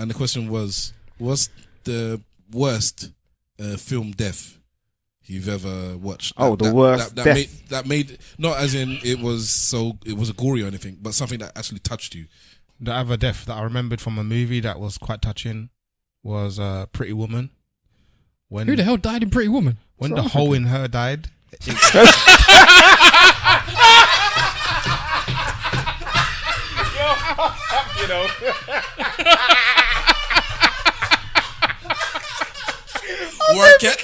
And the question was, what's the worst film death you've ever watched? The worst death. That made not as in it was a gory or anything, but something that actually touched you. The other death that I remembered from a movie that was quite touching was Pretty Woman. Who the hell died in Pretty Woman? When the hole in her died. You know. Work it,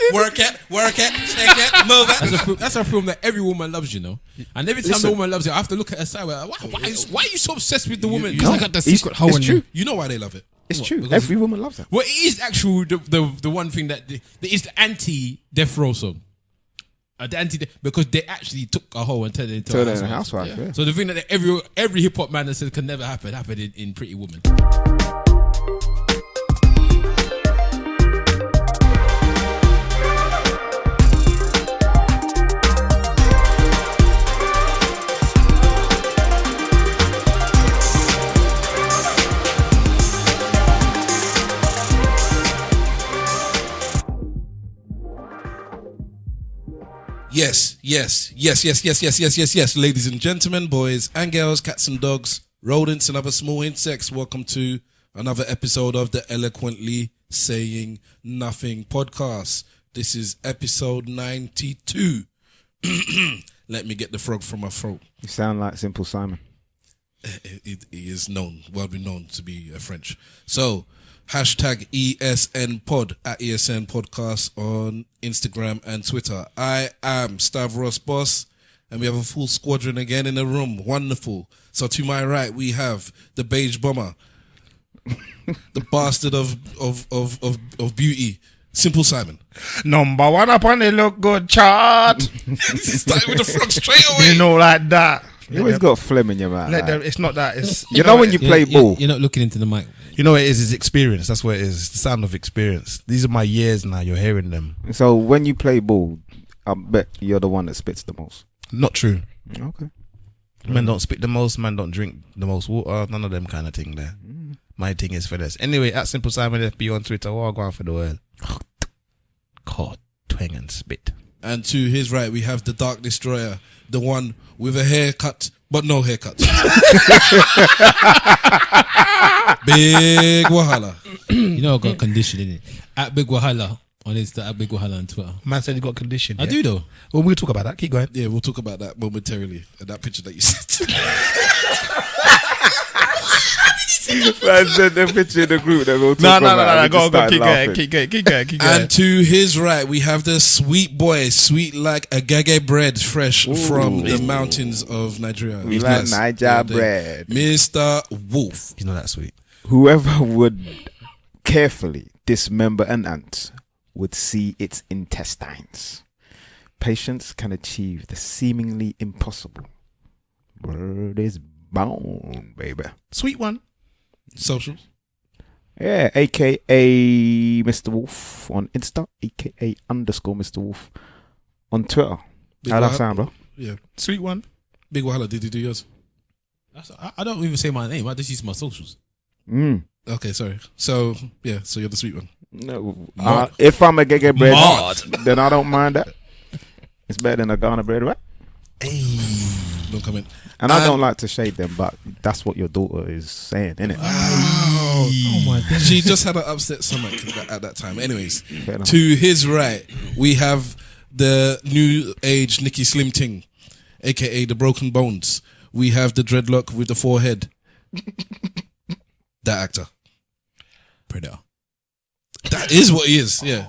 shake it, move it. That's a film that every woman loves, you know. And every time the woman loves it, I have to look at her side. Why are you so obsessed with the woman? Because I got the secret hole in you. You know why they love it. It's true. Every woman loves it. Well, it is actually the one thing that is the anti-death row song. Because they actually took a hole and turned it into a housewife. Yeah. So the thing that every hip hop man that says can never happen happened in Pretty Woman. Yes, ladies and gentlemen, boys and girls, cats and dogs, rodents and other small insects. Welcome to another episode of the Eloquently Saying Nothing podcast. This is episode 92. Let me get the frog from my throat. You sound like Simple Simon. He is well known to be French. So, hashtag ESN pod at ESN podcast on Instagram and Twitter. I am Stavros Boss, and we have a full squadron again in the room. Wonderful. So to my right, we have the beige bomber, the bastard of beauty, Simple Simon. Number one up on the look good chart. Starting with the frog straight away. You know, like that. You always got phlegm in your mouth. It's not that. It's you know when you play ball. You're not looking into the mic. You know what it is experience. That's what it is. The sound of experience. These are my years now. You're hearing them. So when you play ball, I bet you're the one that spits the most. Not true. Okay. Men don't spit the most. Men don't drink the most water. None of them kind of thing there. My thing is for this. Anyway, at Simple Simon FB on Twitter. What go on for the world? God, twang and spit. And to his right, we have the Dark Destroyer, the one with a haircut, but no haircut. Big Wahala. You know I got condition in it. At Big Wahala on Insta, at Big Wahala on Twitter. Man said he got condition. I do though. Well, we'll talk about that. Keep going. Yeah, we'll talk about that momentarily. That picture that you sent. Man said the picture in the group that we'll talk about. No. Go on. Keep going. And to his right, we have the sweet boy, sweet like a gege bread, fresh from the mountains of Nigeria. We like Niger bread. Mr. Wolf. He's not that sweet. Whoever would carefully dismember an ant would see its intestines. Patience can achieve the seemingly impossible. Word is bound, baby. Sweet one. Socials. Yeah, aka Mr. Wolf on Insta, aka _Mr. Wolf on Twitter. How that sound, bro? Yeah. Sweet one. Big Wahala, did you do yours? I don't even say my name. I just use my socials. Okay, sorry. So you're the sweet one. No, if I'm a gege bread, then I don't mind that. It's better than a Ghana bread, right? Hey. Don't come in. And I don't like to shade them, but that's what your daughter is saying, innit? Oh my goodness. She just had an upset stomach at that time. Anyways, to his right, we have the new age Nicky Slim Ting, aka the Broken Bones. We have the dreadlock with the forehead. That actor. Predator. That is what he is, yeah.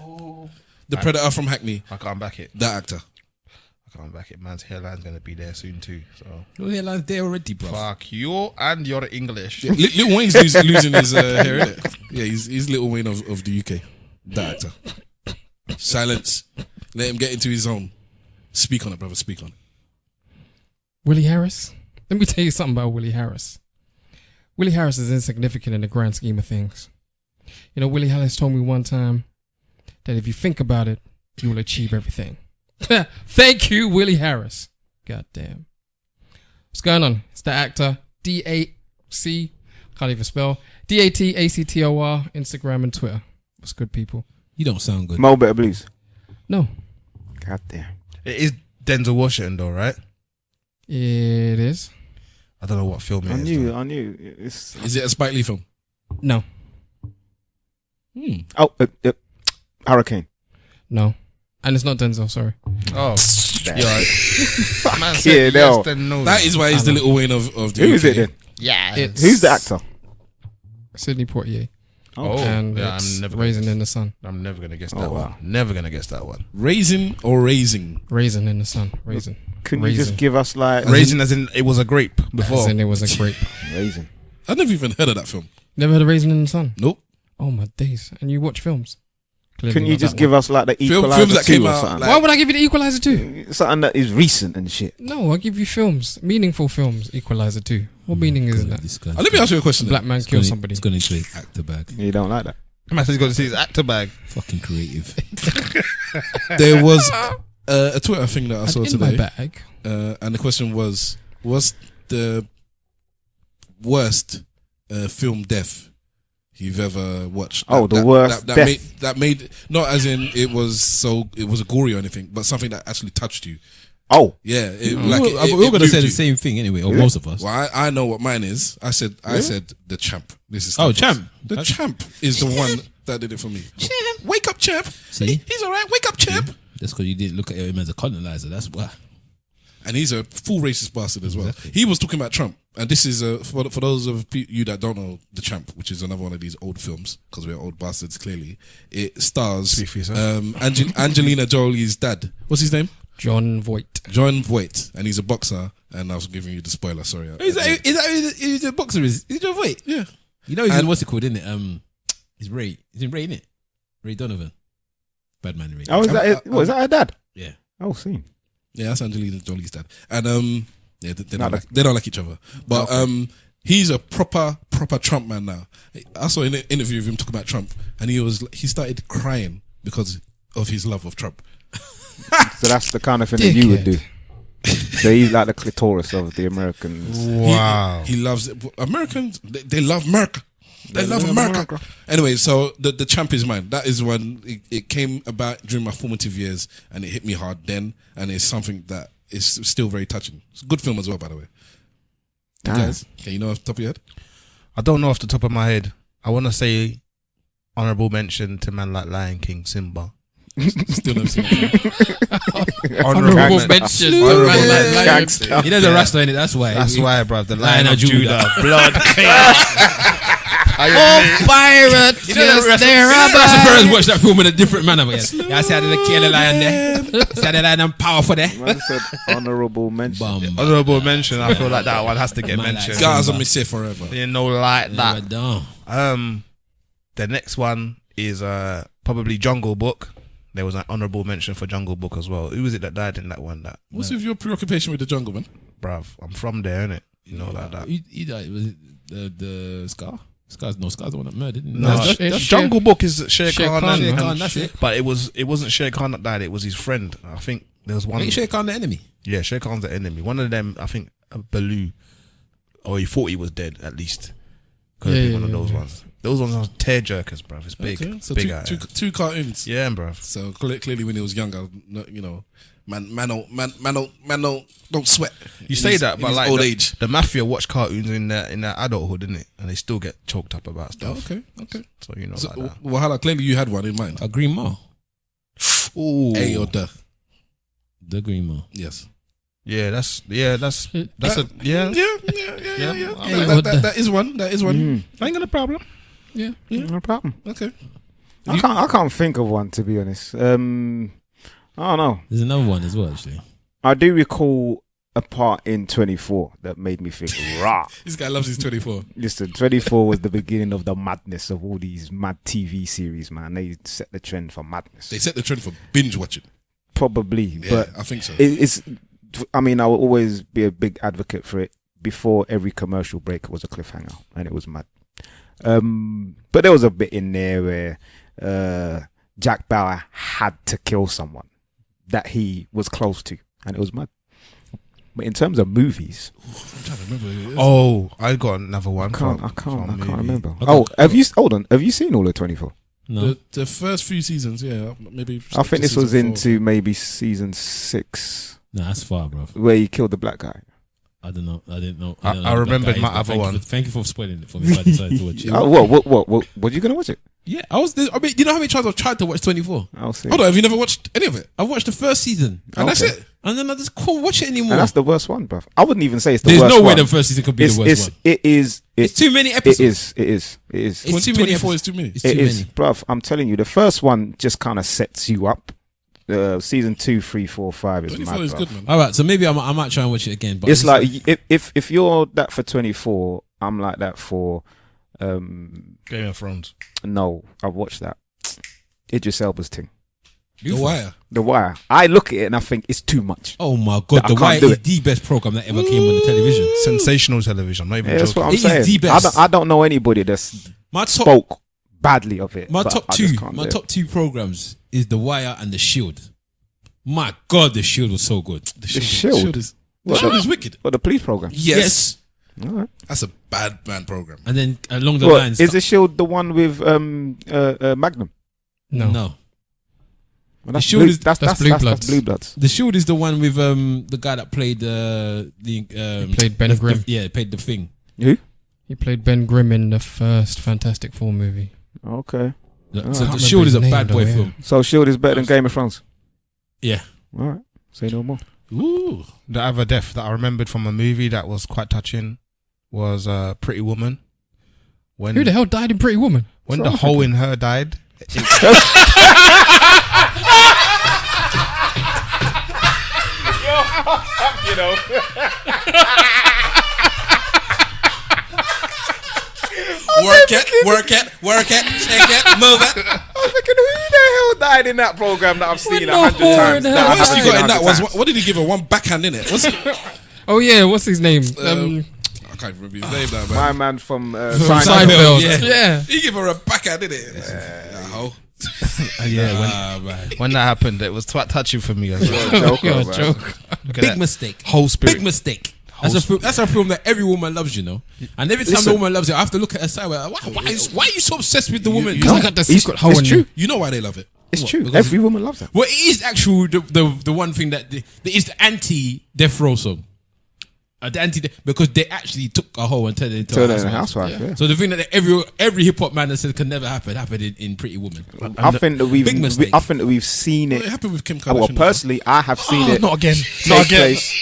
The Predator from Hackney. I can't back it. That actor. I can't back it. Man's hairline's going to be there soon too. So your hairline's there already, bro. Fuck you and your English. Yeah, Lil Wayne's losing his hair, innit? Yeah, he's Lil Wayne of the UK. That actor. Silence. Let him get into his zone. Speak on it, brother. Speak on it. Willie Harris? Let me tell you something about Willie Harris. Willie Harris is insignificant in the grand scheme of things. You know, Willie Harris told me one time that if you think about it, you will achieve everything. Thank you, Willie Harris. God damn. What's going on? It's the actor, DAC, Can't even spell. DATACTOR, Instagram and Twitter. What's good, people? You don't sound good. Mo Better Blues. No. God damn. It is Denzel Washington though, right? It is. I don't know what film it I is. knew. though. I knew. It's Is it a Spike Lee film? No. oh Hurricane. No. And it's not Denzel, sorry. Oh, yeah. Man Yeah, said no. yes, then no. That is why he's the Little Wayne of the Who is UK. it then? yeah. It's Who's the actor? Sidney Poitier. Oh, And yeah, it's I'm never Raisin gonna in the Sun. I'm never gonna guess Oh, that wow. one. Never gonna guess that one. Raisin or raising? Raisin in the Sun. Raisin. Can you Raisin. just give us like Raisin as in it was a grape before. As in it was a grape. Raisin? I've never even heard of that film. Never heard of Raisin in the Sun? Nope. Oh my days. And you watch films? Clearly Can you not just that give one. us like the films Equalizer that 2 came or out, something? like- Why would I give you the Equalizer 2? Something that is recent and shit. No, I'll give you films. Meaningful films. Equalizer 2. What meaning is that? This guy. Let me ask you a question. Black man kills somebody. It's gone into an actor bag. You don't like that? Man said he's got to see his actor bag. Fucking creative. There was a Twitter thing that I saw in my today, bag. and the question was, what's the worst film death you've ever watched? Oh, the worst that death. made not as in it was a gory or anything, but something that actually touched you. Oh, Yeah, We're it going to moved say the you. same thing anyway, or Really? most of us. Well, I know what mine is. I said the champ. This is Oh, Champ. The champ is the one that did it for me. Champ, wake up, champ. See? He's all right. Wake up, champ. That's because you didn't look at him as a colonizer. That's why. And he's a full racist bastard as well. He was talking about Trump, and this is for those of you that don't know, The Champ, which is another one of these old films because we're old bastards. Clearly, it stars Speak for yourself. Angelina Jolie's dad. What's his name? John Voight. John Voight, and he's a boxer. And I was giving you the spoiler. Sorry. Is that who the boxer is? Is it John Voight? Yeah. You know he's in, And- what's it called, isn't it? He's Ray. He's in Ray, innit? Ray Donovan. Bad man, Ray. oh, is that it? What, is that her dad? Yeah. Oh, seen. Yeah, that's Angelina Jolie's dad. And yeah, Not they don't like each other. But he's a proper Trump man now. I saw an interview of him talking about Trump, and he started crying because of his love of Trump. So that's the kind of thing that you would do. So he's like the clitoris of the Americans. Wow. He loves it. Americans. They love America. They love America. Anyway, so the champ is mine. That is when it came about during my formative years, and it hit me hard then, and it's something that is still very touching. It's a good film as well, by the way. You Damn. guys, can you know off the top of your head? I don't know off the top of my head. I want to say honorable mention to man like Lion King, Simba. Still never seen it. Honorable mention. Honorable Man, mention. like, Gangster. He knows a Rasta in it. That's why. That's why, bruv. The Lion Lion of of Judah. Judah. Blood. oh, pirate. You know that's the first watch that film in a different manner. But yeah, I see how they kill the lion there. See how the lion and powerful there. Man said honorable mention. Bum. Honorable mention. I feel like that one has to get Man like mentioned. Simba. Guys, I'm say forever. You know, like Never that. done. The next one is probably Jungle Book. There was an honorable mention for Jungle Book as well. Who was it that died in that one? That What's with your preoccupation with the jungle, man? bruv, I'm from there, innit? You know, like that. He died. Was it the Scar? Scar's the one that murdered. No, It's Jungle Book is Shere Shere Khan. Khan, and- man. Khan, that's it. But it wasn't Shere Khan that died. It was his friend. I think there was one. Ain't Shere Khan the enemy? Yeah, Shere Khan's the enemy. One of them, I think, Baloo, or he thought he was dead at least. Could have Yeah, been one of yeah, those yeah. ones. Those ones are tear jerkers, bruv. It's big, Okay, so big two cartoons. Yeah, bruv. So clearly, when he was younger, you know, man don't sweat. You say that, in but his like old the, age. the mafia watch cartoons in their adulthood, innit? And they still get choked up about Oh, stuff. okay. So you know, So, like that. well, clearly you had one in mind. A Green Mile. Ooh, A or the. The Green Mile. Yes. that's a yeah. Yeah. That is one. That is one. I ain't got a problem. Yeah. No problem. Okay. I can't think of one, to be honest. I don't know. There's another one as well, actually. I do recall a part in 24 that made me think, rah. This guy loves his 24. Listen, 24 was the beginning of the madness of all these mad TV series, man. They set the trend for madness. They set the trend for binge watching. Probably, Yeah, but I think so. it's. I mean, I will always be a big advocate for it. Before every commercial break was a cliffhanger, and it was mad. But there was a bit in there where Jack Bauer had to kill someone that he was close to, and it was mad. But in terms of movies, I'm trying to remember who it is. Oh, I got another one. I from can't movie. remember. Okay. Oh, hold on. Have you seen all of 24? No. The first few seasons, yeah, maybe. I think this was season into maybe season 6 No, that's far, bro. where he killed the black guy. I don't know. I didn't know. I don't know what remembered that my is, but other thank you one. thank you for spoiling it for me if I decided to watch it. What you gonna watch it? Yeah, I mean, you know how many times I've tried to watch 24? I'll see. Hold on, have you never watched any of it? I watched the first season, And that's Okay. it. and then I just can't watch it anymore. And that's the worst one, bruv. I wouldn't even say it's the There's worst no one. way the first season could be the worst one. It is. It's too many episodes. It is. It's too many 24 episodes. is too many. It's too It many. is, bruv. I'm telling you, the first one just kind of sets you up. Season 2, 3, 4, 5 is 24 mad, is bruv. good, man. All right, so maybe I might try and watch it again. But It's like if you're that for 24, I'm like that for. Game of Thrones. No, I've watched that. Idris Elba's thing. The Wire. The Wire. I look at it and I think it's too much. oh my god, I The can't Wire do is it. the best program that ever came on the television. Sensational television. I'm not even Yeah, that's joking. what I'm It is saying. the best. I don't know anybody that's My top, spoke badly of it. my but top I two, just can't my do it. top two programs is The Wire and The Shield. My god, The Shield was so good. The Shield? is What, Shield the- is wicked. What, the police program? Yes. All right. That's a bad man program. And then along the What, lines, is the Shield the one with Magnum? No. Well, that's Shield blue, is- that's Blue that's Bloods. Blue Bloods. The Shield is the one with the guy that played He played Ben Grimm. yeah, played the Thing. Who? He played Ben Grimm in the first Fantastic Four movie. Okay. So can't The remember Shield his is a name bad boy though, yeah. film. So Shield is better than Game of Thrones. Yeah. All right. Say no more. Ooh. The other death that I remembered from a movie that was quite touching was Pretty Woman. When Who the hell died in Pretty Woman? when South the hole in her died. You know. Work it, check it, move it. I'm thinking, who the hell died in that program that I've seen What 100 the hell times? the That hell I What else haven't you seen got in that? 100 times? What did he give her? One backhand in it? Oh yeah, what's his name? I can't remember his name now, My man. man from Seinfeld. yeah. Yeah. He give her a backhand in it. Hoe. When that happened, it was quite touching for me as well. Joker, God, man. joke. Look at Big that mistake. whole spirit. Big mistake. That's a film that every woman loves, you know. And every time Listen. the woman loves it, I have to look at her side. Why are you so obsessed with the woman? you- I got the It's- secret hole it's in true. you. You know why they love it. It's What? true. Because- Every woman loves that. Well, it is actually the one thing that is the anti-death row song. The anti because they actually took a hoe and turned it into Turn a it in a housewife. housewife, yeah. So the thing that every hip hop man that said can never happen happened in Pretty Woman. I think that Big mistake. we've seen Well, it. it happened with Kim Kardashian. Well, personally, I have seen it Not again. take Not again. place.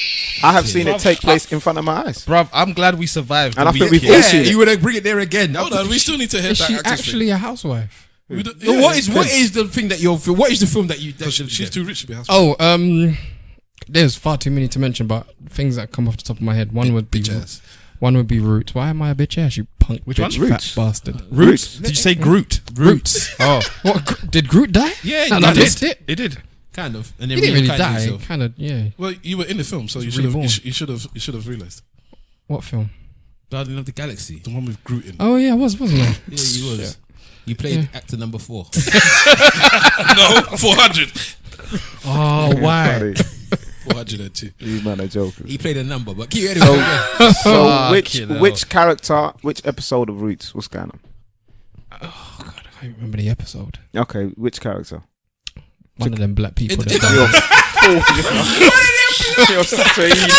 I have seen it take place in front of my eyes. Bruv, I'm glad we survived. And I the think week we've here. all seen it. You would bring it there again. Hold on, we still need to hear Is that she actress actually a housewife? thing. We don't- So yeah, what is the thing that you're? What is the film that you? That she's too rich to be a housewife. Oh, there's far too many to mention, but things that come off the top of my head. One would be Bitch ass. Roots. Why am I a bitch ass? You punk Which bitch one? fat Roots. bastard. Roots. Did you say Groot? Roots. Oh, What? Did Groot die? Yeah, no, he no, did. missed it. it did. kind of. And He then didn't really reincarnated die. himself. Kind of, yeah. Well, you were in the film, so you reborn. should have realized What film? Guardian of the Galaxy. the one with Groot in. Oh yeah, wasn't I? Yeah, he was. You played actor number 4. No, 400. Oh, why? 402. You man are joking. He played a number, but keep it anyway. So Fucking hell. which character, which episode of Roots? What's going on? Oh god, I can't remember the episode. Okay, which character? One of them black people. It- that it- died. You're such a idiot.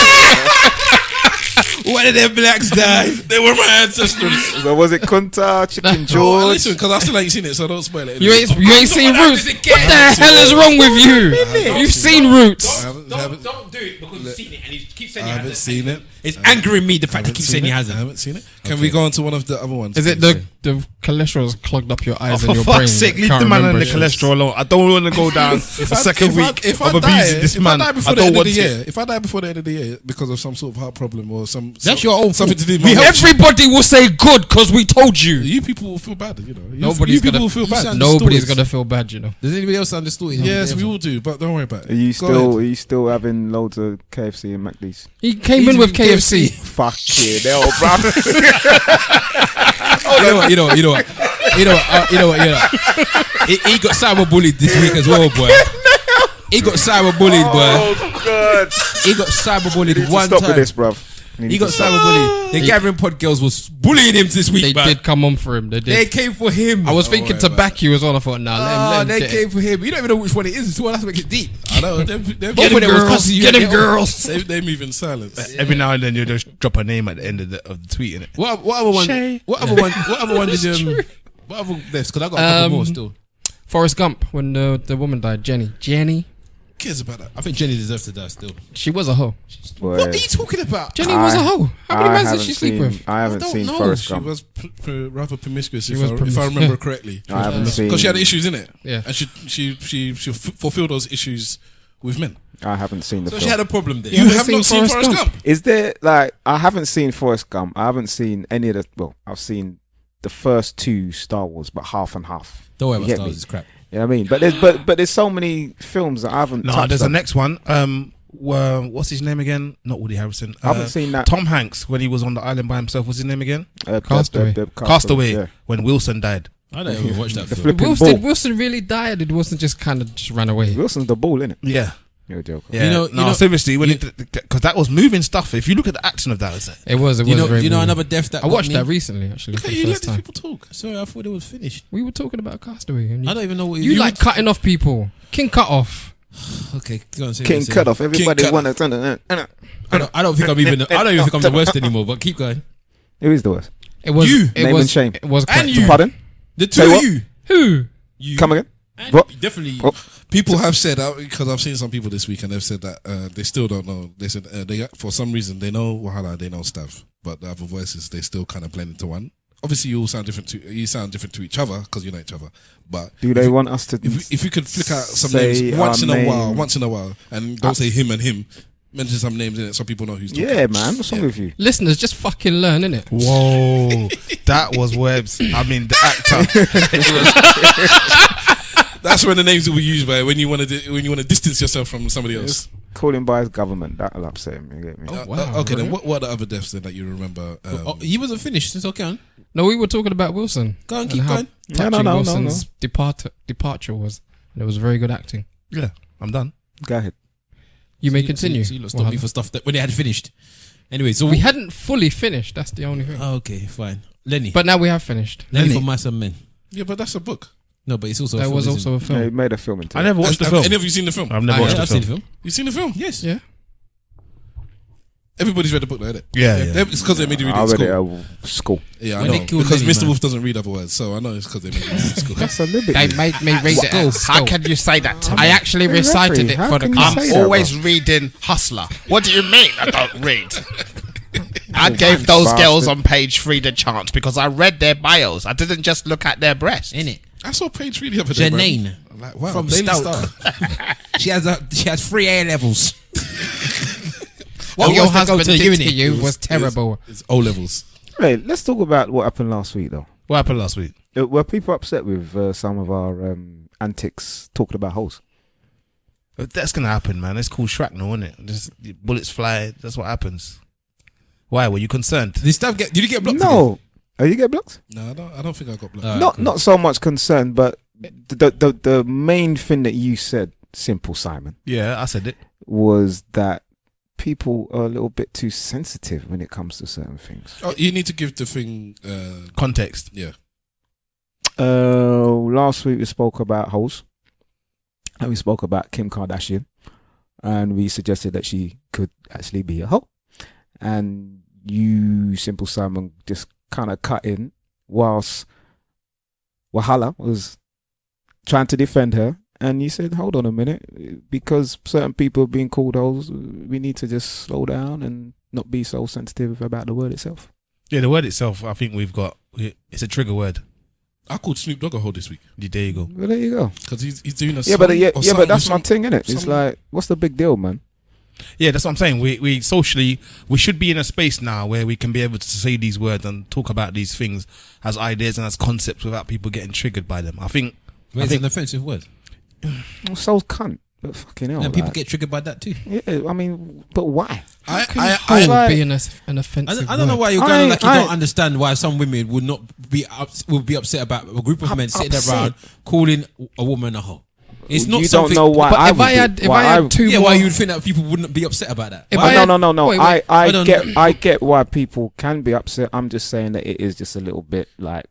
One of them blacks died. They were my ancestors. So was it Kunta, Chicken Oh, George? listen, because I still ain't seen it, so don't spoil it. You ain't seen Roots. this What again. the hell is wrong with you? You've seen Roots. Don't do it because you've seen it and he keeps saying I he haven't hasn't. seen it. It's angering me the fact he keeps saying he I hasn't. haven't seen it. Can we go on to one of the other ones? Is it please? the cholesterol's clogged up your eyes Oh, and for your brain? fuck's sake, leave Can't the man and remember the shit. cholesterol alone. I don't want to go down the second week if of I die, abusing this if man. I die I before the don't end of want the it. year, if I die before the end of the year because of some sort of heart problem or That's your own something fault. to do with my health, Everybody will say good because we told you. you people will feel bad, you know. Nobody's you people gonna will feel bad. sound- Nobody's stories. gonna feel bad, you know. Does anybody else understand it? Yes, we all do, but don't worry about it. Are you Go ahead. still having loads of KFC and McD's? He came in with KFC. Fuck it, hell, bro. You know what? He got cyberbullied this week as well, boy. He got cyberbullied, boy. God. He got cyberbullied one Stop time. with this, bruv. He got cyberbullied. The Gathering Pod girls was bullying him this week, They man. did come on for him. They did. They came for him. I was thinking right, to right. back you as well. I thought, nah, let him they get came for him. You don't even know which one it is. So that's make it deep. I know. Them Both Get of him, them was girls. cussing you Get at him, the- girls. they move in silence. Every now and then you just drop a name at the end of the tweet, innit? What other one? Shay. What other one? What other one did What other this? Because I got a couple more still. Forrest Gump, when the woman died, Jenny. Cares about that? I think Jenny deserves to die still. She was a hoe. What are you talking about? Jenny was a hoe. How many men did she sleep with? I haven't don't seen know. Forrest She Gump. was rather promiscuous, if was I promiscuous. remember Yeah. correctly. I haven't seen. Because she had issues in it, Yeah. and she fulfilled those issues with men. I haven't seen the So film. she had a problem there. You haven't have seen not seen Forrest Forrest Gump? Gump? Is there like I haven't seen Forrest Gump. I haven't seen any of the. Well, I've seen the first 2 Star Wars, but half and half. Don't worry You about get Star me? Wars. It's crap. You know what I mean? But there's so many films that I haven't. No, touched there's the on. next one. What's his name again? Not Woody Harrelson. I haven't seen that. Tom Hanks when he was on the island by himself. What's his name again? Castaway. Castaway. Yeah. When Wilson died. I don't even watch that The film. flipping ball. Wilson really died. It wasn't just kind of just ran away. Wilson's the ball, innit? Yeah. You're a joker. Yeah. You know- seriously, because that was moving stuff. If you look at the action of that, it's It was. You know, very you know moving. another death that I watched got that me? recently, actually, for Hey, the you let first these time. people talk. Sorry, I thought it was finished. We were talking about Castaway. And I don't even know what you like cutting off people. King cut off. Okay, go on. Say King what you cut say. off. Everybody King wanna. I don't think I'm even. I don't even think I'm the worst anymore. But keep going. Who is the worst? It was. You. It Name was. and shame. It was. And quite you. tough. Pardon? The two Say of what? you. Who? You. Come again? And What? Definitely. What? People have said because I've seen some people this week and they've said that they still don't know. They said they for some reason they know Wahala, they know Stav, but the other voices they still kind of blend into one. Obviously, you all sound different to each other because you know each other. But Do they want us to? if you could flick out some say names once our in a name? while, and don't say him and him, mention some names in it so people know who's talking. Yeah, man. What's wrong with you? Listeners, just fucking learn, innit? Whoa. That was Webbs. I mean, the actor. That's when the names will be used by when you want to distance yourself from somebody else. Call him by his government. That'll upset him. You get me? wow, Okay, then really? what are the other deaths then that you remember? He wasn't finished. It's okay. No, we were talking about Wilson. Go on, and keep how going. touching No. Wilson's departure was. And it was very good acting. Yeah, I'm done. Go ahead. You may continue. So you lot stopped me for stuff that when they had finished. Anyway, so We hadn't fully finished. That's the only thing. Okay, fine. Lenny. But now we have finished. Lenny Lenny. for Mice and Men. Yeah, but that's a book. No, but it's also a That film, was isn't also it? a film. Yeah, he made a film into I it. never watched the Have film. any of you seen the film? I've never watched the I've seen film. the film. You seen the film? Yes. Yeah. Everybody's read the book, though, innit? Yeah, yeah. It's because they made you read it I in read it school. at school. Yeah, I When know. they killed Because Lenny, Mr. man. Wolf doesn't read other words, so I know it's because they made you read it in school. That's a liberty. They made me read it at school. How can you say that to me? I actually Hey, recited referee, it how for the can you class. say I'm that, always bro? reading Hustler. What do you mean I don't read? I gave those bastard. girls on page 3 the chance because I read their bios. I didn't just look at their breasts. In it. I saw page 3 the other day. Janine. man. I'm like, wow, From Daily Stoke. Star. She has 3 A levels. What your was the husband go-to did unit? to you was terrible. It's O levels. Hey, let's talk about what happened last week, though. What happened last week? Were people upset with some of our antics talking about holes? That's going to happen, man. It's called shrapnel, isn't it? Just bullets fly. That's what happens. Why? Were you concerned? Did you get blocked? No. Oh, you get blocked? No, I don't think I got blocked. Not not so much concerned, but the main thing that you said, Simple Simon, Yeah, I said it. was that people are a little bit too sensitive when it comes to certain things. Oh, you need to give the thing. Context. Yeah. Last week we spoke about holes, and we spoke about Kim Kardashian, and we suggested that she could actually be a hoe. And you, Simple Simon, just kind of cut in whilst Wahala was trying to defend her. And you said, hold on a minute, because certain people are being called hoes, we need to just slow down and not be so sensitive about the word itself. Yeah, the word itself, I think it's a trigger word. I called Snoop Dogg a hoe this week There you go. Well, there you go. because he's doing a Yeah, song but or something but that's with my thing, innit? It's some- like, what's the big deal, man? Yeah, that's what I'm saying. We socially, we should be in a space now where we can be able to say these words and talk about these things as ideas and as concepts without people getting triggered by them. I think It's an offensive word. Well, so's cunt, but fucking hell. And people like, get triggered by that too. yeah, I mean, but why? I Whole like- being an offensive I don't know word. why you're I going ain't- like you I don't ain't- understand why some women would be upset about a group of men sitting Upset. around calling a woman a hoe. It's not you don't something. know why But I if I would do had, if I had two Yeah, more, why you would think that people wouldn't be upset about that? If Why? I had- no. wait, wait, I get why people can be upset. I'm just saying that it is just a little bit like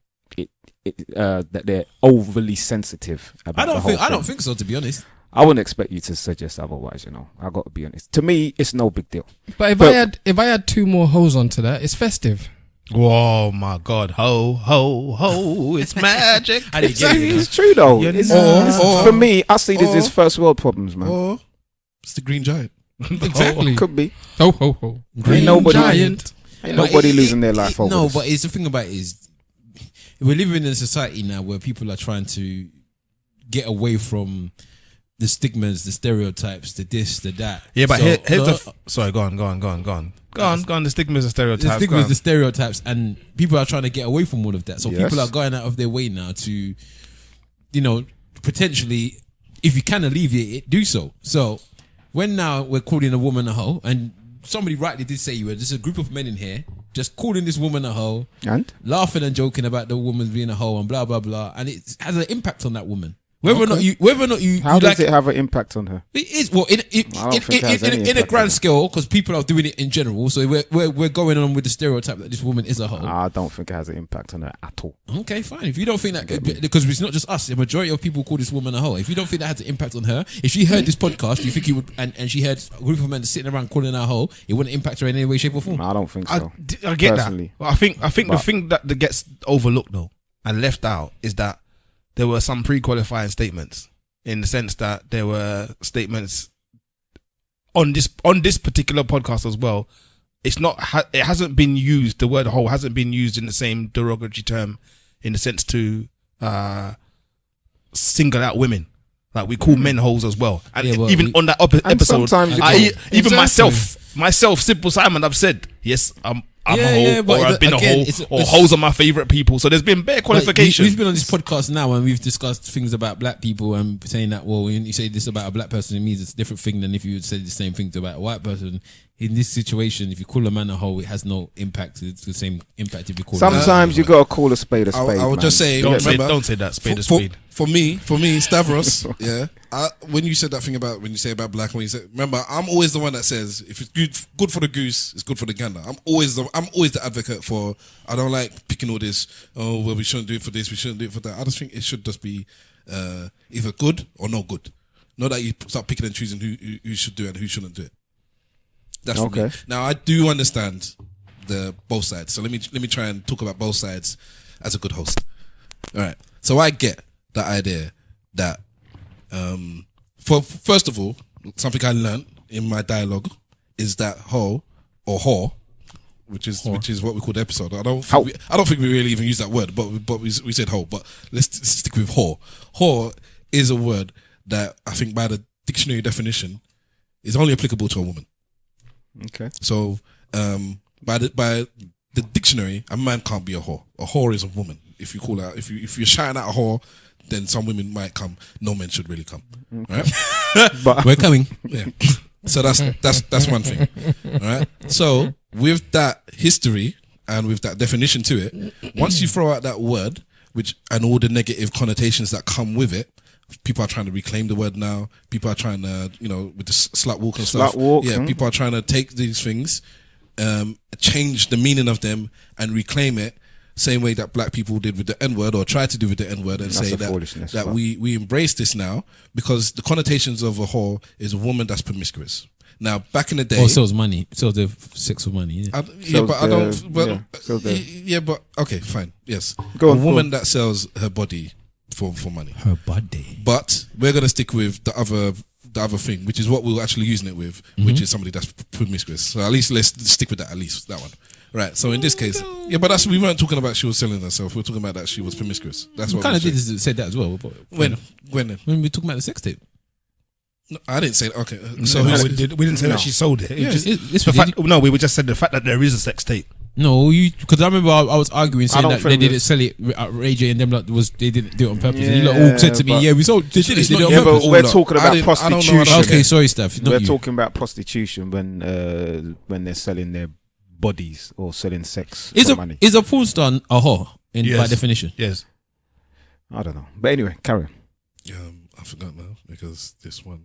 that they're overly sensitive about I don't the whole think. I thing. don't think so. To be honest, I wouldn't expect you to suggest otherwise. You know, I got to be honest. To me, it's no big deal. but if I had two more hoes onto that, it's festive. Oh my God! Ho ho ho! It's magic. I didn't get it. You know? It's true though. Yeah, It's- for me, I see this as first world problems, man. Or it's the Green Giant. Exactly. Could be. Ho ho ho. Ain't nobody, Giant. ain't But nobody it- losing their it- life over No, this. but it's the thing about it is we're living in a society now where people are trying to get away from the stigmas, the stereotypes, the this, the that. Yeah, but So, here's sorry. Go on. The stigmas and stereotypes. the go stigmas, on. the stereotypes, and people are trying to get away from all of that. So Yes. people are going out of their way now to, potentially, if you can alleviate it, do so. So when now we're calling a woman a hoe, and somebody rightly did say there's a group of men in here just calling this woman a hoe, And laughing and joking about the woman being a hoe and blah blah blah, and it has an impact on that woman. Whether or not you how you does like it have an impact on her? it is well in I don't think it has any in a impact on grand it. scale because people are doing it in general. So we're going on with the stereotype that this woman is a hoe. I don't think it has an impact on her at all. Okay, fine. If you don't think that, because it's not just us, the majority of people call this woman a hoe. If you don't think that has an impact on her, if she heard this podcast, you think you would, and she heard a group of men sitting around calling her a hoe, it wouldn't impact her in any way, shape, or form. I don't think so. I get personally. that. Well, I think the But- thing that gets overlooked though and left out is that there were some pre-qualifying statements in the sense that there were statements on this particular podcast as well. It's not. It hasn't been used. The word "whole" hasn't been used in the same derogatory term in the sense to single out women. Like we call men hoes as well, and Yeah, but even on that episode, sometimes you even Exactly. myself, Simple Simon, I've said yes, I'm Yeah, a yeah, hoe, but or I've been again, a it's- hoe, or it's- hoes are my favorite people. So there's been bare Like, qualification. we've been on this podcast now and we've discussed things about black people and saying that, well, when you say this about a black person, it means it's a different thing than if you would say the same thing about a white person. In this situation, if you call a man a hoe, it has no impact. It's the same impact if you call Sometimes you got to call a spade a I spade. would just say, don't remember, say that spade a for, spade. For me, Stavros, yeah. When you said that thing about when you say about black, when you say, remember, I'm always the one that says if it's good for the goose, it's good for the gander. I'm always the advocate for. I don't like picking all this. Oh well, we shouldn't do it for this. We shouldn't do it for that. I just think it should just be either good or no good. Not that you start picking and choosing who should do it and who shouldn't do it. That's for me. Okay. Now I do understand the both sides. So let me try and talk about both sides as a good host. All right. So I get the idea that first of all, something I learned in my dialogue is that hoe or whore, which is what we call the episode. I don't think we really even use that word, but we said hoe. But let's stick with whore. Whore is a word that I think by the dictionary definition is only applicable to a woman. Okay. So by the dictionary, a man can't be a whore. A whore is a woman. If you call out, if you're shouting out a whore, then some women might come. No men should really come. Right? But We're coming. Yeah. So that's one thing. All right. So with that history and with that definition to it, once you throw out that word, and all the negative connotations that come with it, people are trying to reclaim the word now. People are trying to, with the slut walk and stuff. Slut walk, Yeah. People are trying to take these things, change the meaning of them, and reclaim it. Same way that black people did with the N-word, or tried to do with the N-word, and That's say a foolishness, that but- we embrace this now because the connotations of a whore is a woman that's promiscuous. Now, back in the day, Or sells money. Sells the sex for money. Yeah. But okay, fine, yes, Go on, a go woman on. that sells her body for money. Her body. But we're gonna stick with the other thing, which is what we were actually using it with, which is somebody that's promiscuous. So at least let's stick with that. At least that one, right? So in this case, yeah, but we weren't talking about she was selling herself. We were talking about that she was promiscuous. That's We what kind of we did said that as well. But when when we talking about the sex tape. no, I didn't say that. Okay, So so we didn't say that she sold it. Yeah, it's the we fact, no, we just said the fact that there is a sex tape. No, because I remember I was arguing saying don't that they think didn't sell it. Ray J and them they didn't do it on purpose. and you Yeah, lot all said to me, but- "Yeah, we sold. They did it. It's They did not- it yeah, on but purpose." we're Hold up. talking I about don't know. prostitution. Okay, sorry, Steph. Not We're you. talking about prostitution when they're selling their bodies or selling sex Is for money. a porn star a whore by Yes. definition? Yes. I don't know. But anyway, carry on. forgot now because this one.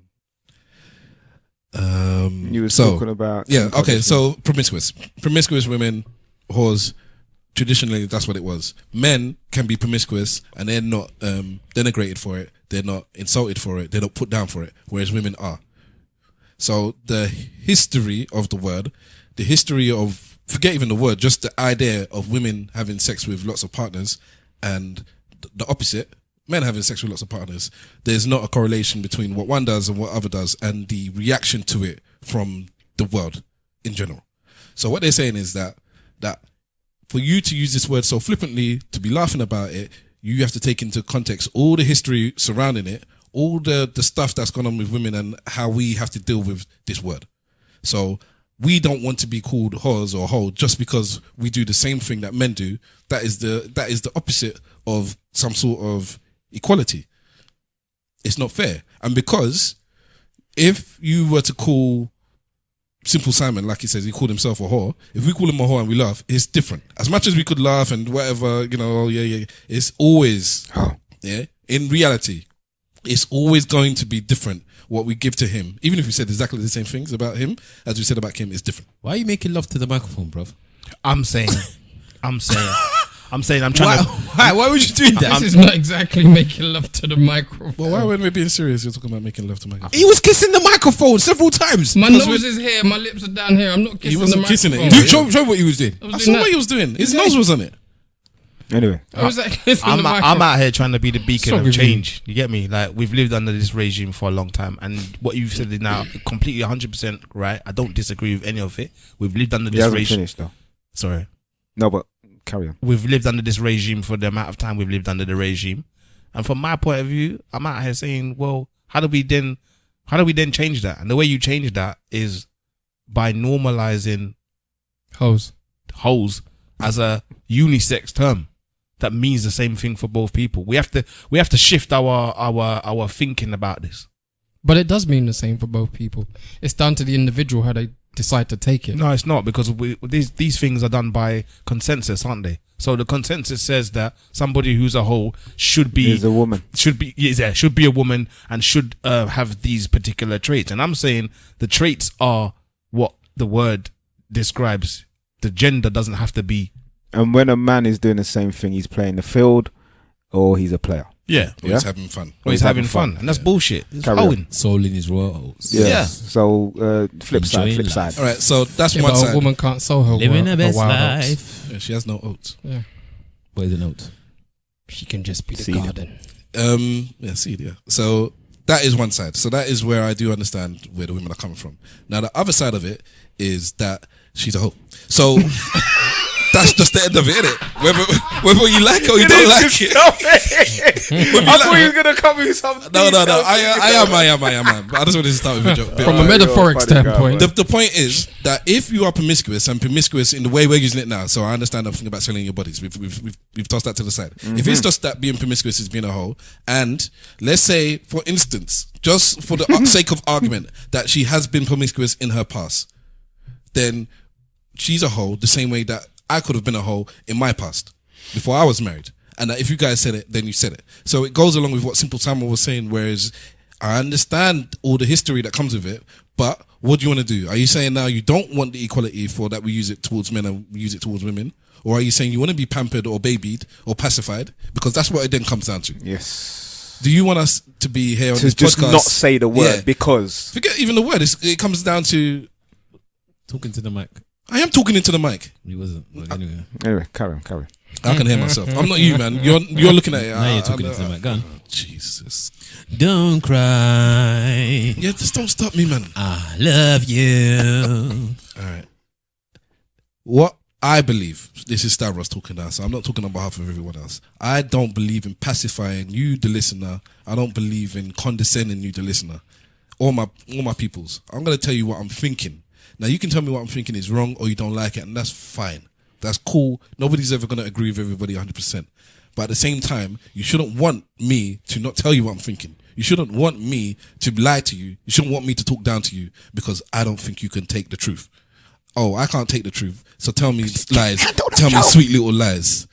You were so talking about okay. So promiscuous women, whores. Traditionally, that's what it was. Men can be promiscuous and they're not denigrated for it. They're not insulted for it. They're not put down for it. Whereas women are. So the history of the word, the history of, forget even the word, just the idea of women having sex with lots of partners and the opposite, men having sex with lots of partners, there's not a correlation between what one does and what other does and the reaction to it from the world in general. So what they're saying is that for you to use this word so flippantly, to be laughing about it, you have to take into context all the history surrounding it, all the stuff that's gone on with women and how we have to deal with this word. So we don't want to be called whores or hoe just because we do the same thing that men do. That is the opposite of some sort of equality. It's not fair. And because if you were to call Simple Simon, like he says, he called himself a whore. If we call him a whore and we laugh, it's different. As much as we could laugh and whatever, it's always, in reality, it's always going to be different what we give to him. Even if we said exactly the same things about him as we said about Kim, it's different. Why are you making love to the microphone, bruv? I'm saying, I'm trying to. Why would you do that? This is not exactly making love to the microphone. Well, why when we're being serious, you're talking about making love to my He was kissing the microphone several times. My nose is here, my lips are down here. I'm not kissing He wasn't the kissing microphone. it. Dude, show what he was doing. I saw what he was doing. His nose was on it. Anyway, I was like, kissing the I'm microphone. out here trying to be the beacon So of good. change. You get me? Like, we've lived under this regime for a long time, and what you've said is now completely 100% right. I don't disagree with any of it. We've lived under he this hasn't regime. finished though. Sorry. No, but carry on. We've lived under this regime for the amount of time we've lived under the regime. And from my point of view, I'm out here saying, well, how do we then change that? And the way you change that is by normalizing Hose. hoes as a unisex term that means the same thing for both people. We have to shift our thinking about this. But it does mean the same for both people. It's down to the individual how they decide to take it. No, it's not, because these things are done by consensus, aren't they? So the consensus says that somebody who's a hoe should be He's a woman. should be a woman and should have these particular traits. And I'm saying the traits are what the word describes. The gender doesn't have to be. And when a man is doing the same thing, he's playing the field or he's a player. Yeah. Or he's having fun. Or he's having fun. And that's bullshit. It's Carry on. hoeing. Soul in his roles. Yeah. So flip Enjoying side. All right, so that's Yeah, one but side. a woman can't sow her Living her best wild oats. life. Yeah, she has no oats. Yeah. Where's the note? She can just be the Seed. garden. Seed, yeah. So that is one side. So that is where I do understand where the women are coming from. Now the other side of it is that she's a hoe. So that's just the end of it, innit? Whether you like it or you don't like it. I thought he was gonna come with something. No. I am. But I just wanted to start with a joke. From a metaphoric you're a funny guy, standpoint. The point is that if you are promiscuous and promiscuous in the way we're using it now, so I understand everything about selling your bodies. We've tossed that to the side. If it's just that being promiscuous is being a hoe, and let's say, for instance, just for the sake of argument, that she has been promiscuous in her past, then she's a hoe the same way that I could have been a hoe in my past before I was married. And that if you guys said it, then you said it. So it goes along with what Simple Simon was saying, whereas I understand all the history that comes with it, but what do you want to do? Are you saying now you don't want the equality for that we use it towards men and we use it towards women? Or are you saying you want to be pampered or babied or pacified? Because that's what it then comes down to. Yes. Do you want us to be here on To this just podcast? not say the word Yeah. because Forget even the word. It comes down to, Talking to the mic. I am talking into the mic. He wasn't. But anyway. anyway, carry on. I can hear myself. I'm not you, man. You're looking at it. Now you're talking into the mic. Go on. Jesus. Don't cry. Yeah, just don't stop me, man. I love you. All right. What I believe, this is Stavros talking now, so I'm not talking on behalf of everyone else. I don't believe in pacifying you, the listener. I don't believe in condescending you, the listener. All my peoples. I'm going to tell you what I'm thinking. Now, you can tell me what I'm thinking is wrong or you don't like it, and that's fine. That's cool. Nobody's ever going to agree with everybody 100%. But at the same time, you shouldn't want me to not tell you what I'm thinking. You shouldn't want me to lie to you. You shouldn't want me to talk down to you because I don't think you can take the truth. Oh, I can't take the truth. So tell me lies. Tell me sweet little lies.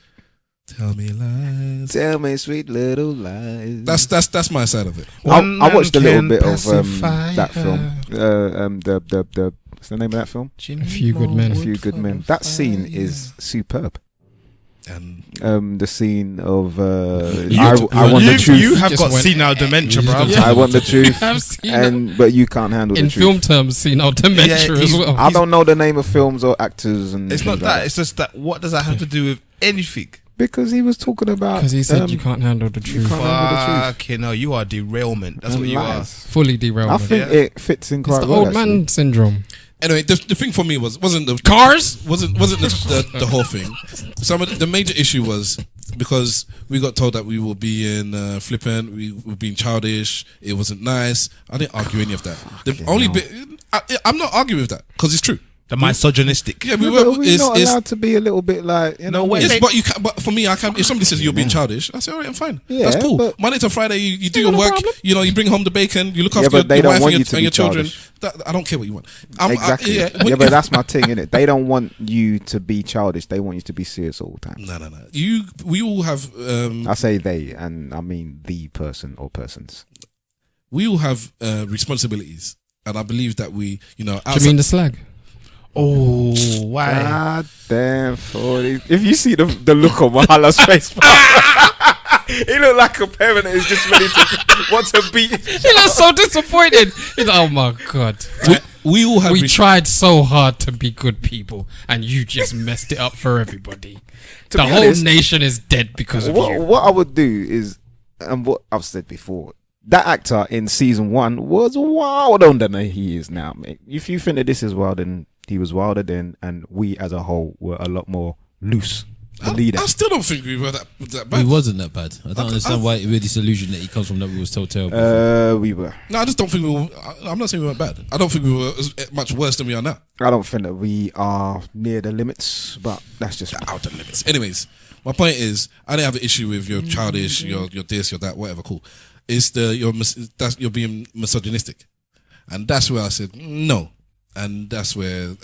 Tell me lies. Tell me sweet little lies. That's my side of it. I watched a little bit of pacify that film. The what's the name of that film? A Few Good Men. A Few Good Men. That scene is superb. And The scene of I want the You truth. have Just got went- senile dementia, bro. I want the truth, I've seen that. but you can't handle In the truth. film terms, seen our dementia Yeah, as he's- well. I don't know the name of films or actors and It's things not like that. It's just that. What does that have to do with anything? because he was talking about Because he said you can't handle the truth. can't handle the truth. Fucking hell, you are derailment. That's and what you lies. Fully derailed. I think it fits in It's quite the well. old man syndrome. anyway, the thing for me wasn't the Cars? wasn't the whole thing. Some of the major issue was because we got told that we were being flippant, we were being childish. It wasn't nice. I didn't argue any of that. The only bit I'm not arguing with that because it's true. The misogynistic. Yeah, we Yeah, were. but we're not It's, allowed to be a little bit like No way. yes, but you can. But for me, I can. If somebody says you're being childish, I say, all right, I'm fine. Yeah, That's cool. but- Monday to Friday, you do Ain't your got a work. problem. You know, you bring home the bacon. You look Yeah, after but they your don't wife want and you to your be children. childish. I don't care what you want. exactly. Yeah, Yeah, but that's my thing, innit? They don't want you to be childish. They want you to be serious all the time. No. We all have. I say they, and I mean the person or persons. We all have responsibilities, and I believe that we, you know, Do you mean the slag? Oh, why? God damn, 40. If you see the look on Mahala's face, he looked like a parent that is just ready to want to beat. He looks so disappointed. He's like, oh my God. we all have. We tried so hard to be good people, and you just messed it up for everybody. The be whole honest, nation is dead because of you. What I would do is, and what I've said before, that actor in season 1 was wilder than he is now, mate. If you think that this is wild, then he was wilder then, and we as a whole were a lot more loose. The leader. I still don't think we were that bad. He wasn't that bad. I don't understand why we're disillusioned that he comes from that we was so terrible. We were. No, I just don't think we were. I'm not saying we were bad. I don't think we were much worse than we are now. I don't think that we are near the limits, but that's just Out the limits. Anyways, my point is, I didn't have an issue with your childish, your this, your that, whatever. Cool. It's you're being misogynistic, and that's where I said no, and that's where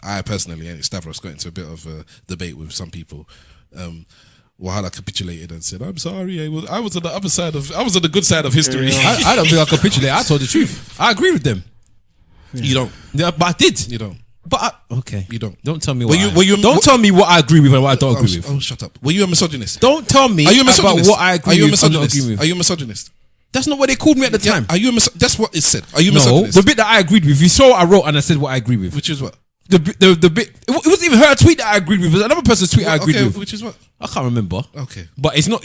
I personally and Stavros got into a bit of a debate with some people. Wahala capitulated and said, "I'm sorry, I was on the other side of, I was on the good side of history." I don't think I capitulate. I told the truth. I agree with them. You don't. Yeah, but I did. You don't. But okay, You don't. Don't tell me Were what. you- Don't tell me what I agree with and what I don't agree with. Oh, shut up. Were you a misogynist? Don't tell me Are you a about misogynist? what I Are agree you a with and not misogynist? agree with. Are you a misogynist? That's not what they called me at the time. Are you a that's what it said. Are you a No, misogynist? the bit that I agreed with. You saw what I wrote and I said what I agree with. Which is what? The bit. It wasn't even her tweet that I agreed with. It was another person's tweet I agreed Okay, with. which is what? I can't remember. Okay. But it's not.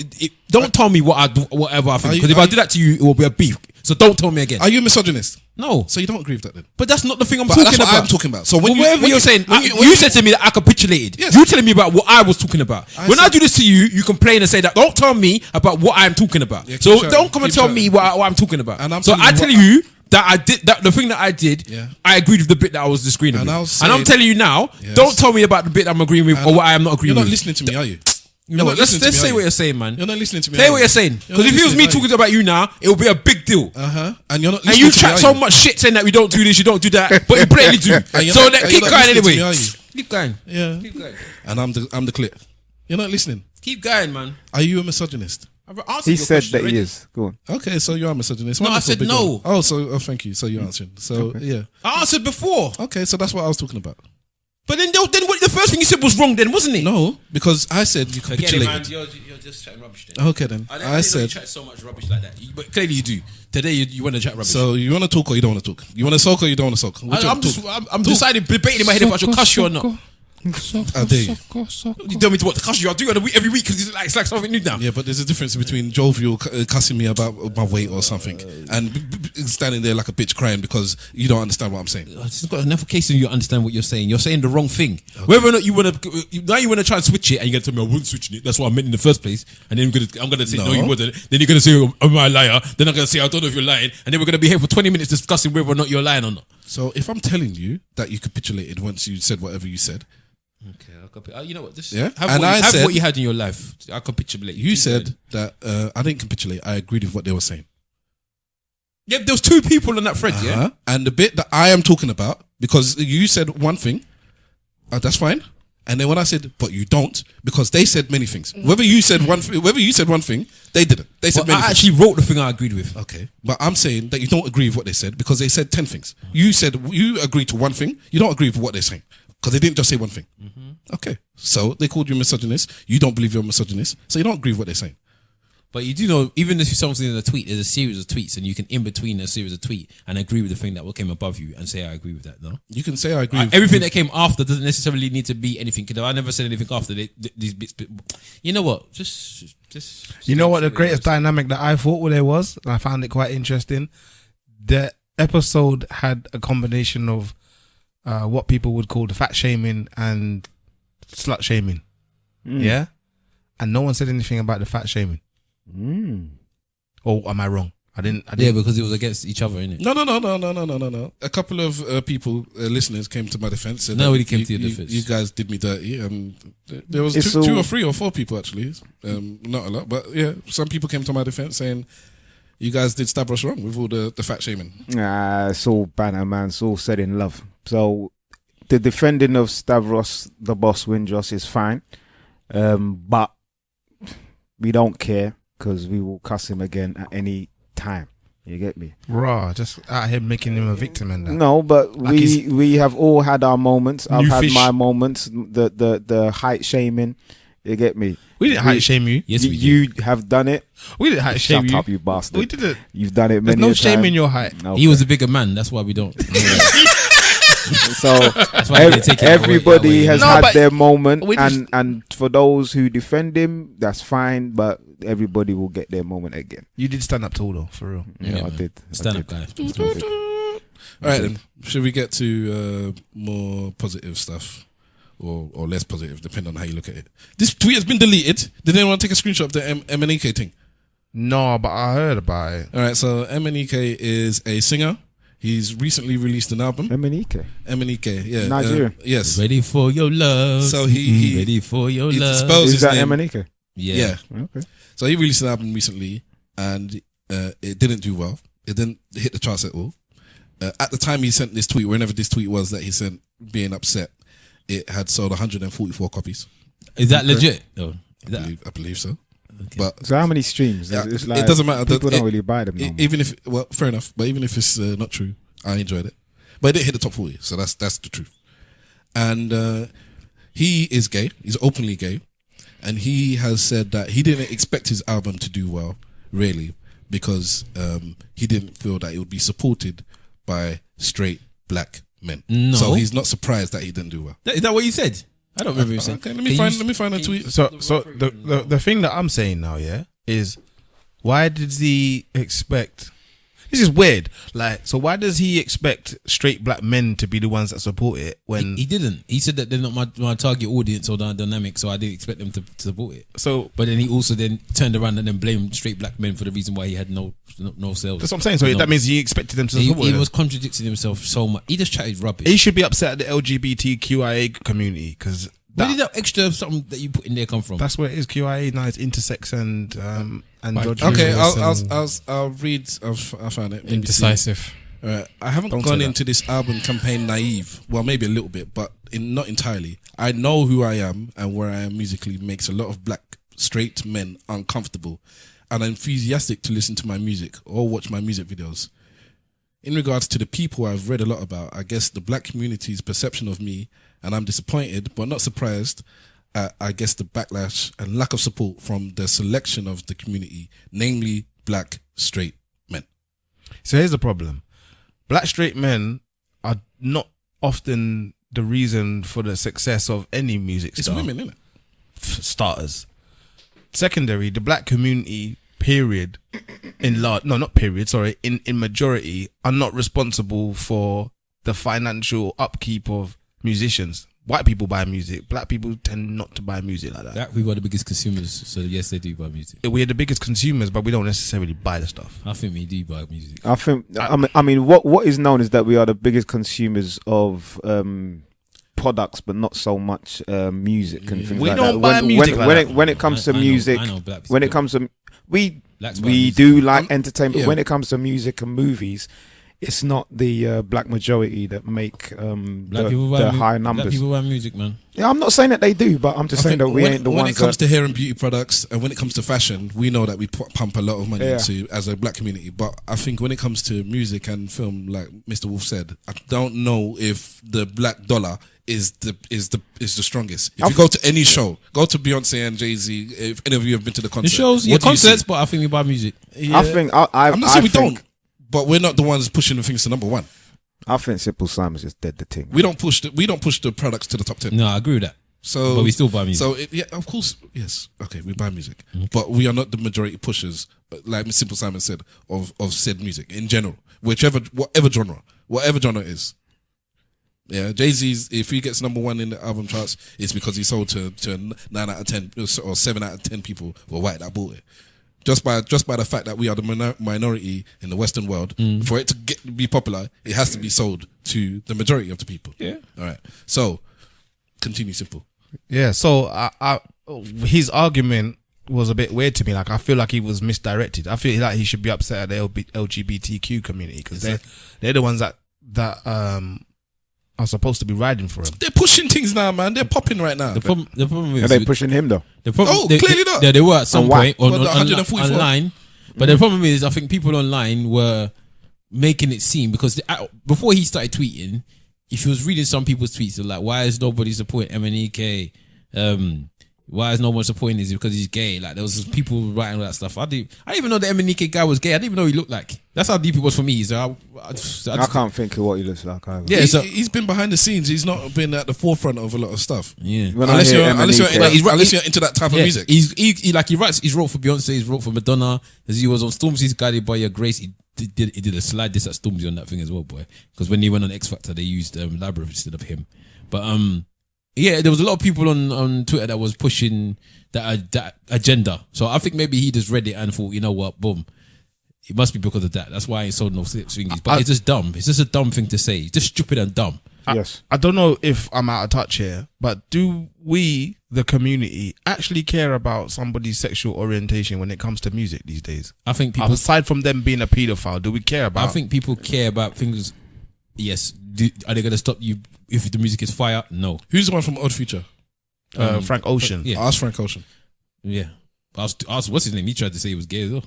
Don't tell me what I do, whatever I think. Are you- Because if are I you- do that to you, it will be a beef. So don't tell me again. Are you a misogynist? No. So you don't agree with that then? But that's not the thing I'm But talking that's what about. I'm talking about. So when Well, you, whatever when you're you- saying, when you said to me that I capitulated. Yes. You telling me about what I was talking about. When I do this to you, you complain and say that. Don't tell me about what I'm talking about. Yeah, keep So shouting, don't come and keep tell shouting. me what I'm talking about. And I'm so telling I you tell what- you that I did that. The thing that I did, Yeah. I agreed with the bit that I was disagreeing And with. I'll say- And I'm telling you now, Yes. don't tell me about the bit I'm agreeing with or what I am not agreeing You're with. not listening to me, are you? You know You're what? not Let's listening to me, say are what you? you're saying, man. You're not listening to me. Say are what you? you're saying. You're Because not if it was me listening, are talking about you now, it would be a big deal. And you're not And listening you to me, chat are so you? much shit saying that we don't do this, you don't do that, but you blatantly do. And you're So not- then and keep you're not going listening to anyway. me, are you? Keep going. Yeah. Keep going. And I'm the clit. You're not listening. Keep going, man. Are you a misogynist? I've answered he your said question that already. he is. Go on. Okay, so you are a misogynist. No, I Wonderful, said big no. one. Oh, so thank you. So you're answering. So yeah. I answered before. Okay, so that's what I was talking about. But then what, the first thing you said was wrong then, wasn't it? No, because I said you Forget it, man. capitulated. You're just chatting rubbish then. Okay then. I didn't I know said. you chat so much rubbish like that. But clearly you do. Today you want to chat rubbish. So you want to talk or you don't want to talk? You want to sulk or you don't want to sulk? Which one? Talk. I'm deciding, debating in my head if I should cuss you or not. I dare you. You tell me to what to cuss you. I do it every week because it's like something new now. Yeah, but there's a difference between jovial cussing me about my weight or something and standing there like a bitch crying because you don't understand what I'm saying. It's got enough case in you understand what you're saying. You're saying the wrong thing. Whether or not you want to, now you want to try and switch it, and you're gonna tell me I wasn't switching it. That's what I meant in the first place. And then I'm gonna say no, you wasn't. Then you're gonna say am I a liar? Then I'm gonna say I don't know if you're lying. And then we're gonna be here for 20 minutes discussing whether or not you're lying or not. So if I'm telling you that you capitulated once you said whatever you said, Okay, I'll copy. You know what? Just Yeah? have, And what, I have said- what you had in your life. I capitulate. you said that I didn't capitulate. I agreed with what they were saying. yeah, there was two people on that thread. Yeah, And the bit that I am talking about, because you said one thing, that's fine. And then when I said, but you don't, because they said many things. Whether you said one thing, they didn't. They said many I things. actually wrote the thing I agreed with. Okay, but I'm saying that you don't agree with what they said because they said 10 things. You said you agreed to one thing. You don't agree with what they're saying because they didn't just say one thing. Okay, so they called you misogynist. You don't believe you're a misogynist, so you don't agree with what they're saying. But you do know, even if something in a tweet, there's a series of tweets, and you can in between a series of tweets and agree with the thing that came above you and say I agree with that. No, You can say I agree. With everything that came after doesn't necessarily need to be anything. Because I never said anything after these bits. You know what? Just. You know what the greatest dynamic that I thought there was, and I found it quite interesting. The episode had a combination of what people would call the fat shaming and slut shaming. Yeah, and no one said anything about the fat shaming. Or am I wrong? I didn't. Yeah, because it was against each other, innit? No. A couple of people, listeners, came to my defense. And Nobody came to your defense. You guys did me dirty. There was It's two all- or 3 or 4 people actually. Not a lot, but yeah, some people came to my defense saying you guys did Stavros wrong with all the fat shaming. It's all banner, man. It's all said in love. So the defending of Stavros, the boss Windros, is fine. But we don't care because we will cuss him again at any time. You get me? Raw, just out here making him a victim and that. No, but Like we have all had our moments. I've New had fish. my moments. The height shaming. You get me? We didn't height shame you. Yes, we did. You have done it. We didn't height shame Shut you. up, you bastard. We didn't. You've done it There's many no a shame time. in your height. Okay. He was a bigger man. That's why we don't. So That's why we didn't take it that way- everybody that way. has No, had but their moment, we just- and for those who defend him, that's fine. But everybody will get their moment again. You did stand up tall though, for real. Yeah, I man. did. Stand I up, did. guys. All right, then. Should we get to more positive stuff? Or less positive, depending on how you look at it. This tweet has been deleted. Did anyone take a screenshot of the MNEK thing? No, but I heard about it. All right, so MNEK is a singer. He's recently released an album. MNEK. MNEK, yeah. Nigerian. Yes. Ready for your love. So he ready for your he love. disposed Is his that name. MNEK? Yeah. Okay. So he released an album recently, and it didn't do well. It didn't hit the charts at all. At the time he sent this tweet, whenever this tweet was that he sent, being upset, it had sold 144 copies. Is that legit? No. Is that, I believe so. Okay. But So how many streams? Yeah, It's it doesn't matter. People don't It- really buy them. No more. even if, well, fair enough. But even if it's not true, I enjoyed it. But it didn't hit the top 40, so that's the truth. And he is gay. He's openly gay, and he has said that he didn't expect his album to do well, really, because he didn't feel that it would be supported by straight black men. No. So he's not surprised that he didn't do well. Is that what you said? I don't remember you saying. Okay, let me find a tweet. So the thing that I'm saying now, yeah, is why did he expect? This is weird. Like, so why does he expect straight black men to be the ones that support it when? He didn't. He said that they're not my target audience or the dynamic, so I didn't expect them to support it. So But then he also then turned around and then blamed straight black men for the reason why he had no sales. that's what I'm saying. So No. that means he expected them to He support it. was contradicting himself so much. He just chatted rubbish. He should be upset at the LGBTQIA community because Where did that extra something that you put in there come from? that's where it is. QIA now it's intersex and androgynous. Okay, Listen. I'll read. I found it. BBC. Indecisive. I haven't Don't gone say that. into this album campaign naive. Well, maybe a little bit, but not entirely. I know who I am and where I am musically makes a lot of black straight men uncomfortable and enthusiastic to listen to my music or watch my music videos. In regards to the people I've read a lot about, I guess the black community's perception of me, and I'm disappointed but not surprised at, I guess, the backlash and lack of support from the selection of the community, namely black straight men. So here's the problem. Black straight men are not often the reason for the success of any music It's star. women, isn't it? Starters. Secondary, the black community, period, in large, no, not period, sorry, in majority, are not responsible for the financial upkeep of musicians. White people buy music. Black people tend not to buy music like that. Black people are the biggest consumers, so yes, they do buy music. We're the biggest consumers, but we don't necessarily buy the stuff. I think we do buy music. I think. I mean, what is known is that we are the biggest consumers of products, but not so much music and things We like don't that. buy music like that. When it comes to I know- music, I know black when it people. comes to Blacks buy we music. do like entertainment. yeah. When it comes to music and movies, it's not the black majority that make Black people the buy high Black numbers. people buy music, man. Yeah, I'm not saying that they do, but I'm just saying that we ain't the when ones it comes that. to hair and beauty products, and when it comes to fashion, we know that we pump a lot of money into as a black community. But I think when it comes to music and film, like Mr. Wolf said, I don't know if the black dollar is the strongest. If you go to any show, go to Beyonce and Jay-Z. If any of you have been to the concert, The shows, what do you concerts, see? but I think we buy music. Yeah. I think I'm not saying we think, don't, but we're not the ones pushing the things to number one. I think Simple Simon's just dead the thing. We don't push the products to the top 10. No, I agree with that. So, But we still buy music. So yeah, of course, yes. Okay, we buy music, but we are not the majority pushers, like Simple Simon said, of said music in general, whatever genre it is. Yeah, Jay-Z's, if he gets number one in the album charts, it's because he sold to 9 out of 10 or 7 out of 10 people were white that bought it. Just by the fact that we are the minority in the Western world, for it to be popular, it has to be sold to the majority of the people. Yeah. All right. So, continue, Simple. Yeah, so his argument was a bit weird to me. Like, I feel like he was misdirected. I feel like he should be upset at the LGBTQ community because they're the ones that are supposed to be riding for him. They're pushing things now, man. They're popping right now. The problem is Are they pushing him though? the problem, clearly not. They were at some On what? point on Well, the 144. online, but the problem is I think people online were making it seem because before he started tweeting, if he was reading some people's tweets, they're like, "Why is nobody supporting MNEK? Why is no one supporting this? Because he's gay." Like there was people writing all that stuff. I didn't even know the MNEK guy was gay. I didn't even know what he looked like. That's how deep it was for me. So I can't think of what he looks like either. Yeah, He's been behind the scenes. He's not been at the forefront of a lot of stuff. Yeah. When I Unless hear you're into that type of music. He writes. He's wrote for Beyonce. He's wrote for Madonna. As he was on Stormzy's Guided by Your Grace, he did a slide diss at Stormzy on that thing as well, boy. Because when he went on X Factor, they used Labyrinth instead of him. But yeah, there was a lot of people on Twitter that was pushing that agenda. So I think maybe he just read it and thought, you know what, boom. It must be because of that. That's why I ain't sold no thingies. But it's just dumb. It's just a dumb thing to say. It's just stupid and dumb. Yes. I don't know if I'm out of touch here, but do we, the community, actually care about somebody's sexual orientation when it comes to music these days? I think people, aside from them being a paedophile, do we care about? I think people care about things. Yes. Are they going to stop you if the music is fire? No. Who's the one from Odd Future? Frank Ocean. Yeah. Ask Frank Ocean. Yeah. Ask what's his name? He tried to say he was gay as well.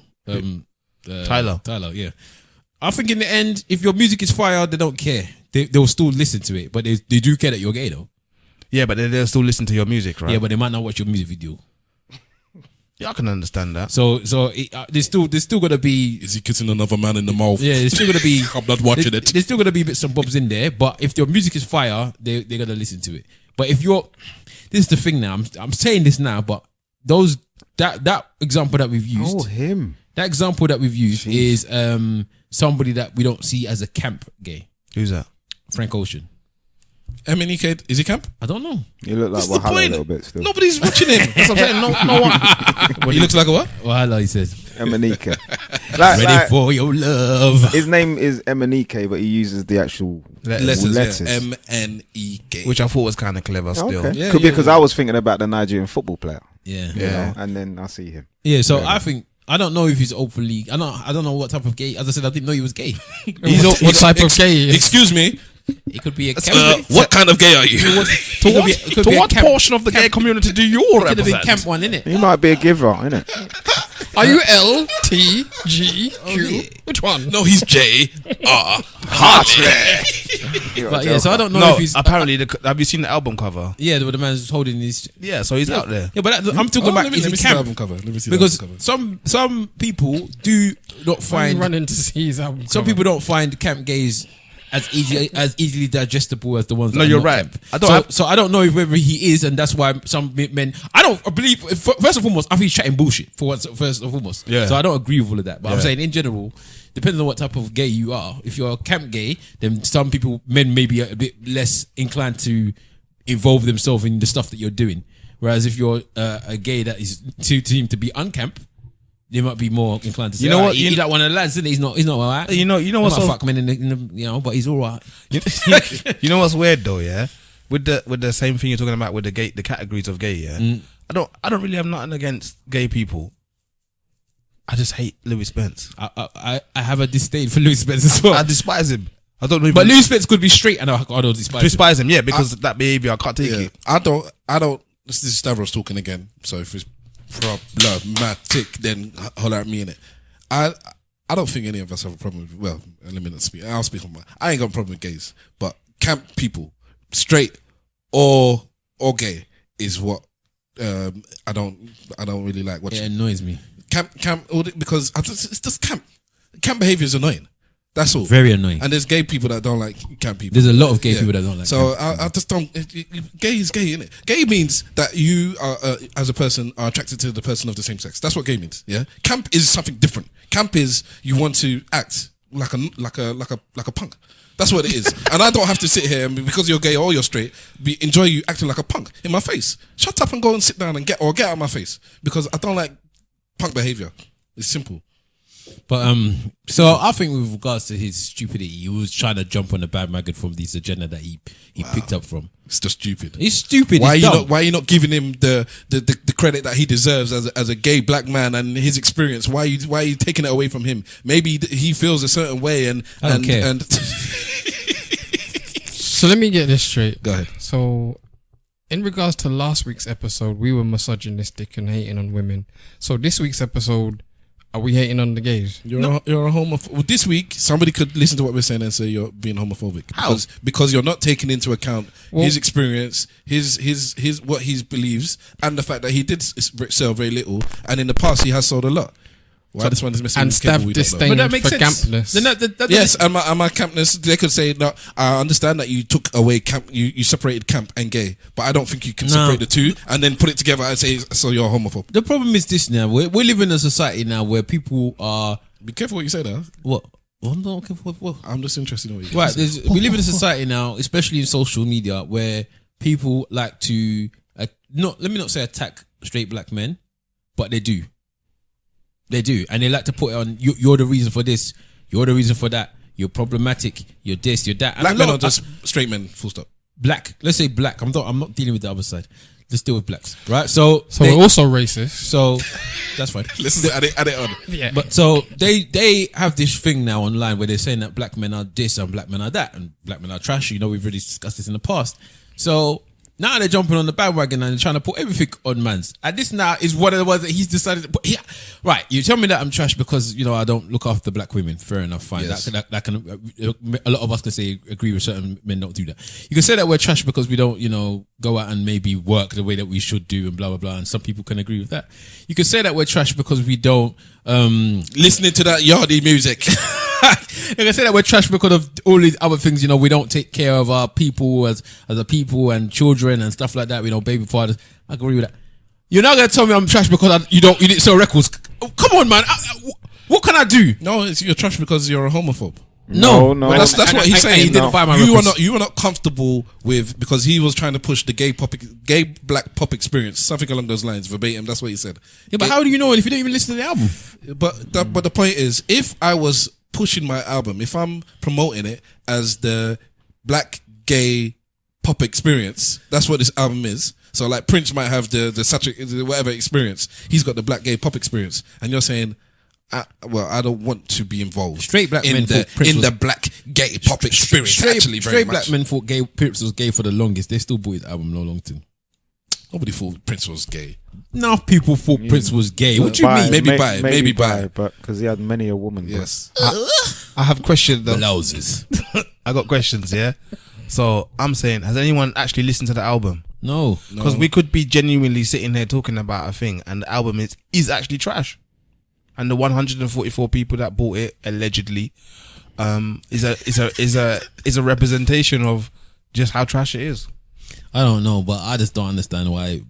Tyler, yeah. I think in the end, if your music is fire, they don't care. They'll still listen to it, but they do care that you're gay though. Yeah, but they'll still listen to your music, right? Yeah, but they might not watch your music video. Yeah, I can understand that. So there's still gonna be. Is he kissing another man in the mouth? Yeah, there's still gonna be. I'm not watching it. There's still gonna be bits and bobs in there, but if your music is fire, they're gonna listen to it. But if this is the thing now. I'm saying this now, but that example that we've used. Oh, him. That example that we've used is somebody that we don't see as a camp gay. Who's that? Frank Ocean. MNEK, is he camp? I don't know. You look like What's the Wahala a point? little bit still. Nobody's watching him. That's what I'm saying. No one. He looks like a what? Well, hello, he says. MNEK. Ready for your love. His name is MNEK, but he uses the actual Letters. letters. Yeah. MNEK. Which I thought was kind of clever still. Okay. Yeah, Could be yeah, because I was thinking about the Nigerian football player. Yeah. You know, and then I see him. Yeah, so I think I don't know if he's openly. I don't know what type of gay. As I said, I didn't know he was gay. What type of gay? Excuse me. It could be a What kind of gay are you? To what portion of the gay community do you Could have been represent? camp one, innit? He might be a giver, innit? Are you L, T, G, Q? yeah. Which one? No, he's J. Hartley. But yeah, so I don't know No, if he's. apparently, have you seen the album cover? Yeah, the man's holding his. Yeah, so he's out there. Yeah, but I'm talking about Let me is see he the camp album cover. Let me see because the album cover. some people do not Why are you find running to see his album some cover? people don't find camp gays as easily digestible as the ones. That No, are you're not right. Camp. So I don't know if whether he is, and that's why some men. I believe. First and foremost, I think he's chatting bullshit. First and foremost, Yeah. So I don't agree with all of that. But I'm Yeah. saying in general, depending on what type of gay you are, if you're a camp gay, then some men may be a bit less inclined to involve themselves in the stuff that you're doing. Whereas if you're a gay that is seem to be uncamp, they might be more inclined to say, You know what? He's like one of the lads, isn't he? He's not alright. You know what's Might so, fuck men in the but he's alright. you know what's weird though, yeah? With the same thing you're talking about with the categories of gay, yeah. I don't really have nothing against gay people. I just hate Louis Spence. I have a disdain for Louis Spence as well. I despise him. I don't know. But Louis Spence could be straight, and I don't despise him. Yeah, because of that behavior, I can't take it. I don't. This is Stavros talking again. So if it's problematic, then holler at me in it. I don't think any of us have a problem with. Well, let me not speak. I'll speak on my. I ain't got a problem with gays, but camp people, straight or gay, is what I don't really like watching. It annoys me. Camp, because it's just camp. Camp behavior is annoying. That's all. Very annoying. And there's gay people that don't like camp people. There's a lot of gay people that don't like so camp. I just don't. Gay is gay, innit? Gay means that you are, as a person, are attracted to the person of the same sex. That's what gay means. Yeah. Camp is something different. Camp is you want to act like a punk. That's what it is. And I don't have to sit here and because you're gay or you're straight, enjoy you acting like a punk in my face. Shut up and go and sit down and get out of my face because I don't like punk behavior. It's simple. But so I think with regards to his stupidity, he was trying to jump on the bandwagon from this agenda that he picked up from. It's just stupid. He's stupid. Why Why are you not giving him the credit that he deserves as a gay black man and his experience? Why are you taking it away from him? Maybe he feels a certain way and I don't care. And So let me get this straight. Go ahead. So, in regards to last week's episode, we were misogynistic and hating on women. So this week's episode, are we hating on the gays? You're a homophobe. Well, this week, somebody could listen to what we're saying and say you're being homophobic. How? Because you're not taking into account his experience, his what he believes, and the fact that he did sell very little, and in the past he has sold a lot. Why this one is missing? And staff disdain But that makes for sense. campness. Yes, and my campness. They could say, no, I understand that you took away camp, you separated camp and gay, but I don't think you can separate the two and then put it together and say, so you're a homophobe. The problem is this now. We live in a society now where people are. Be careful what you say there. What? What? I'm just interested in what you Right. say. We live in a society now, especially in social media, where people like to let me not say attack straight black men, but they do. They do, and they like to put it on. You're the reason for this. You're the reason for that. You're problematic. You're this. You're that. And Black men are just straight men. Full stop. black. Let's say black. I'm not dealing with the other side. Let's deal with blacks, right? So we're also racist. So that's fine. Let's add it on. Yeah. But so they have this thing now online where they're saying that black men are this and black men are that and black men are trash. You know, we've already discussed this in the past. So now they're jumping on the bandwagon and they're trying to put everything on man's. And this now is one of the ones that he's decided to put. Yeah, right. You tell me that I'm trash because, you know, I don't look after black women. Fair enough. Fine. Yes. That can a lot of us can say agree with certain men don't do that. You can say that we're trash because we don't, you know, go out and maybe work the way that we should do and blah, blah, blah. And some people can agree with that. You can say that we're trash because we don't Listening to that yardie music. Like I say that we're trash because of all these other things, you know, we don't take care of our people as a people and children and stuff like that, you know, baby fathers. I agree with that. You're not going to tell me I'm trash because you didn't sell records. Come on, man. What can I do? No, you're trash because you're a homophobe. No. But that's what he's saying. He didn't buy my you records. are not comfortable with, because he was trying to push the gay black pop experience, something along those lines, verbatim. That's what he said. Yeah, but how do you know if you don't even listen to the album? But the point is, if I was pushing my album, if I'm promoting it as the black gay pop experience, that's what this album is. So like Prince might have the whatever experience, he's got the black gay pop experience, and you're saying, I don't want to be involved. Straight black in men the thought Prince in was- the black gay pop experience. Straight black men thought Prince was gay for the longest. They still bought his album no long time. Nobody thought Prince was gay. Enough people thought Prince was gay. What do you mean? Maybe buy. But because he had many a woman. Yes. I have questions though. Blouses. I got questions, yeah. So I'm saying, has anyone actually listened to the album? No. Because we could be genuinely sitting here talking about a thing, and the album is actually trash. And the 144 people that bought it allegedly is a representation of just how trash it is. I don't know, but I just don't understand why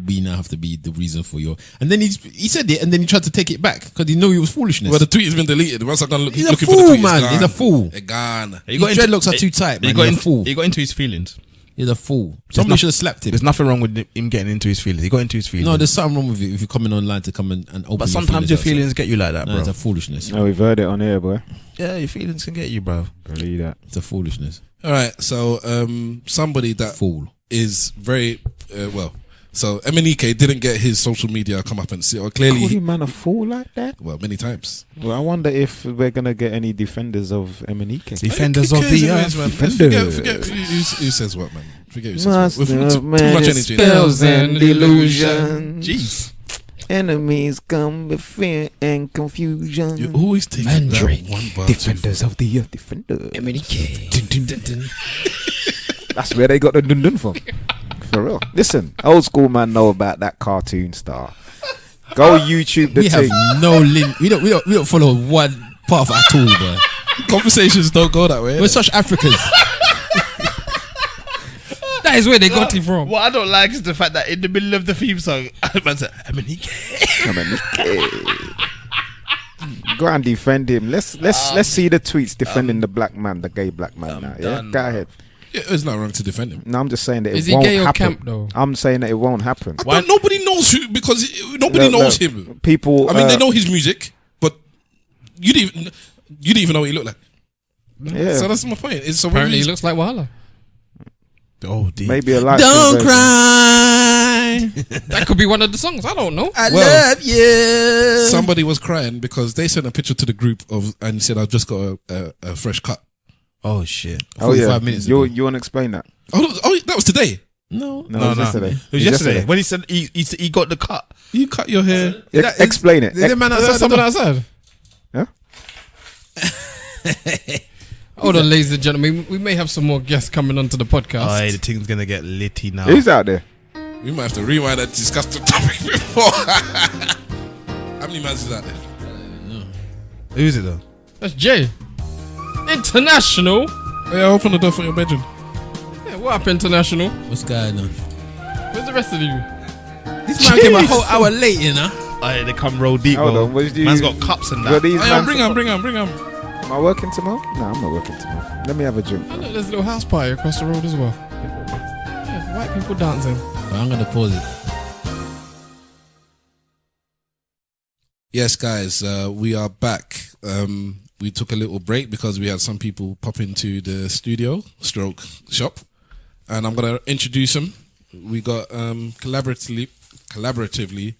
we now have to be the reason for your. And then he said it, and then he tried to take it back because he knew it was foolishness. Well, the tweet has been deleted. Once I gone He's a looking fool, for the tweet, man. it's He's a fool. They're gone. His dreadlocks are too tight, man. He's a fool. He got into his feelings. He's a fool. Somebody should have slapped him. There's nothing wrong with him getting into his feelings. He got into his feelings. No, there's something wrong with you if you're coming online to come and open. But sometimes your feelings outside. get you like that, No, bro. it's a foolishness. No, we've heard it on here, boy. Yeah, your feelings can get you, bro. Believe that. It's a foolishness. All right. So somebody that Fool. is very So MNEK didn't get his social media come up and see, or clearly, Call him man a fool like that? well, many times. Well, I wonder if we're gonna get any defenders of MNEK. Defenders Who of cares the anyways, earth. man? Defenders. Forget who says what, man. Forget who says what. Master With of too much energy. spells and illusions. Jeez. Enemies come with fear and confusion. You always take Mandrake. that one bar. Defenders of the earth, defenders. MNEK. That's where they got the dun dun from. For real. Listen, old school man know about that cartoon star. Go YouTube the We have thing. no link. We don't follow one path at all, bro. Conversations don't go that way. We're such Africans. That is where they got it from. What I don't like is the fact that in the middle of the theme song, man said, MNEK. Go and defend him. Let's see the tweets defending the black man, the gay black man. Now, yeah, done, go bro. ahead. Yeah, it's not wrong to defend him. No, I'm just saying that Is it he won't gay or happen. camp though? I'm saying that it won't happen. Nobody knows who, because nobody knows him. People. I mean, they know his music, but you didn't even know what he looked like. Yeah, So that's my point. It's so Apparently, he looks like Wahala. Oh, dear. maybe a light. Don't cry. That could be one of the songs. I don't know. I Well, love you. somebody was crying because they sent a picture to the group and said, "I've just got a fresh cut." Oh, shit. Oh yeah, 45 minutes you ago. want to explain that? Oh, that was today. No. No, it was yesterday. It was yesterday. When he said he got the cut. You cut your hair. Explain it. Is the man Is that outside? something outside? Yeah? Hold on, ladies and gentlemen. We may have some more guests coming onto the podcast. Oh, the thing's gonna get litty now. Who's out there? We might have to rewind and discuss the topic before. How many mans is out there? Who's it though? That's Jay. International. Yeah, open the door for your bedroom. Yeah, what up, International? What's going on? Where's the rest of you? This man came a whole hour late, you know. Oh, yeah, they come roll deep. Hold bro. on, what did you- Man's got cups and Got that. these Hey, mans- bring him. Am I working tomorrow? No, I'm not working tomorrow. Let me have a drink. Oh, look, there's a little house party across the road as well. Yeah, white people dancing. I'm gonna pause it. Yes, guys, we are back. We took a little break because we had some people pop into the studio stroke shop, and I'm gonna introduce them. We got collaboratively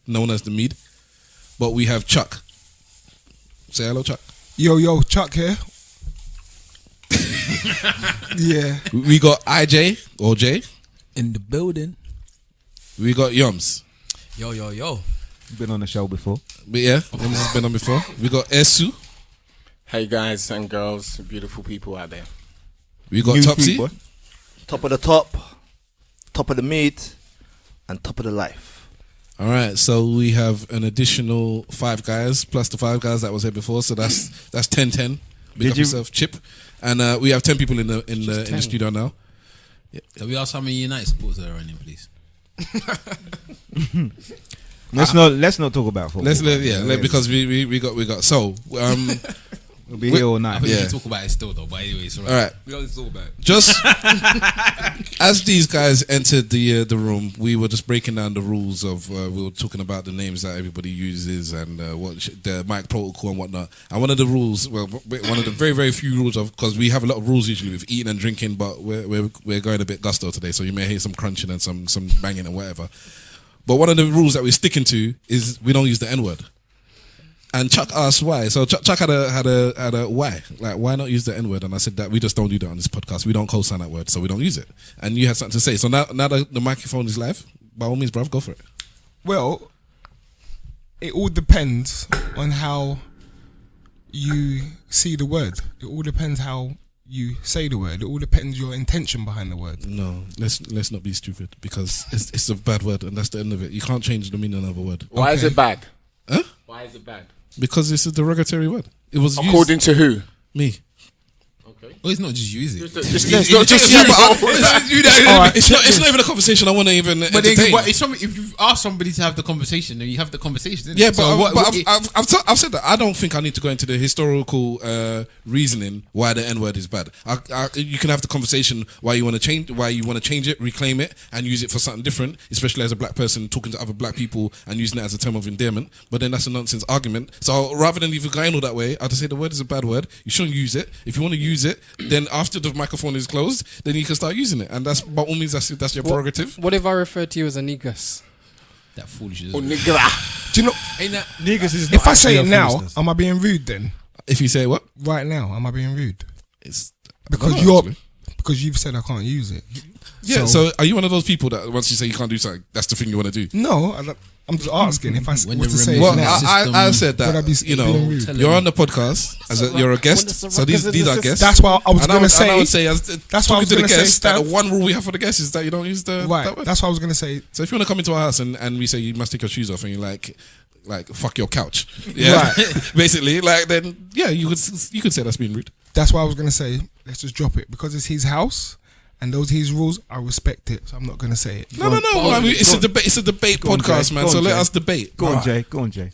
known as the Mead, but we have Chuck. Say hello, Chuck. Yo, Chuck here. Yeah. We got IJ or Jay. In the building. We got Yoms. Yo. Been on the show before. But yeah, Yoms has been on before. We got Esu. Hey guys and girls, beautiful people out there. We got Topsy. Top of the top of the meat, and top of the life. All right, so we have an additional 5 guys plus the 5 guys that was here before, so that's 10. Big up yourself, Chip, and we have 10 people in the studio now. Can we ask how many United supporters are running, please? Let's not talk about football. Because we got so we'll be here all night. I think we Yeah. can talk about it still though, but anyway, it's all right. We always talk about it. Just as these guys entered the room, we were just breaking down the rules of we were talking about the names that everybody uses and the mic protocol and whatnot. And one of the rules, one of the very very few rules of, because we have a lot of rules usually with eating and drinking, but we're going a bit gusto today, so you may hear some crunching and some banging and whatever. But one of the rules that we're sticking to is we don't use the N-word. And Chuck asked why. So Chuck had a why. Like, why not use the N-word? And I said that we just don't do that on this podcast. We don't co-sign that word, so we don't use it. And you had something to say. So now that the microphone is live, by all means, bruv, go for it. Well, it all depends on how you see the word. It all depends how you say the word. It all depends your intention behind the word. No, let's not be stupid, because it's a bad word and that's the end of it. You can't change the meaning of a word. Why is it bad? Huh? Why is it bad? Because it's a derogatory word. It was According to who? used, me. Oh, it's not just you, is it? It's not just you. It's not even a conversation I want to even But then, entertain. if you ask somebody to have the conversation, then you have the conversation. Isn't Yeah, it? but, So I've said that. I don't think I need to go into the historical reasoning why the N-word is bad. You can have the conversation why you want to change it, reclaim it, and use it for something different, especially as a black person talking to other black people and using it as a term of endearment. But then that's a nonsense argument. So rather than even going all that way, I'll just say the word is a bad word. You shouldn't use it. If you want to use it, then after the microphone is closed, then you can start using it, and that's by all means that's your prerogative. What if I refer to you as a niggas? That foolishness. Oh, nigga. Do you know? Ain't that? Niggas is If I say it now, am I being rude then? If you say what, Right now, am I being rude? it's Because I don't know, actually. because you've said I can't use it. Yeah. So are you one of those people that once you say you can't do something, that's the thing you want to do? No, I'm just asking if I When were the to say Well, it now. I've said Would I that. be You know, being rude? you're on the podcast you're a guest. So these are guests. That's why I was And going to and I would say. say, That's what I talking was to the gonna say, guests, that the Stav. one rule we have for the guests is that you don't use the Right, that word. that's what I was going to say. So if you want to come into our house and we say you must take your shoes off and you're like fuck your couch, yeah, basically, like then yeah, you could say that's being rude. That's why I was going to say, let's just drop it. Because it's his house and those are his rules, I respect it. So I'm not going to say it. No. I mean, it's a debate. It's a debate Go on, podcast, Jay. man. Go So on, let Jay. us debate. Go on, Jay. Go on, Jay.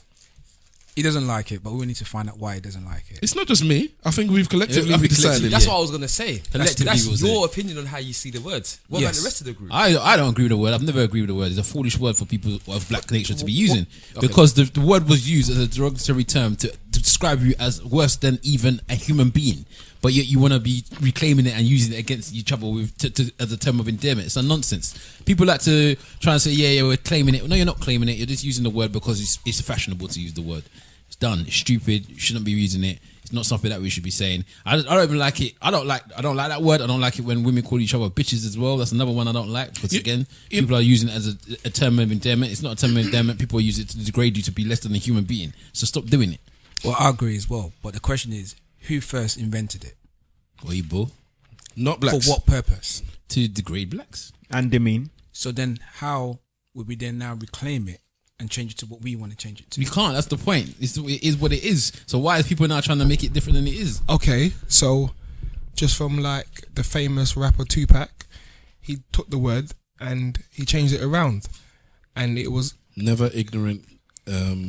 He doesn't like it, but we need to find out why he doesn't like it. It's not just me. I think we've collectively I think decided. collectively, That's what I was gonna say. Collectively That's we'll say. your opinion on how you see the words. What about the rest of the group? I don't agree with the word. I've never agreed with the word. It's a foolish word for people of black nature to be using because the word was used as a derogatory term to describe you as worse than even a human being. But yet you want to be reclaiming it and using it against each other as a term of endearment. It's a nonsense. People like to try and say, yeah, we're claiming it. No, you're not claiming it. You're just using the word because it's fashionable to use the word. It's done. It's stupid. You shouldn't be using it. It's not something that we should be saying. I don't even like it. I don't like that word. I don't like it when women call each other bitches as well. That's another one I don't like because again, people are using it as a term of endearment. It's not a term of endearment. People use it to degrade you to be less than a human being. So stop doing it. Well, I agree as well. But the question is, who first invented it? Weibo, Not blacks. For what purpose? to degrade blacks. And demean. So then how would we then now reclaim it and change it to what we want to change it to? You can't. That's the point. It is what it is. So why is people now trying to make it different than it is? Okay, so just from like the famous rapper Tupac, he took the word and he changed it around, and it was Never ignorant.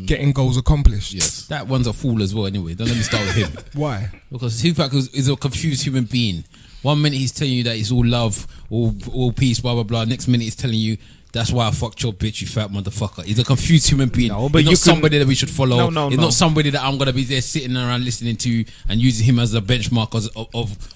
getting goals accomplished. Yes. That one's a fool as well. Anyway, don't let me start with him Why? because Tupac is a confused human being. 1 minute he's telling you that it's all love, all peace, blah blah blah. Next minute he's telling you that's why I fucked your bitch, you fat motherfucker. He's a confused human being. No, but he's you not can- somebody that we should follow. No, he's no. not somebody that I'm gonna be there sitting around listening to and using him as a benchmark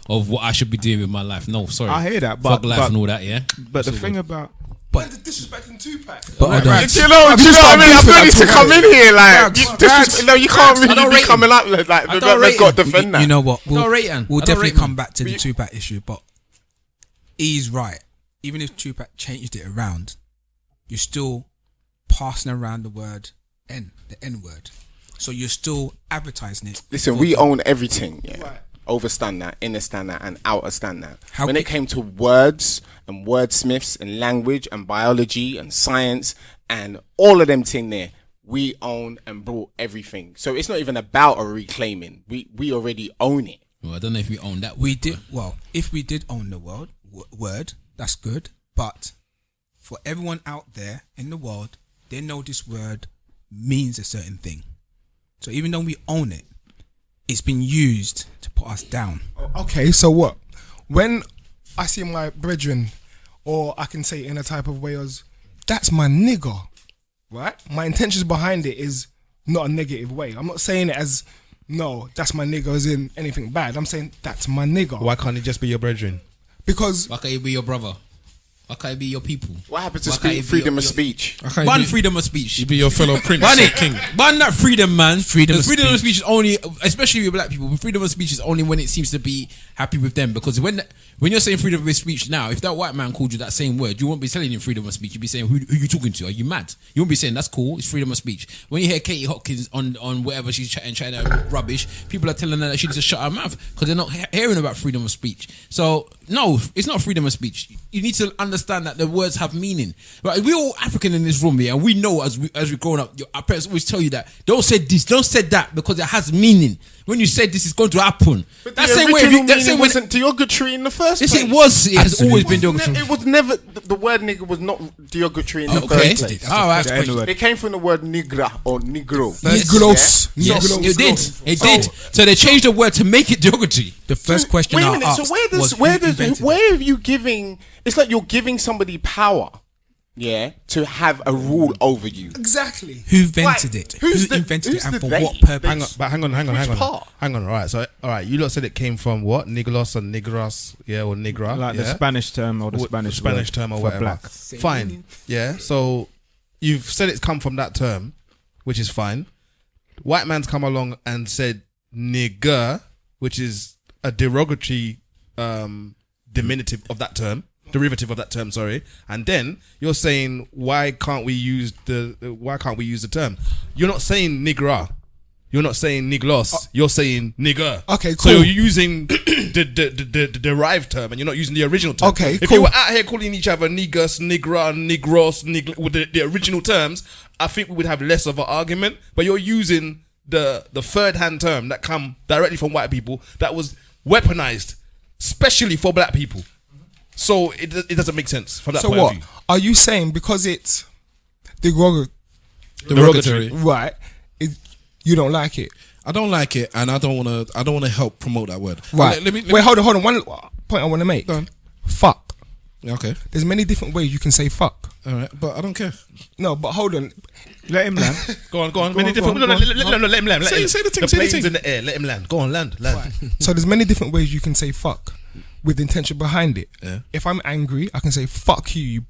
of what I should be doing with my life. No, sorry. I hear that, Fuck but life and all that. Yeah. But the thing about Disrespecting Tupac. But hold on. Do you know what I mean? I'm ready to come in here, like you can't I don't really be rate him. coming up like I don't they've rate got him. to defend that. You know what? don't rate him. We'll I don't definitely rate come him. back to the Tupac issue, but he's right. Even if Tupac changed it around, you're still passing around the word N, the N word. So you're still advertising it. Listen, we own everything, yeah. Overstand that, understand that, and outerstand that. How When it came to words and wordsmiths and language and biology and science and all of them thing there, we own and brought everything. So it's not even about a reclaiming. We already own it. Well, I don't know if we own that. We did well. If we did own the word, that's good. But for everyone out there in the world, they know this word means a certain thing. So even though we own it, it's been used to put us down. Okay, so what? When I see my brethren, or I can say it in a type of way as, that's my nigger, right? My intentions behind it is not a negative way. I'm not saying it as, no, that's my nigger as in anything bad. I'm saying that's my nigger. Why can't it just be your brethren? Because Why can't it be your brother? Why can't it be your people? What happened to Why can't it be freedom your- of speech? Ban freedom of speech. You be your fellow prince. Ban it. king. Ban that freedom, man. Freedom of Freedom of speech is only, especially with black people, freedom of speech is only when it seems to be happy with them. Because when you're saying freedom of speech now, if that white man called you that same word, you won't be telling him freedom of speech. You'd be saying, who you talking to? Are you mad? You won't be saying, that's cool, it's freedom of speech. When you hear Katie Hopkins on whatever she's chatting rubbish, people are telling her that she needs to shut her mouth because they're not hearing about freedom of speech. So, no, it's not freedom of speech. You need to understand that the words have meaning. Right? We're all African in this room here, and we know as we're growing up, our parents always tell you that don't say this, don't say that, because it has meaning. When you say this is going to happen, But that the same way, original that same meaning way. wasn't derogatory in the first Yes, place. it was. It has always been derogatory. It was never, the word nigger was not derogatory in the Okay, first place. all right. N-word. It came from the word nigra or negro. Negros. Yes, Negros. it did. It did. So they changed the word to make it derogatory. The first question Wait a I minute, asked so where was who invented it? are you giving, it's like you're giving somebody power. yeah, to have a rule over you. Exactly. Who invented it? Who invented it and for what purpose? Hang on. Which part? Hang on. All right. You lot said it came from what? Niglos and nigras, yeah, or nigra, Like yeah? the Spanish term or the Spanish word term or for whatever. black. Fine. Yeah. So you've said it's come from that term, which is fine. White man's come along and said nigger, which is a derogatory derivative of that term, sorry. And then you're saying why can't we use the term? You're not saying nigra. You're not saying niglos. You're saying nigger. Okay, So cool. you're using the derived term, and you're not using the original term. Okay, If cool. you were out here calling each other niggers, nigra, nigros, with the original terms, I think we would have less of an argument. But you're using the third-hand term that come directly from white people that was weaponized, especially for black people. So it doesn't make sense from that So point what? of view. Are you saying because it's Derogatory. right, you don't like it? I don't like it, and I don't want to help promote that word. Right. Let me Wait, hold on. One point I want to make. Go on. Fuck. Okay. There's many different ways you can say fuck. All right, but I don't care. No, but hold on. Let him land. Go on. Go Many on, different. go on, No, go on. let him land. Let Say- him- say the thing, The say the plane's thing. in the air. Let him land. Go on, land. So there's many different ways you can say fuck with intention behind it. Yeah. If I'm angry, I can say fuck you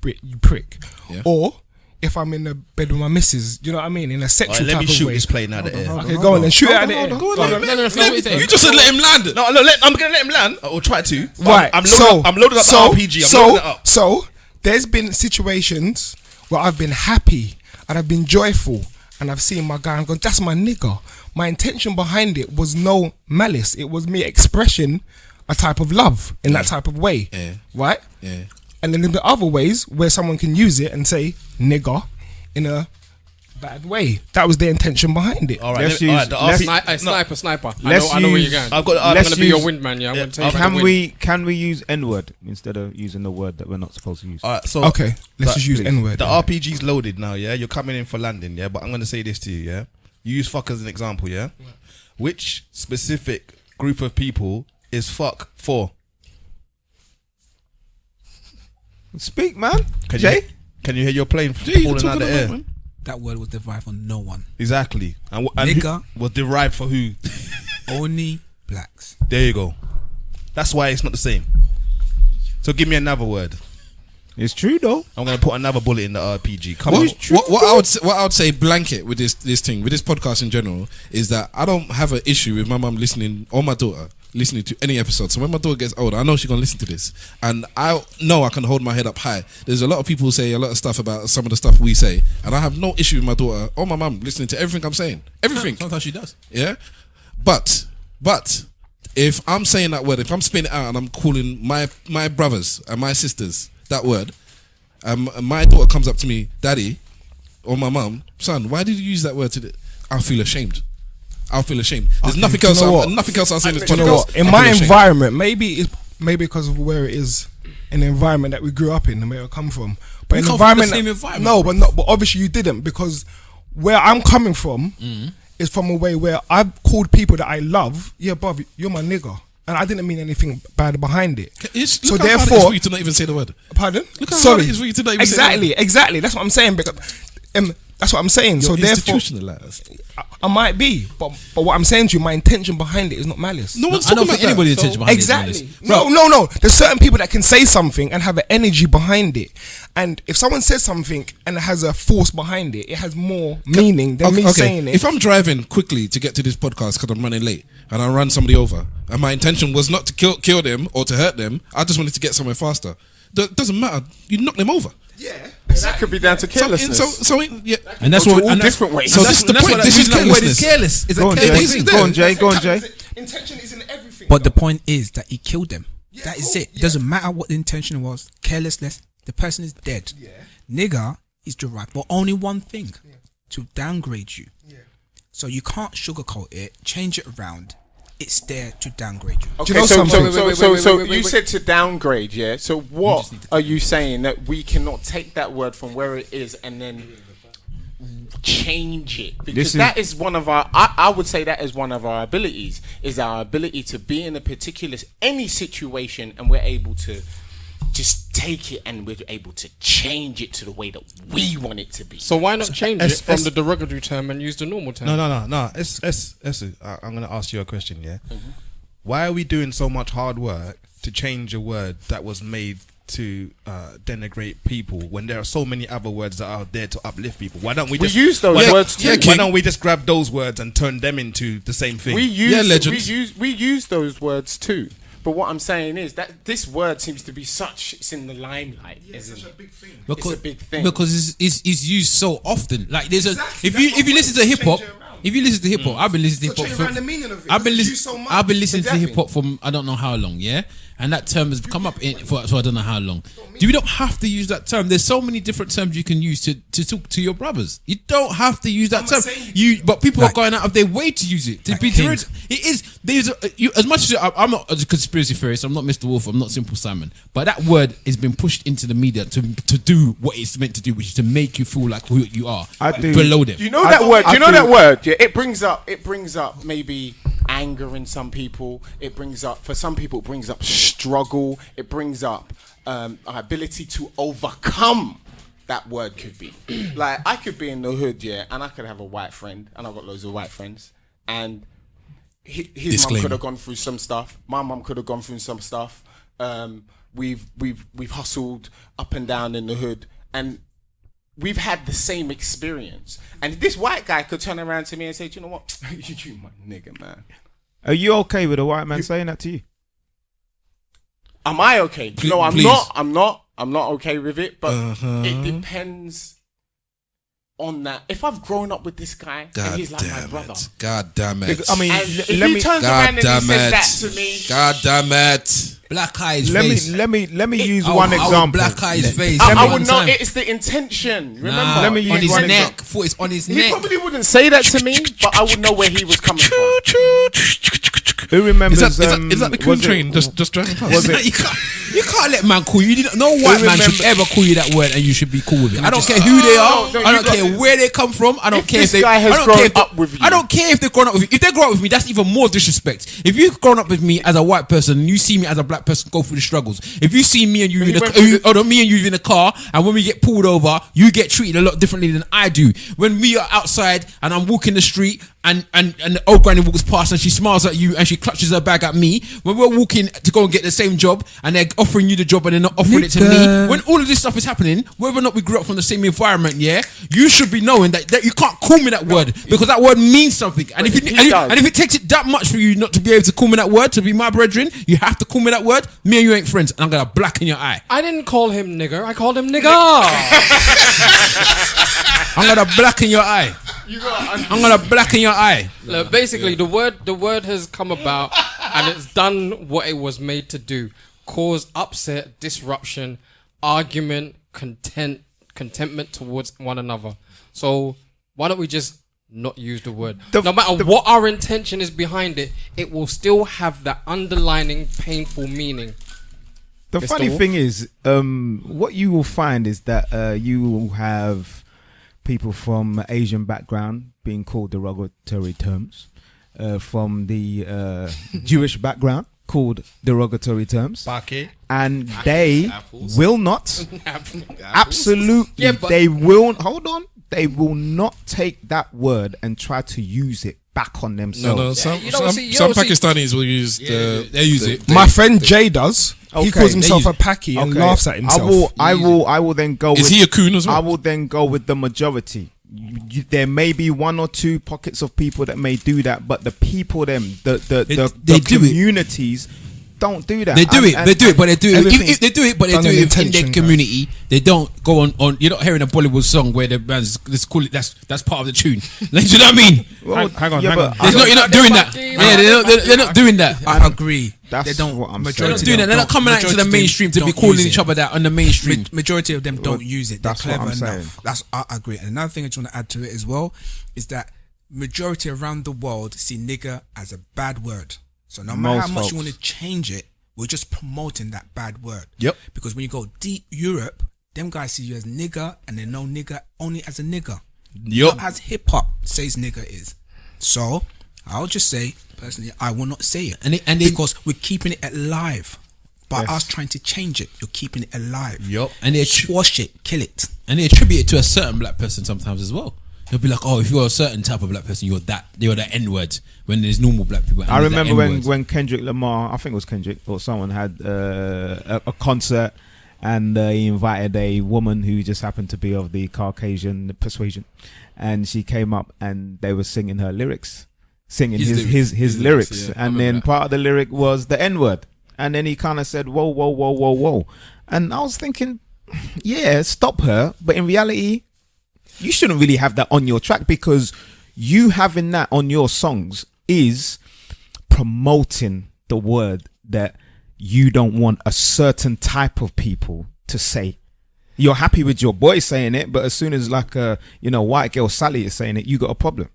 prick. Yeah. Or if I'm in the bed with my missus, you know what I mean, in a sexual Alright, let type me of shoot way. this plane out of the air. Okay, go on then. Shoot it out of the air. Go on, Go on. you just said let him land. No, I'm gonna let him land. Or try to. But Right. I'm loading up the RPG. I'm loading it up. So there's been situations where I've been happy and I've been joyful and I've seen my guy and gone, that's my nigger. My intention behind it was no malice. It was me expressing a type of love in that type of way. Yeah. Right? Yeah. And then in the other ways where someone can use it and say nigger in a bad way. That was the intention behind it. All right. Let's All right. The use- RP Sniper. Let's I know where use- you're going. I've got. I'm let's going to be your use- windman, yeah. I'm going to take Can we use N-word instead of using the word that we're not supposed to use? All right. So Okay, let's But just use please. N-word. the RPG's loaded now. Yeah, you're coming in for landing. Yeah, but I'm gonna say this to you. Yeah, you use fuck as an example. Yeah, which specific group of people is fuck for? Speak, man. Can Jay? can you hear your plane Jay, you falling talking out the about, air? man? That word was derived from no one. Exactly. And Nigger. who was derived for who? Only blacks. There you go. That's why it's not the same. So give me another word. It's true though. I'm gonna put another bullet in the RPG. Come on. What I would say blanket with this thing, with this podcast in general, is that I don't have an issue with my mum listening or my daughter listening to any episode. So when my daughter gets older, I know she's gonna listen to this, and I know I can hold my head up high. There's a lot of people who say a lot of stuff about some of the stuff we say, and I have no issue with my daughter or my mum listening to everything I'm saying. Everything. Sometimes she does. Yeah, but if I'm saying that word, if I'm spinning it out and I'm calling my brothers and my sisters that word, my daughter comes up to me, daddy, or my mum, son, why did you use that word today? I'll feel ashamed. There's nothing do you else. know what? Nothing else I'll say in this Do you know podcast. what? In I'll my feel ashamed. environment, maybe because of where it is, an environment that we grew up in, and where I come from. But We in come from the environment, same environment, no, but obviously you didn't, because where I'm coming from is from a way where I've called people that I love, yeah, bruv, you're my nigger, and I didn't mean anything bad behind it. Look how hard it is for you to not even say the word. Pardon? Look how hard it is for you to not even say the word. Exactly. That's what I'm saying. Because, that's what I'm saying. So You're therefore, institutionalized. I might be, but what I'm saying to you, my intention behind it is not malice. No one's I don't talking think about anybody's that. intention behind Exactly. it is malice. No. There's certain people that can say something and have an energy behind it. And if someone says something and it has a force behind it, it has more meaning than me saying it. If I'm driving quickly to get to this podcast because I'm running late and I run somebody over and my intention was not to kill them or to hurt them, I just wanted to get somewhere faster. Doesn't matter. You knock them over. Yeah. That could be down to carelessness. Yeah. And that's Go what to all and that's- different ways. So this is the and that's point. what This is that word carelessness. careless. It's Go a on, careless Jay. thing. Go on, Jay. Intention is in everything. But the point is that he killed them. Yeah, that is cool. it. It doesn't matter what the intention was. Carelessness. The person is dead. Yeah. Nigger is derived for only one thing: to downgrade you. Yeah. So you can't sugarcoat it, change it around. It's there to downgrade you. Okay, Do you know so something? you said to downgrade, yeah? So what are you saying, that we cannot take that word from where it is and then change it? Because that is one of our, I would say that is one of our abilities, is our ability to be in a particular, any situation, and we're able to just take it and we're able to change it to the way that we want it to be. So why not change it from the derogatory term and use the normal term? No. I'm going to ask you a question, yeah? Why are we doing so much hard work to change a word that was made to denigrate people when there are so many other words that are there to uplift people? Why don't we just use those words too? Why don't we just grab those words and turn them into the same thing? We use those words too. But what I'm saying is that this word seems to be it's in the limelight. It's such a big thing. It's a big thing. Because it's used so often. Like if you listen to hip hop, I've been listening to hip hop. I've been listening to hip hop from I don't know how long, yeah. And that term has come up for I don't know how long. You don't have to use that term. There's so many different terms you can use to talk to your brothers. You don't have to use that term. But people are going out of their way to use it. It is. As much as I'm not a conspiracy theorist, I'm not Mr. Wolf, I'm not Simple Simon. But that word has been pushed into the media to do what it's meant to do, which is to make you feel like who you are below them. You know that word. That word. Yeah, it brings up maybe anger in some people. For some people, it brings up struggle. It brings up our ability to overcome. That word could be like I could be in the hood, yeah, and I could have a white friend, and I've got loads of white friends, and his mum could have gone through some stuff. My mum could have gone through some stuff. We've hustled up and down in the hood, and we've had the same experience. And this white guy could turn around to me and say, "Do you know what? You my nigga, man." Are you okay with a white man saying that to you? Am I okay? No, I'm not. I'm not okay with it. But it depends on that. If I've grown up with this guy and he's like my brother. God damn it. I mean, if he turns around and he says that to me. God damn it. Black eyes face. Let me use one example. Black eyes face. I would know it's the intention. Remember? Let me use on his one neck. example. Thought it's on his He neck. probably wouldn't say that to me, but I would know where he was coming from. Who remembers? Is that the Coon train just driving past? You can't let man call you. No white man should ever call you that word, and you should be cool with it. I don't care who they are. I don't care where they come from. I don't care if they. I don't care if they've grown up with you. If they grow up with me, that's even more disrespect. If you've grown up with me as a white person and you see me as a black person go through the struggles, if you see me and you in a car, and when we get pulled over, you get treated a lot differently than I do. When we are outside and I'm walking the street and the old granny walks past and she smiles at you and she clutches her bag at me, when we're walking to go and get the same job and they're offering you the job and they're not offering it to me, when all of this stuff is happening, whether or not we grew up from the same environment, yeah, you should be knowing that you can't call me that word because that word means something. And if it takes it that much for you not to be able to call me that word, to be my brethren, you have to call me that word. Me and you ain't friends, and I'm gonna blacken your eye. I didn't call him nigger. I called him nigger. I'm gonna blacken your eye. I'm gonna blacken your eye. Look, basically, the word has come about and it's done what it was made to do: cause upset, disruption, argument, contentment towards one another. So why don't we just not use the word? No matter what our intention is behind it, it will still have that underlining painful meaning. The funny thing is, what you will find is that you will have people from Asian background being called derogatory terms, from the Jewish background called derogatory terms, and they will not they will not take that word and try to use it back on themselves. Some Pakistanis will use they use it. My friend Jay does. He calls himself a Paki and laughs at himself. I will then go. Is he a coon as well? I will then go with the majority. There may be one or two pockets of people that may do that, but the people, the communities don't do that. They do it, but they do it in their community. They don't go on. You're not hearing a Bollywood song where the bands let's call it that's part of the tune. Like, do you know what I mean? Well, hang on. You're not doing that. Yeah, they're not doing that. I agree. They don't. What I'm saying. They're not doing that. They're not coming out into the mainstream to be calling each other that on the mainstream. Majority of them don't use it. They're clever enough. I agree. And another thing I just want to add to it as well is that majority around the world see nigger as a bad word. So no matter how much you want to change it, we're just promoting that bad word. Yep. Because when you go deep Europe, them guys see you as nigger and they know nigger only as a nigger. Yep. Not as hip hop says nigger is. So I'll just say, personally, I will not say it. Because we're keeping it alive By Yes. us trying to change it, you're keeping it alive. Yup. And they Squash it, kill it. and they attribute it to a certain black person sometimes as well. They'll be like, oh, if you're a certain type of black person, you're the N-word. When there's normal black people, and I there's the remember N-word. when Kendrick Lamar, I think it was Kendrick or someone had a concert, and he invited a woman who just happened to be of the Caucasian persuasion, and she came up and they were singing her lyrics, singing his lyrics, yeah, I and remember then that. part of the lyric was the N-word, and then he kind of said, whoa, whoa, whoa, whoa, whoa, and I was thinking, yeah, stop her, but in reality, you shouldn't really have that on your track, because you having that on your songs is promoting the word that you don't want a certain type of people to say. You're happy with your boy saying it, but as soon as like a white girl Sally is saying it, you got a problem.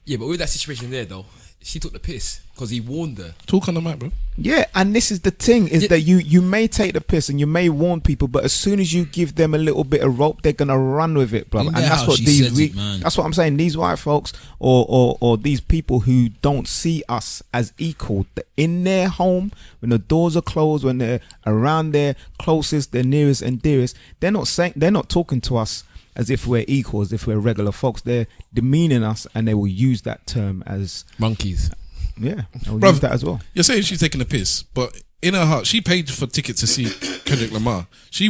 Yeah, but with that situation there though, she took the piss because he warned her. Talk on the mic, bro. Yeah, and this is the thing, is that you may take the piss and you may warn people, but as soon as you give them a little bit of rope, they're gonna run with it, brother. In And their that's house, what she these says it, man. that's what I'm saying. These white folks or these people who don't see us as equal, in their home, when the doors are closed, when they're around their closest, their nearest and dearest, they're not talking to us as if we're equal, as if we're regular folks. They're demeaning us, and they will use that term as monkeys. Yeah, I'll Bruv, use that as well. You're saying she's taking a piss, but in her heart, she paid for tickets to see Kendrick Lamar. She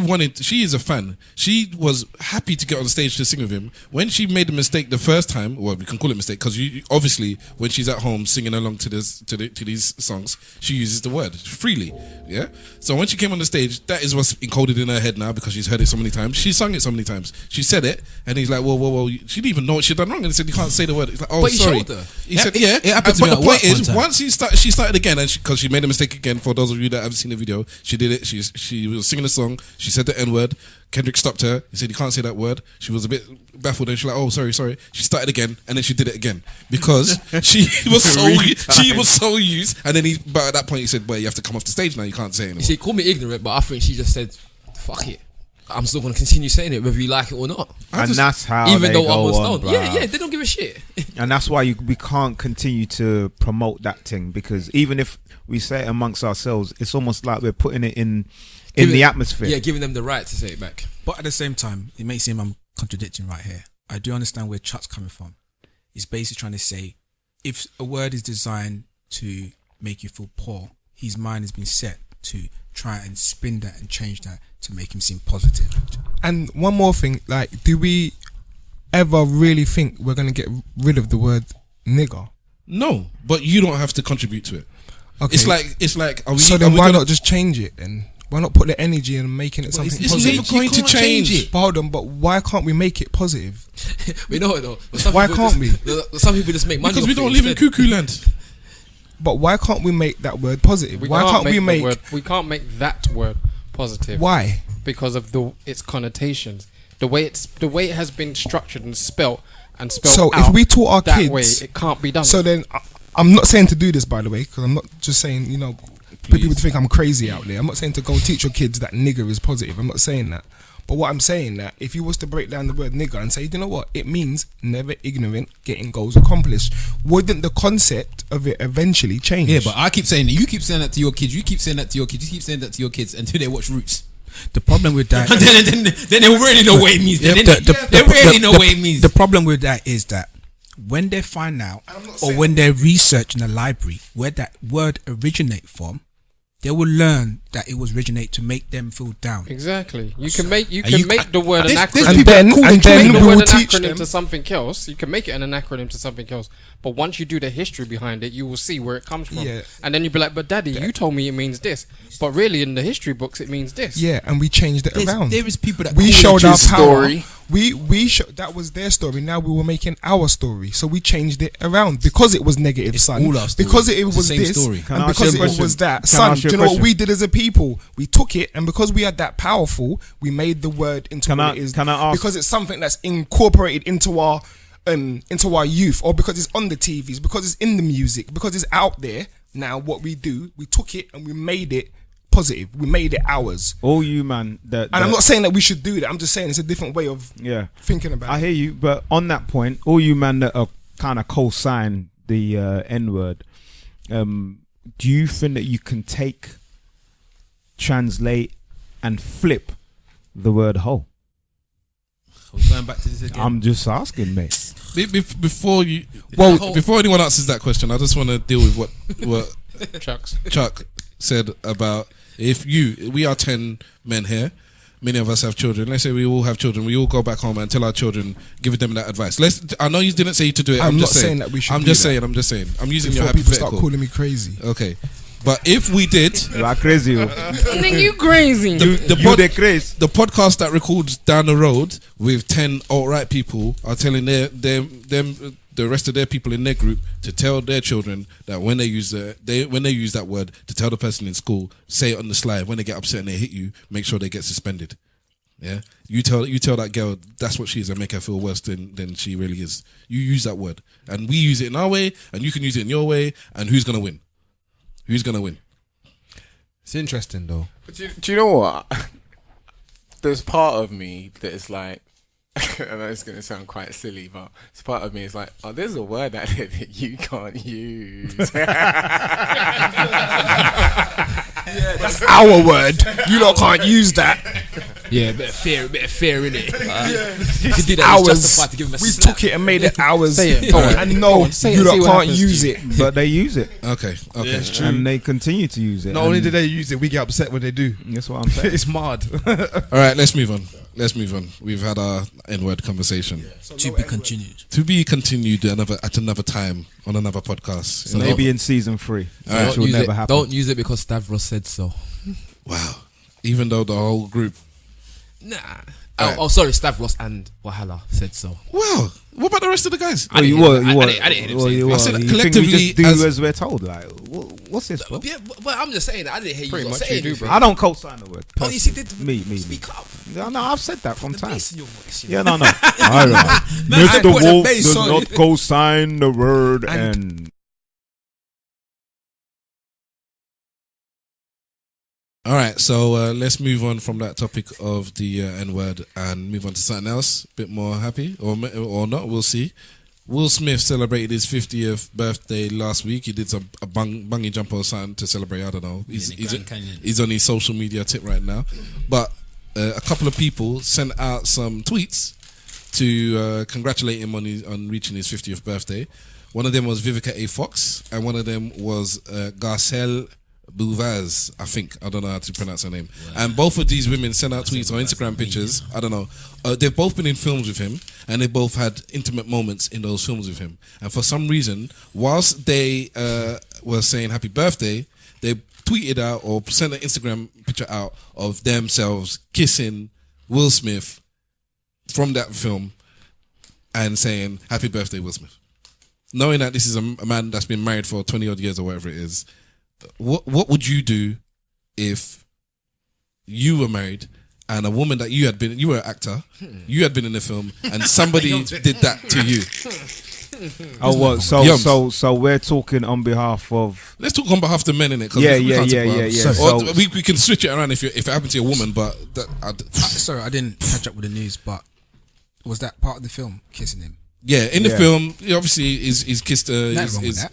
is a fan. She was happy to get on stage to sing with him. When she made a mistake the first time, well, we can call it a mistake, because obviously when she's at home singing along to these songs, she uses the word freely. Yeah. So when she came on the stage, that is what's encoded in her head now, because she's heard it so many times. She sung it so many times. She said it, and he's like, whoa. She didn't even know what she'd done wrong, and he said, you can't say the word. It's like, oh, But he sorry. showed her. He said, yeah. it happened to But me the at point work one is, time. once she started again, and because she made a mistake again. For those of you that haven't seen the video, she did it. She was singing a song. She said the N-word. Kendrick stopped her. He said, you can't say that word. She was a bit baffled, and she's like, oh, sorry. She started again, and then she did it again because she was so used. And then but at that point he said, well, you have to come off the stage now. You can't say it anymore. She called me ignorant, but I think she just said, fuck it. I'm still going to continue saying it whether you like it or not. And that's how Even they though go I was on, stoned. bruv. Yeah, they don't give a shit. And that's why we can't continue to promote that thing, because even if we say it amongst ourselves, it's almost like we're putting it in the atmosphere. Yeah, giving them the right to say it back. But at the same time, it may seem I'm contradicting right here. I do understand where Chuck's coming from. He's basically trying to say, if a word is designed to make you feel poor, his mind has been set to try and spin that and change that to make him seem positive. And one more thing, like, do we ever really think we're going to get rid of the word nigger? No, but you don't have to contribute to it. Okay. It's like. Are we, So are then we why gonna- not just change it then? Why not put the energy in making it something it's positive? never going to change. But hold on, but why can't we make it positive? We know it though. But some Why people can't just- Some people just make money Because we off it don't live in instead. cuckoo land. But why can't we make that word positive? Why can't we make... we can't make that word positive? Why? Because of its connotations. The way it has been structured and spelt So out if we taught our that kids... way, it can't be done. So then, I'm not saying to do this, by the way, because I'm not just saying, for people to think I'm crazy out there. I'm not saying to go teach your kids that nigger is positive. I'm not saying that. But what I'm saying that if you was to break down the word nigger and say, you know what, it means never ignorant, getting goals accomplished, wouldn't the concept of it eventually change? Yeah, but I keep saying that. You keep saying that to your kids. You keep saying that to your kids. You keep saying that to your kids until they watch Roots. The problem with that... And then they already know what it means. Then they already know what it means. The problem with that is that when they find out, or when they research in the library where that word originate from, they will learn that it was originate to make them feel down. Exactly. You can make the word an acronym. And then you can make the we word will an teach acronym them. to something else. You can make it an acronym to something else. But once you do the history behind it, you will see where it comes from. Yeah. And then you'll be like, but daddy, you told me it means this. But really in the history books it means this. Yeah, and we changed it around. There is people that We call showed it our truth. power. We showed that was their story. Now we were making our story, so we changed it around because it was negative, It's son. all our story. Because it It's the was same this, story. Can I and ask you because a it question? was that, Can I son. ask Do you you a know what question? we did as a people? We took it, and because we had that powerful, we made the word into what it is. Can I ask? Because it's something that's incorporated into our youth, or because it's on the TVs, because it's in the music, because it's out there. Now, what we do, we took it and we made it positive. We made it ours. All you man, And I'm not saying that we should do that. I'm just saying it's a different way of thinking about I it. hear you, but on that point, all you man that are kind of co-sign the N-word, do you think that you can take translate and flip the word hoe? Are we going back to this again? I'm just asking, mate. Before anyone answers that question, I just want to deal with what Chuck said about we are 10 men here. Many of us have children. Let's say we all have children. We all go back home and tell our children, give them that advice. I know you didn't say to do it. I'm just not saying that we should. I'm just saying. I'm using your Before people start hypothetical. calling me crazy. Okay, but if we did, You are crazy. Nigga, you crazy. the podcast that records down the road with 10 alt-right people are telling the rest of their people in their group to tell their children that when they use that word, to tell the person in school, say it on the slide. When they get upset and they hit you, make sure they get suspended. Yeah, you tell that girl that's what she is and make her feel worse than she really is. You use that word, and we use it in our way, and you can use it in your way. And who's gonna win? Who's gonna win? It's interesting though. But do you know what? There's part of me that is like, I know it's going to sound quite silly, but it's part of me is like, oh, there's a word out there that you can't use. That's our word. You lot can't use that. Yeah, a bit of fear in it. You could do that. Ours. Justified to give him a We slap. took it and made it ours. Say it. Go on. And no, Say it you and see lot what can't happens use to you. it. But they use it. Okay. Yeah, it's true. And they continue to use it. Not only do they use it, we get upset when they do. That's what I'm saying. It's mad. All right, let's move on. We've had our N-word conversation. To be continued. To be continued at another time on another podcast. So maybe in season 3, All right. which will never happen. Don't use it because Stavros said so. Wow. Even though the whole group. Nah. Alright. Oh, sorry, Stavros and Wahala said so. Well, what about the rest of the guys? I didn't hear him say it. I said You think collectively we just do as- as we're told? Like, what's this, bro? Yeah, but I'm just saying, I didn't hear you Pretty lot much saying you do, anything. bro. I don't co-sign the word. Oh, you see, Me. speak up. No, I've said that from The time. bass in your voice. Yeah, no. All right. Man, I Mr. put the Wolf bass does on not it. co-sign the word and All right, so let's move on from that topic of the N-word and move on to something else, a bit more happy or not. We'll see. Will Smith celebrated his 50th birthday last week. He did a bungee jump or something to celebrate. I don't know. He's on his social media tip right now. But a couple of people sent out some tweets to congratulate him on reaching his 50th birthday. One of them was Vivica A. Fox, and one of them was Garcelle Beauvais, I think. I don't know how to pronounce her name. Wow. And both of these women sent out tweets or Instagram pictures. I don't know. They've both been in films with him, and they both had intimate moments in those films with him. And for some reason, whilst they were saying happy birthday, they tweeted out or sent an Instagram picture out of themselves kissing Will Smith from that film and saying happy birthday, Will Smith. Knowing that this is a man that's been married for 20 odd years or whatever it is, what would you do if you were married and a woman that you were an actor, you had been in the film, and somebody did that to you? oh, what? So we're talking on behalf of. Let's talk on behalf of the men in it. Yeah. Or we can switch it around if it happened to a woman, but Sorry, I didn't catch up with the news, but was that part of the film, kissing him? yeah, in the film, obviously he's kissed. Nothing wrong with that.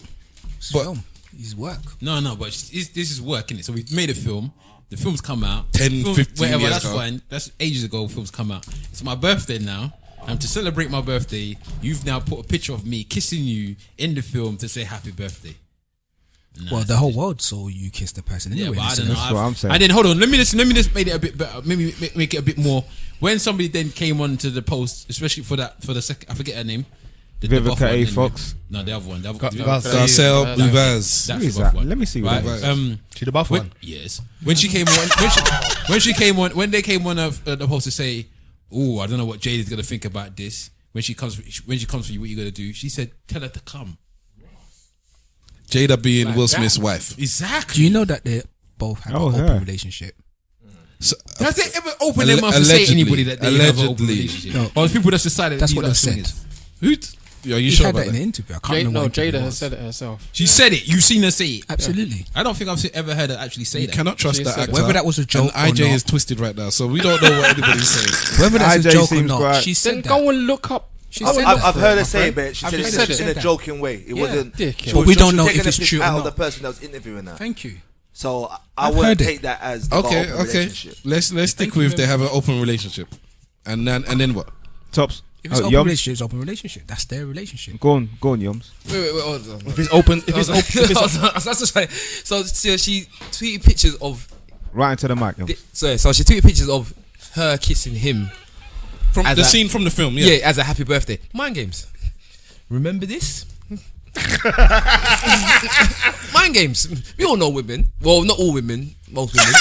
It's but- film. His work. No, but this is work, innit? So we've made a film. The film's come out. 10, 15 whatever, years that's ago. fine. That's ages ago. Films come out. It's my birthday now. And to celebrate my birthday, you've now put a picture of me kissing you in the film to say happy birthday. Nah, Well, the whole world saw you kiss the person yeah, anyway. but I listen. don't know. That's what I'm saying. And then hold on, let me just make it a bit better. Maybe make it a bit more. When somebody then came on to the post, especially for the second, I forget her name. The Vivica buff one, A. anyway. Fox. No, the other one. Garcelle Beauvais. That's Who the is buff that? one. Let me see what Right? that is. She the buff one. Yes. When she came on, when they came on the post to say, "Oh, I don't know what Jade is gonna think about this." When she comes for you, what you gonna do? She said, "Tell her to come." Jada being Will Smith's wife. Exactly. Do you know that they both have Oh, an yeah. open relationship? So, Does they ever open their mouth to say allegedly. anybody that they have an open Allegedly. relationship? No. Or people that's decided That's these what are they've said. swingers? who? Are you He sure had about that in that? the interview. I can't remember what Jada interview it has was. said it herself. She said it. You've seen her say it. Absolutely. I don't think I've ever heard her actually say You that. cannot trust She that said actor. Whether that was a joke and IJ or not. is twisted right now, so we don't know what anybody's saying. Whether that's IJ a joke or seems not, quite- she Then said that. go and look up. She said I've that. heard her my say it, friend. but she I've said just it in said a that. joking way. It wasn't. dickhead. she But was- we she don't was know taking if the it's piss true or out of not. the person that was interviewing her. Thank you. So I I've wouldn't heard it. take that as the Okay, open okay. relationship. Let's stick with they have an open relationship, and then what? Tops. If it's open Yoms? relationship, it's open relationship. That's their relationship. Go on, Yoms. Wait, hold on. If it's open, if it's open, So she tweeted pictures of. Right into the mic, Yoms. So she tweeted pictures of her kissing him. From As the a- scene from the film, Yeah, as a happy birthday. Mind games. Remember this? Mind games. We all know women. Well, not all women. Most women.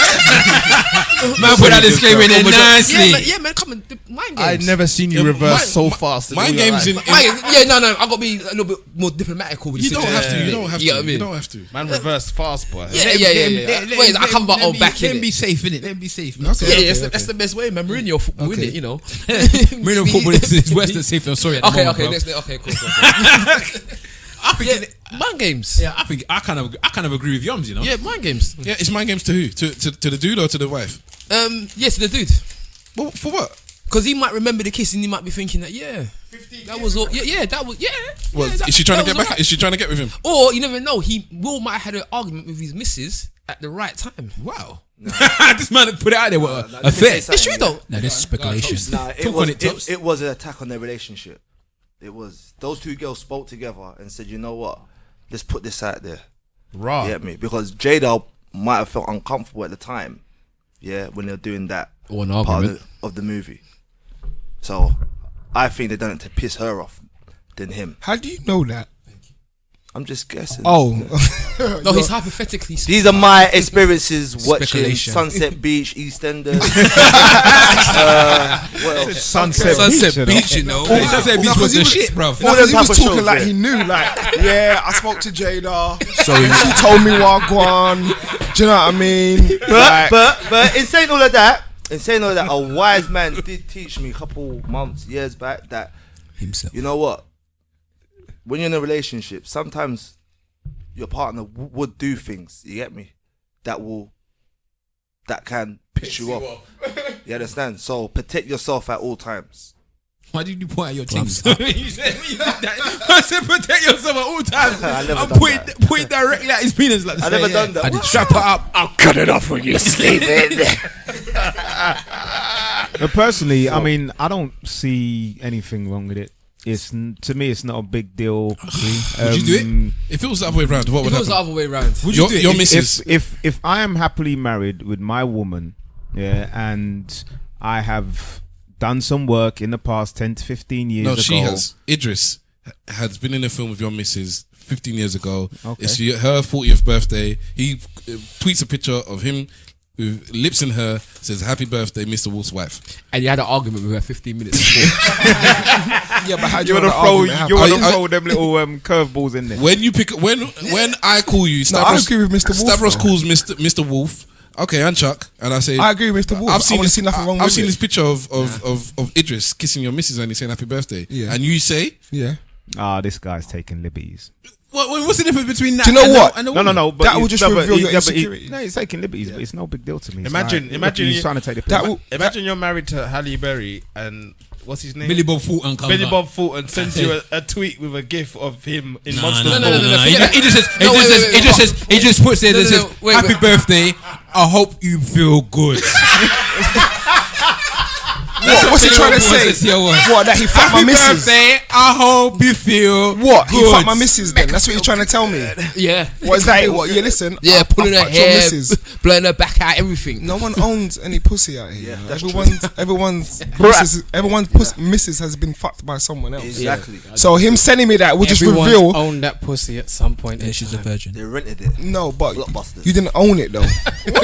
Man, put that disclaimer in there nicely. Yeah, man. Come on. Mind games. I've never seen you Yeah, reverse so my- fast. in My all your games life. in No. I got to be a little bit more diplomatical with you this don't have to. situation. You don't have You know to. what I mean? You don't have to. Man reverse fast, boy. Yeah. Wait, I come back on back Let in him be it. safe, innit? Let him be safe. Okay. That's the best way, man. Mourinho football, Okay. innit? You know. Marino football is worse than safe. I'm sorry. At the Okay, moment, bro. next. Okay, cool. I think. Mind games. Yeah, I think I kind of agree with Yoms. You know. Yeah, mind games. Yeah, it's mind games to who? To the dude or to the wife? Yes, the dude. Well, for what? Because he might remember the kiss and he might be thinking that, that was all. Yeah, that was. Well, that- is she trying to that get was back? alright. Is she trying to get with him? Or you never know. He might have had an argument with his missus at the right time. Wow. This man put it out there. What a fair. It's true though. No, this is speculation. Nah, Talk on it, Tops. it was an attack on their relationship. It was. Those two girls spoke together and said, you know what? Let's put this out there. Raw. You get me? Because Jada might have felt uncomfortable at the time. Yeah, when they're doing that Or an part argument. of the movie. So I think they done it to piss her off than him. How do you know that? I'm just guessing. Oh, No, he's hypothetically. These are my experiences watching Speculation. Sunset Beach, EastEnders. What else? Sunset Beach, you know. Sunset Beach was the shit, bro. All he them was type of talking shows, like yeah. he knew. Like, yeah, I spoke to Jada. Sorry, she told me Wagwan. Do you know what I mean? But in saying all of that, a wise man did teach me a couple years back that Himself. you know what? When you're in a relationship, sometimes your partner would do things. You get me? That can piss you off. You understand? So protect yourself at all times. Why did you point out your teams? You said that. I said protect yourself at all times. I never I'm done pointing directly at his penis like this. I never done that. Strap it up. I'll cut it off when you're sleeping. But personally, I mean, I don't see anything wrong with it. To me, it's not a big deal. Would you do it? If it was the other way around, what would If it was the happen? other way around. Would you do it? Your If- missus. If I am happily married with my woman, yeah, and I have done some work in the past 10 to 15 years No, ago. she has. Idris has been in a film with your missus 15 years ago. Okay. It's her 40th birthday. He tweets a picture of him with lips in her, says "Happy birthday, Mr. Wolf's wife." And you had an argument with her 15 minutes before. Yeah, but how do You you wanna know throw I- them little curveballs in there. When you pick, when I call you, I Stavros, agree with Mr. Wolf, Stavros though. calls Mr. Wolf. Okay, and Chuck, and I say, I agree with Mr. Wolf. I've seen I wanna this. see nothing wrong I've with seen it. this picture of Idris kissing your missus and he's saying happy birthday. Yeah. And you say, Yeah. This guy's taking liberties. What's the difference between that? Do you know and what? and the No. woman? But That he's- will just no, but reveal he- your no, but he- insecurity. No, he's taking liberties, but it's no big deal to me. It's Imagine- like, imagine he's you- trying to take the piss. That will, Imagine you're married to Halle Berry and what's his name? Billy Bob Fulton comes Billy out. Bob Fulton sends you a tweet with a gif of him in No, Monster no, Ball. no, no. forget that. He just says, No, wait. he just puts there No, that no, says, no, wait, happy wait. birthday. I hope you feel good. what's he trying to say? What, that he fucked my Happy missus? birthday. I hope you feel What? He good. fucked my missus then? That's what you're trying to tell me? Yeah. What is that? What? Yeah, listen. Yeah, pulling her fucked your hair, missus. blowing her back out, everything. No one owns any pussy out here. that's Everyone's missus has been fucked by someone else. Exactly. So him sending me that will just Everyone's reveal. owned that pussy at some point. And she's a virgin. They rented it. No, but Blockbusters. you didn't own it though.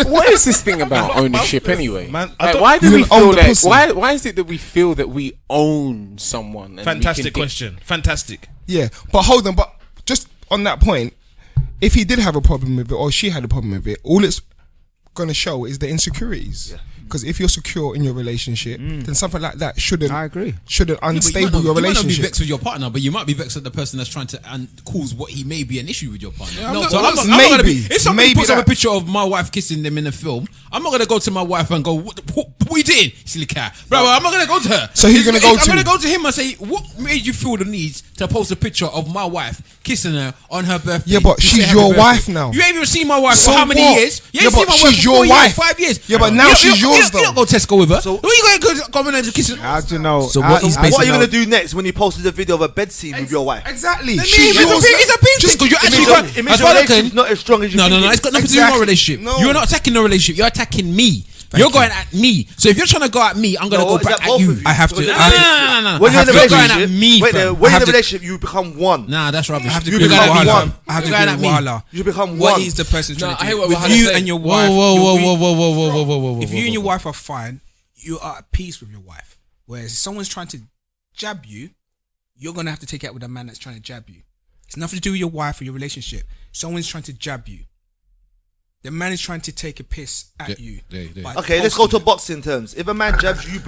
What is this thing about ownership anyway? Man, I Like, don't- why do You we didn't own feel the that? pussy. Why is it that we feel that we own someone? And Fantastic we can question. Fantastic. Yeah, but hold on. But just on that point, if he did have a problem with it or she had a problem with it, all it's gonna show is the insecurities. Because if you're secure in your relationship, then something like that shouldn't I agree. unstable your You might not be relationship. vexed with your partner, but you might be vexed at the person that's trying to cause what he may be an issue with your partner. I'm No, not- so I'm not not- gonna be. maybe- If somebody maybe puts up a that- picture of my wife kissing them in a film, I'm not gonna go to my wife and go, "What are you doing, silly cat?" Bro, I'm not gonna go to her. So who you gonna go I'm to? gonna go to him and say, "What made you feel the need to post a picture of my wife kissing her on her birthday. Yeah, but to say she's happy your birthday. wife now. You ain't even seen my wife So for how many what? years? You Yeah, ain't seen but my wife she's for your 4 years, wife. 5 years. Yeah, but now she's yours, You don't go Tesco with her. So- Who you going to come in and kiss her? How do you know? So how- what he's how- basically- What are you gonna do next when you posted a video of a bed scene with your wife? Exactly. It's She's yours. a beef thing because you're actually going. It means As your far as I relationship's can. not as strong as you No, think it's it got is. nothing to do with my Exactly. relationship. No. You're not attacking the relationship. You're attacking me. You're going at me. So if you're trying to go at me, I'm gonna No, go is back that at both you. of you? I have to. No. When you're in a You're going relationship, at me, wait fam. there. When you're in have a to- relationship, you become one. Nah, that's rubbish. I have to You agree with become going at me, one. fam. I have to You're agree going with at me. Wala. You become What one. is the person No, trying I to hear do? what With Wahala you said. and your Whoa, wife. whoa, you're whoa, re- whoa, whoa, whoa, whoa, whoa, whoa, whoa, whoa. If you and your wife are fine, you are at peace with your wife. Whereas if someone's trying to jab you, you're gonna have to take it out with a man that's trying to jab you. It's nothing to do with your wife or your relationship. Someone's trying to jab you. The man is trying to take a piss at you. by Okay, let's go to posting it. boxing terms. If a man jabs you, you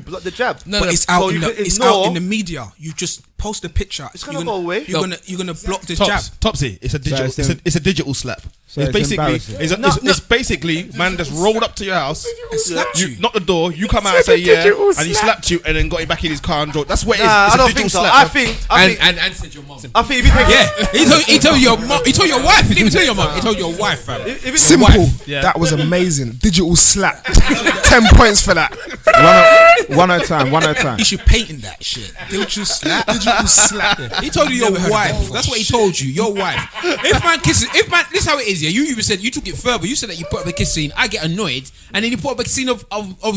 block the jab. No, But no, it's out so in you the can it's ignore- out in the media. You just post a picture. It's gonna go away. You're gonna block the jab. Topsy, it's a digital. it's It's a digital slap. So it's it's basically embarrassing. it's basically man just rolled up to your house, And slapped you you. knock the door, you come out and say yeah, and he slapped you and then got him back in his car and drove. That's what it is. Nah, It's I a don't digital think so. slap. I think and said your mom. I think if you take Yeah, he told your mom. He told your wife. He didn't even tell your mom. He told your wife, fam. if it's Simple. Wife. Yeah. That was amazing. Digital slap. 10 points for that. One at a time. One at a time. You should patent that shit. Digital slap. Digital slap. He told you your Never heard of wife. that before. That's what he told you. Your wife. If man kisses, this is how it is. Yeah, you even said you took it further. You said that you put up a kiss scene. I get annoyed, and then you put up a scene of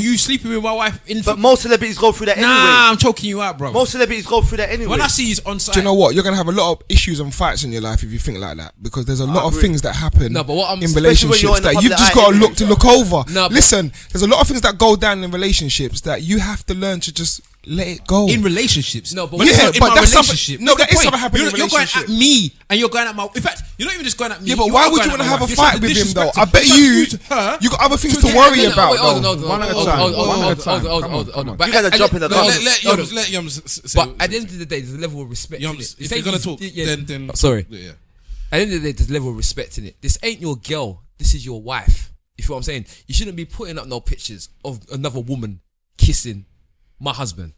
you sleeping with my wife. But most celebrities go through that Nah, anyway. I'm choking you out, bro. Most celebrities go through that anyway. When I see you on site, Do you know what? You're gonna have a lot of issues and fights in your life if you think like that, because there's a lot of agree. things that happen No, but what I'm- in especially when you're relationships in the that you've public just eye got to anyway. look over. No, but- Listen, there's a lot of things that go down in relationships that you have to learn to just let it go. in relationships. No, but When yeah, it's not in but my that's something- relationship. no, That's that the is point. something happening in a You're going relationship. at me, and you're going at my. In fact, you're not even just going at me. Yeah, but you why are would going you at want to my have a wife. You're fight trying with to him though? disrespect I bet her. you Use her you got other things to to get worry her- about Wait, hold on, though. hold on, One at a hold on, time. hold on, One at a hold on, time. hold on, Come hold on, on, come on. But You gotta at jump the- in the no, car. no, Let hold Yums. on. Let Yums. Say, But at the end of the day, there's a level of respect. in Yums, it. if Say you're gonna this- talk, yeah. then Sorry. Yeah. At the end of the day, there's a level of respect in it. This ain't your girl. This is your wife. You feel what I'm saying? You shouldn't be putting up no pictures of another woman kissing my husband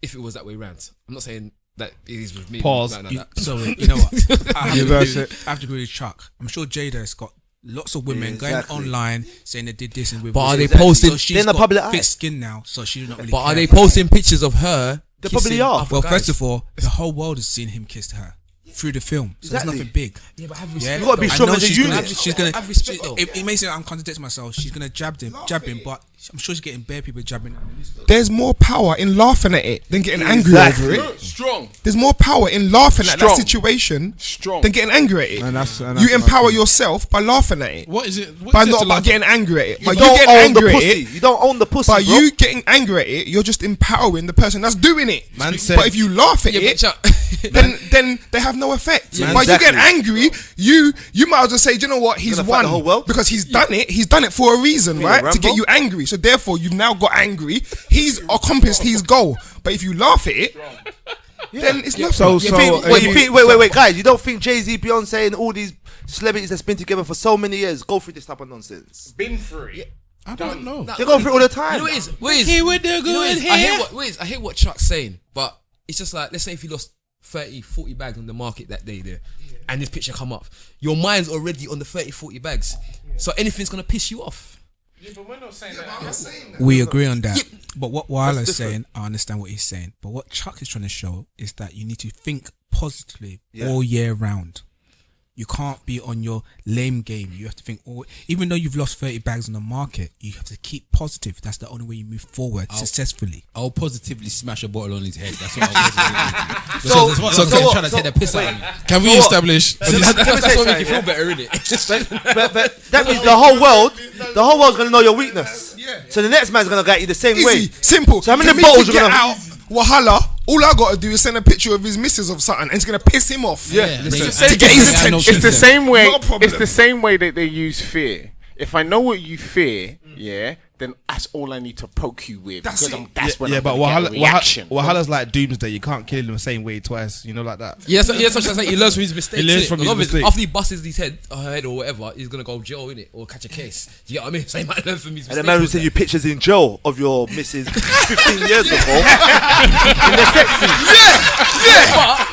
if it was that way round. I'm not saying that it is with me. Pause. Like that. So you know what? I have, Reverse to it. agree, I have to agree with Chuck. I'm sure Jada's got lots of women Yeah, going exactly. online saying they did this and with But this. are they Exactly. posting- So she's They're in the got public eye. thick skin now, so she's not really. But are care they about posting pictures of her? They probably kissing are. other Well, guys? first of all, the whole world has seen him kiss her through the film, so Exactly. there's nothing big. Yeah, but have Yeah, respect. You gotta be though. strong I know as a she's unit. gonna. She's gonna. Have respect, though. It may seem I'm contradicting myself. She's gonna jab him, but I'm sure she's getting bare people jabbing. There's more power in laughing at it than getting angry over it. Strong. There's more power in laughing at that Strong. situation Strong. than getting angry at it. And that's You empower yourself by laughing at it. What is it? What But is it not to about laugh getting angry at it. You By you don't getting own the angry at pussy. it, You don't own the pussy, by bro. you getting angry at it, you're just empowering the person that's doing it. Man said- But if you laugh at Yeah, but it, Chuck- then they have no effect. Man, By you getting exactly. angry, you might as well say, do you know what? He's gonna fight won the whole world? because he's done it. He's done it for a reason, Yeah, right? To Rambo. get you angry. So therefore, you've now got angry. He's accomplished his goal. But if you laugh at it, then it's nothing. So, You so think, uh, wait, you think, wait, guys, you don't think Jay-Z, Beyonce, and all these celebrities that's been together for so many years go through this type of nonsense? Been through it. I don't know. They go through it all the You time. know what it is? What it is? Here with the You know what it good is? I hear hair. what it is. I hear what Chuck's saying, but it's just like, let's say if you lost 30, 40 bags on the market that day there, and this picture come up, your mind's already on the 30, 40 bags. So anything's gonna piss you off. Yeah, but we're not saying that. We agree on that. But what Wala's That's different. saying, I understand what he's saying. But what Chuck is trying to show is that you need to think positively Yeah. all year round. You can't be on your lame game. You have to think even though you've lost 30 bags on the market, you have to keep positive. That's the only way you move forward successfully. I'll positively smash a bottle on his head. That's what I'll So- so, so so, what? trying to take the piss out of me. Can we establish? Let me say That's what something, makes you feel yeah? better, innit? But that means the whole world's gonna know your weakness. Yeah. So the next man's gonna get you the same way. Easy, simple. So how many For me bottles to you get gonna out? Wahala. All I gotta do is send a picture of his missus of something, and it's gonna piss him off. Yeah, To get his attention. It's the same way. Not a problem. It's the same way that they use fear. If I know what you fear, yeah, then that's all I need to poke you with. That's because it. that's when Yeah, I'm but gonna get a reaction. Wahala's like Doomsday. You can't kill him the same way twice. You know, like that. Yeah, so I'm saying. He learns from his mistakes. He learns innit? from his Because obviously, mistakes. after he busts his head or whatever, he's gonna go jail in it or catch a case. Do you get what I mean? So he might learn from his And mistakes. the man who sent you pictures in jail of your missus 15 years ago. In the sexy. But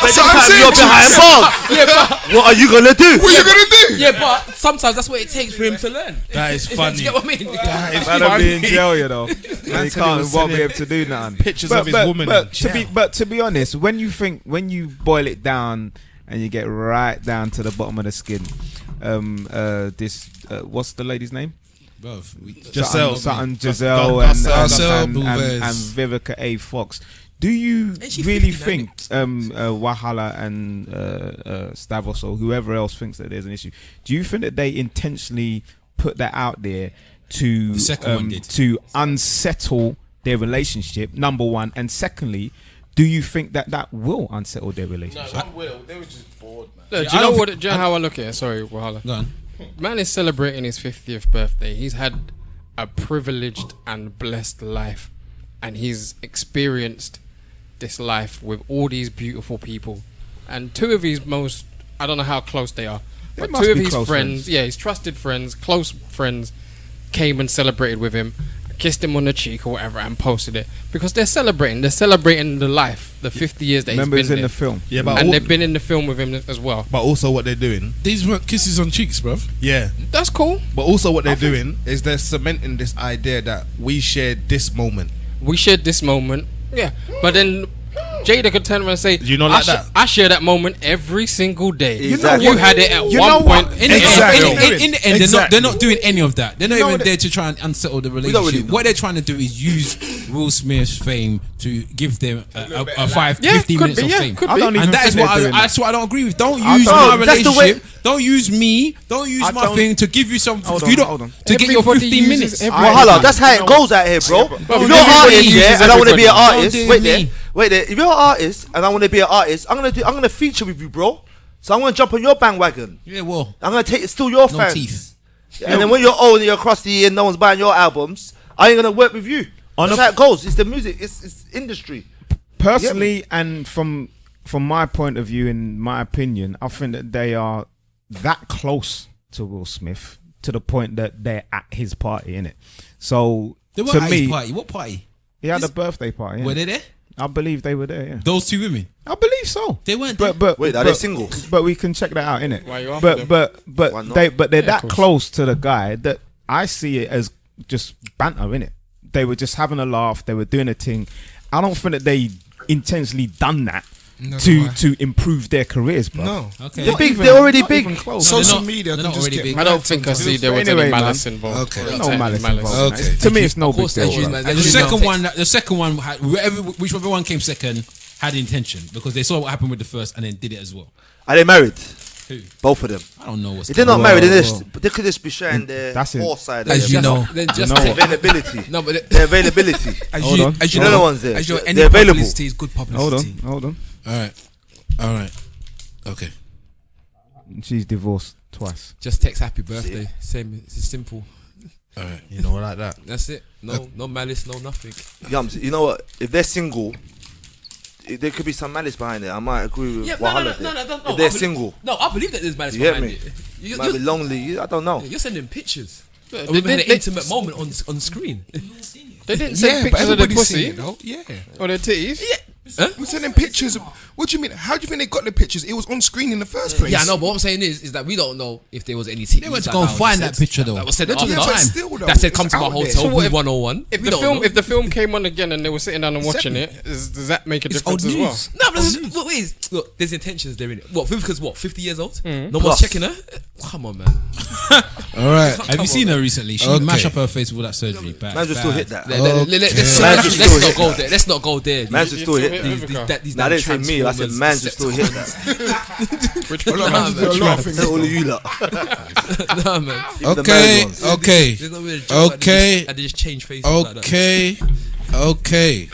But you're behind bars. yeah, but What are you gonna do? What you gonna do? yeah, but sometimes that's what it takes for him to learn. That is Do funny. you get what I mean? That is Man, I'll be in funny. jail, you know. And he said he was won't be sending able to do nothing. pictures of his woman in jail. But to be honest, when you boil it down and you get right down to the bottom of the skin, what's the lady's name? Bruv, Giselle. Something Giselle and Garcelle, Beauvais. Vivica A. Fox. Do you Ain't she really 50 think Wahala and Stavros or whoever else thinks that there's an issue? Do you think that they intentionally put that out there The second one did. to unsettle their relationship? Number one, and secondly, do you think that will unsettle their relationship? They were just bored, man. Look, do I you know don't what? Do you know how I look at it? Sorry, Wahala. Go on. Man is celebrating his 50th birthday. He's had a privileged and blessed life, and he's experienced this life with all these beautiful people. And two of his most, I don't know how close they are, but must two of be his close friends, yeah, his trusted friends, close friends, came and celebrated with him, kissed him on the cheek or whatever, and posted it because they're celebrating the life, the 50 years that Remember, he's it's been in there. the film. Yeah, but And they've been in the film with him as well. but also what they're doing. These weren't kisses on cheeks, bruv. Yeah. That's cool. But also what they're doing is they're cementing this idea that we shared this moment. We shared this moment, yeah. But then Jada could turn around and say, You know, like that. I share that moment every single day. Exactly. You had it at You one know what? point. In the Exactly. end, in the end, Exactly. they're not doing any of that. They're not No, even they- there to try and unsettle the don't relationship. really know. What they're trying to do is use Will Smith's fame to give them a 15 could minutes be, of yeah, fame. could I be. don't even And that is think what they're doing that's what I don't agree with. Don't I use don't- my that's the way- relationship. Don't use me. Don't use my don't- thing to give you some. Hold on, You don't hold on. to get your Everybody 15 uses minutes. every- Wahala, that's how it goes out here, bro. If you're an everybody artist, uses yeah, and I want to be an everybody. artist, Don't do wait me. there. If you're an artist and I want to be an artist, I'm gonna feature with you, bro. So I'm gonna jump on your bandwagon. Yeah, well, I'm gonna steal your no fans. teeth. And then when you're old and you're across the year, no one's buying your albums. I ain't gonna work with you. That's how it goes. It's the music. It's industry. Personally, and from my point of view, in my opinion, I think that they are that close to Will Smith to the point that they're at his party, innit? So They were to at me, his party. What party? he had a birthday party. Yeah. Were they there? I believe they were there. Yeah, Those two women. I believe so. They weren't there. But Wait, are they single? But we can check that out, innit? Why you after But Why not? they're of that course. close to the guy that I see it as just banter, innit? They were just having a laugh. They were doing a thing. I don't think that they intentionally done that No, to why? to improve their careers, bro. No. Okay. They're big. Even- They're already not big. even close. Social not- media they're can not just already get big. I don't think I see there was Anyway, any man. malice involved. Okay. Or No malice involved. Okay. man. To me, it's no Of course big they deal. use, man. man. And They the use second no one, whichever one came second, had intention because they saw what happened with the first and then did it as well. Are they married? Who? Both of them. I don't know what's. If they're not going married, on. they could just be sharing their That's it. horse side. As of you them. know. Then just know take- Availability. No, but Their availability. As Hold you, on. as you You know know, the ones there. as your They're any available. publicity is good publicity. Hold on. All right. Okay. She's divorced twice. just text happy birthday. Same. It's simple. All right. You know, like that. That's it. No malice, no nothing. Yums, you know what? If they're single, there could be some malice behind it. I might agree with Yeah, Wahala no. there. If If they're they're single, No, I believe that there's malice You get behind me? it. You, might be lonely. I don't know. you're sending pictures. They Of them had an didn't- intimate moment on screen. They didn't send Yeah, but pictures of their everybody's seen pussy it though. Yeah. or their titties. We're sending pictures. What do you mean? How do you think they got the pictures? It was on screen in the first place. Yeah, I know, but what I'm saying is that we don't know if there was any titties. They went to like go and how find they that said. picture, though. That was said Yeah, after but time. still, though, That said, it's come to my out there. hotel, So booth 101. If We the don't film know. if the film came on again and they were sitting down and watching it, does that make a It's difference old as well? news. No, but look, there's intentions there in it. What, Vivica's 50 years old? No Plus. one's checking her? Come on, man. All right. Have you seen her recently? She Okay. mashed up her face with all that surgery. Bad, Man, just still bad. hit that. Let's not go there. Let's not go there. Man, just still hit that. These Nah, I damn didn't say me. I said Transformers, man, just still hit that. Which A lot of man do a lot of things. All of you lot. Nah, man. Even the Okay. married ones. Okay. There's no way to joke Okay. and they just change faces like that. Okay.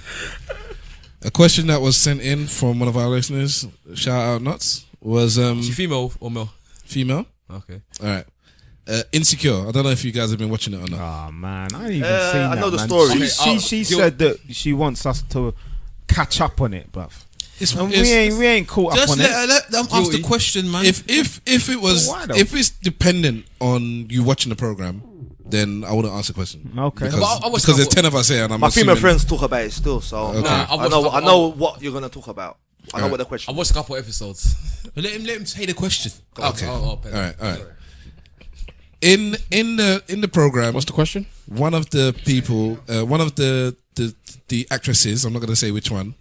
A question that was sent in from one of our listeners, shout out nuts, was She female or male? female. Okay. All right. Insecure. I don't know if you guys have been watching it or not. Oh man, I ain't even seen that. I know the man. story. She said that she wants us to catch up on it, bruv. And we ain't caught up Just on it. let them ask the question, man. If it was Why though? if it's dependent on you watching the program, then I wouldn't answer the question. Okay. Because, But I watched because there's couple- 10 of us here, and I'm My female assuming- friends talk about it still, so Okay. Nah, I know what you're gonna talk about. I know what the I question. watched a couple episodes. let him say the question. Okay. Oh, All right. In the program, What's the question? one of the people, one of the actresses, I'm not going to say which one,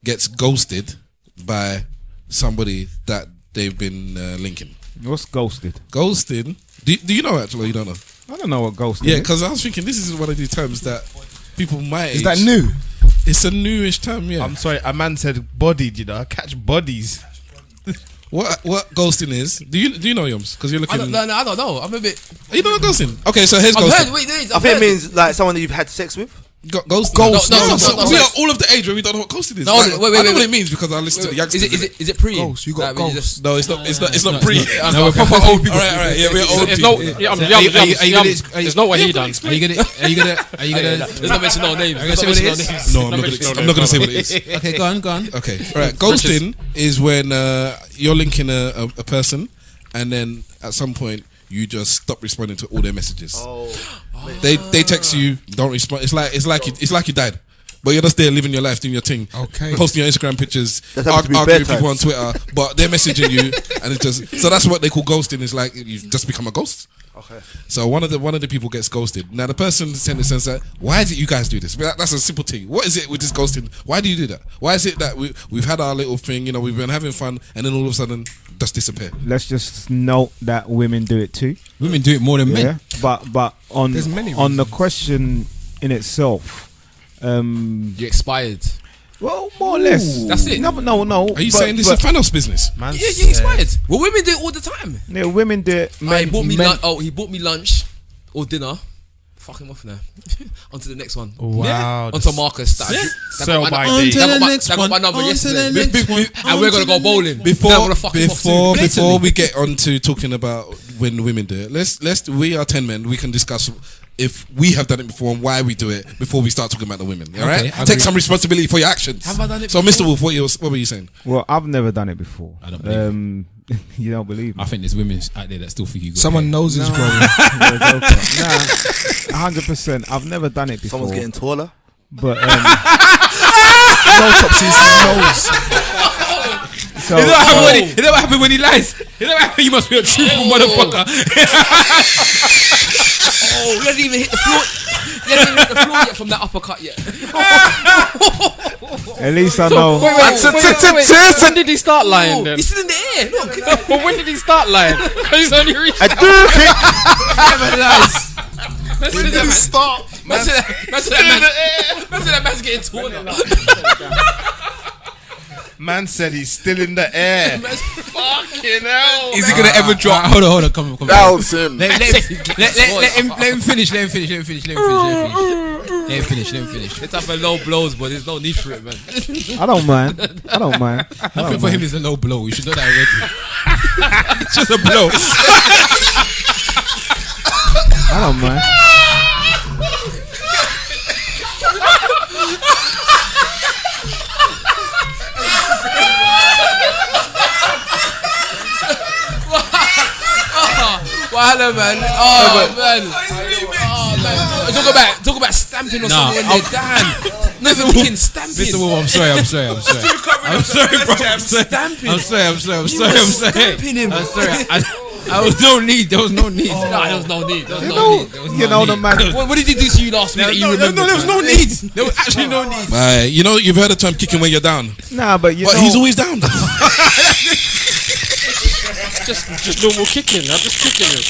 gets ghosted by somebody that they've been linking. What's ghosted? Ghosting. Do you know actually? Or you don't know? I don't know what ghosted Yeah, is. because I was thinking this is one of the terms that people might. Is that new? It's a newish term. Yeah. I'm sorry, a man said bodied, you know, I catch bodies. What ghosting is? Do you know, Yoms? Because you're I looking. don't know. I'm a bit. You know what ghosting? Okay, so here's I've ghosting. heard. Wait, I think it means like someone that you've had sex with. Ghost. No, Ghost. no, We no. are all of the age where we don't know what ghosting is. No, Like, wait, I know what wait. it means because I listen to the youngsters. Is it pre? Ghost, you got Like, when you ghost. No, it's not pre. No, we're proper old people. All right. Yeah, we're old It's people. no. Yeah, So are you gonna- It's not what he done. Are you gonna? Let's not mention no names. Are you Let's gonna not say mention what no it names. is? No, I'm not gonna say what it is. Okay, go on. Okay, all right. Ghosting is when you're linking a person, and then at some point you just stop responding to all their messages. They text you, don't respond. It's like you died. But you're just there living your life, doing your thing, Okay. posting your Instagram pictures, That's happened to be arguing with bedtime. people on Twitter, but they're messaging you, and it's just so that's what they call ghosting. Is like you've just become a ghost. Okay. So one of the people gets ghosted. Now the person sent this and said, "Why is it you guys do this?" That's a simple thing. What is it with this ghosting? Why do you do that? Why is it that we've had our little thing, you know, we've been having fun, and then all of a sudden just disappear? Let's just note that women do it too. Women do it more than men. Yeah, but on There's many on the reasons. question in itself, You expired. well, more or less. That's it. No. Are you saying this is Thanos business? Man Yeah, you expired. Well, women do it all the time. Yeah, women do it. He Men, bought me men- he bought me lunch or dinner. Fuck him off now. On to the next one. Wow. On to Marcus. That Sell got by my- date. that got my- next that got my number on to yesterday. the next one. And we're gonna go bowling. Then I'm Before gonna fuck him off too. before we get on to talking about when women do it, let's we are 10 men. We can discuss if we have done it before and why we do it before we start talking about the women. All right, I take agree. some responsibility for your actions. Have I done it So, before? Mr. Wolf, what were you saying? Well, I've never done it before. I don't believe You don't believe me? I think there's women out there that still think you got Someone hair. knows is growing. You're a joker. Nah, 100%. I've never done it before. Someone's getting taller. But Autopsies nose. so You know what happened when he lies? You know what happened? You must be a truthful motherfucker. Oh, he hasn't even hit the floor. He hasn't even hit the floor yet from that uppercut yet. at least I know. Wait. When did he start lying then? He's still in the air. Look. But when did he start lying? Because he's only reached. When did he start? Man said that man's getting taller. Man said he's still in the air. Fucking hell. Is he gonna ever drop? Hold on. Come on. That was him. Let him finish. Let him finish. It's up a low blows, but there's no need for it, man. I don't mind. I think for him it's a low blow. You should know that already. It's just a blow. I don't mind. Hello, man. Oh, man. Talk about stamping or something when they're down. Never fucking stamping. Mr. Wolf, I'm sorry, bro. I'm sorry. Stamping him. I'm sorry. There was no need. There was no need. There was no need. You know the man. What did he do to you last week that you remember? there was no need. There was actually no need. You know, you've heard the term kicking when you're down, Nah, but you but know. he's always down. Just normal kicking. I'm just kicking him.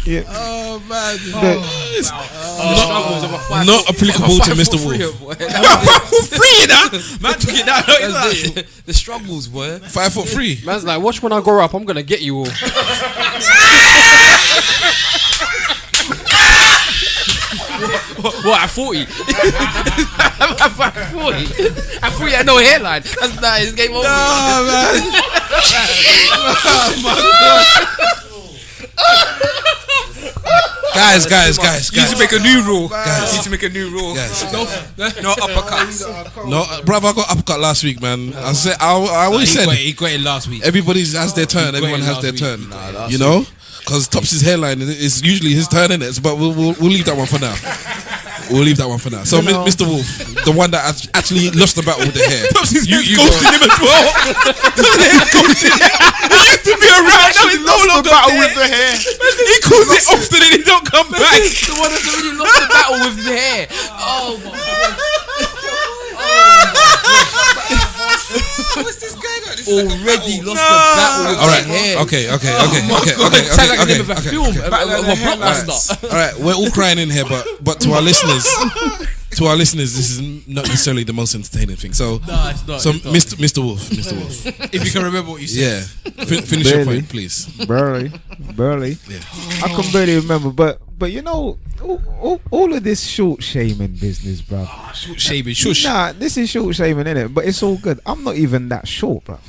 Yeah. Oh man. Not applicable to Mr. Wolf. 3, now. Man took it down. The struggles, boy. 5'3". Man's like, watch when I grow up. I'm gonna get you all. What, at 40? At 40? At 40, I had no hairline. That's nice. Game over. Oh man. Guys. You need to make a new rule. Guys. You need to make a new rule. Guys. No uppercuts. No, bruv, I got uppercut last week, man. I always said He got it last week. everybody has their turn. He got Everyone it has last their week. turn. You know, because Topsy's hairline is usually his turn in it. But we'll leave that one for now. We'll leave that one for now. So, Mr. Wolf, the one that actually lost the battle with the hair. you ghosted him as well. He used to be around. Now he's no longer battle there. with the hair. He calls it often and he don't come back. The one that's already lost the battle with the hair. Oh my god. What's this guy got? This Already lost the battle with All right. the hair. Okay. Sound like a name of a film, of a blockbuster. All right, we're all crying in here, but to our listeners, this is not necessarily the most entertaining thing. So, Nah, it's not. so it's not. Mr. Wolf, If you can remember what you said. yeah, finish your Barely. point, please. barely. Yeah. I can barely remember, but you know, all of this short shaming business, bro. Shaving, shush. Nah, this is short shaming, innit? But it's all good. I'm not even that short, bro.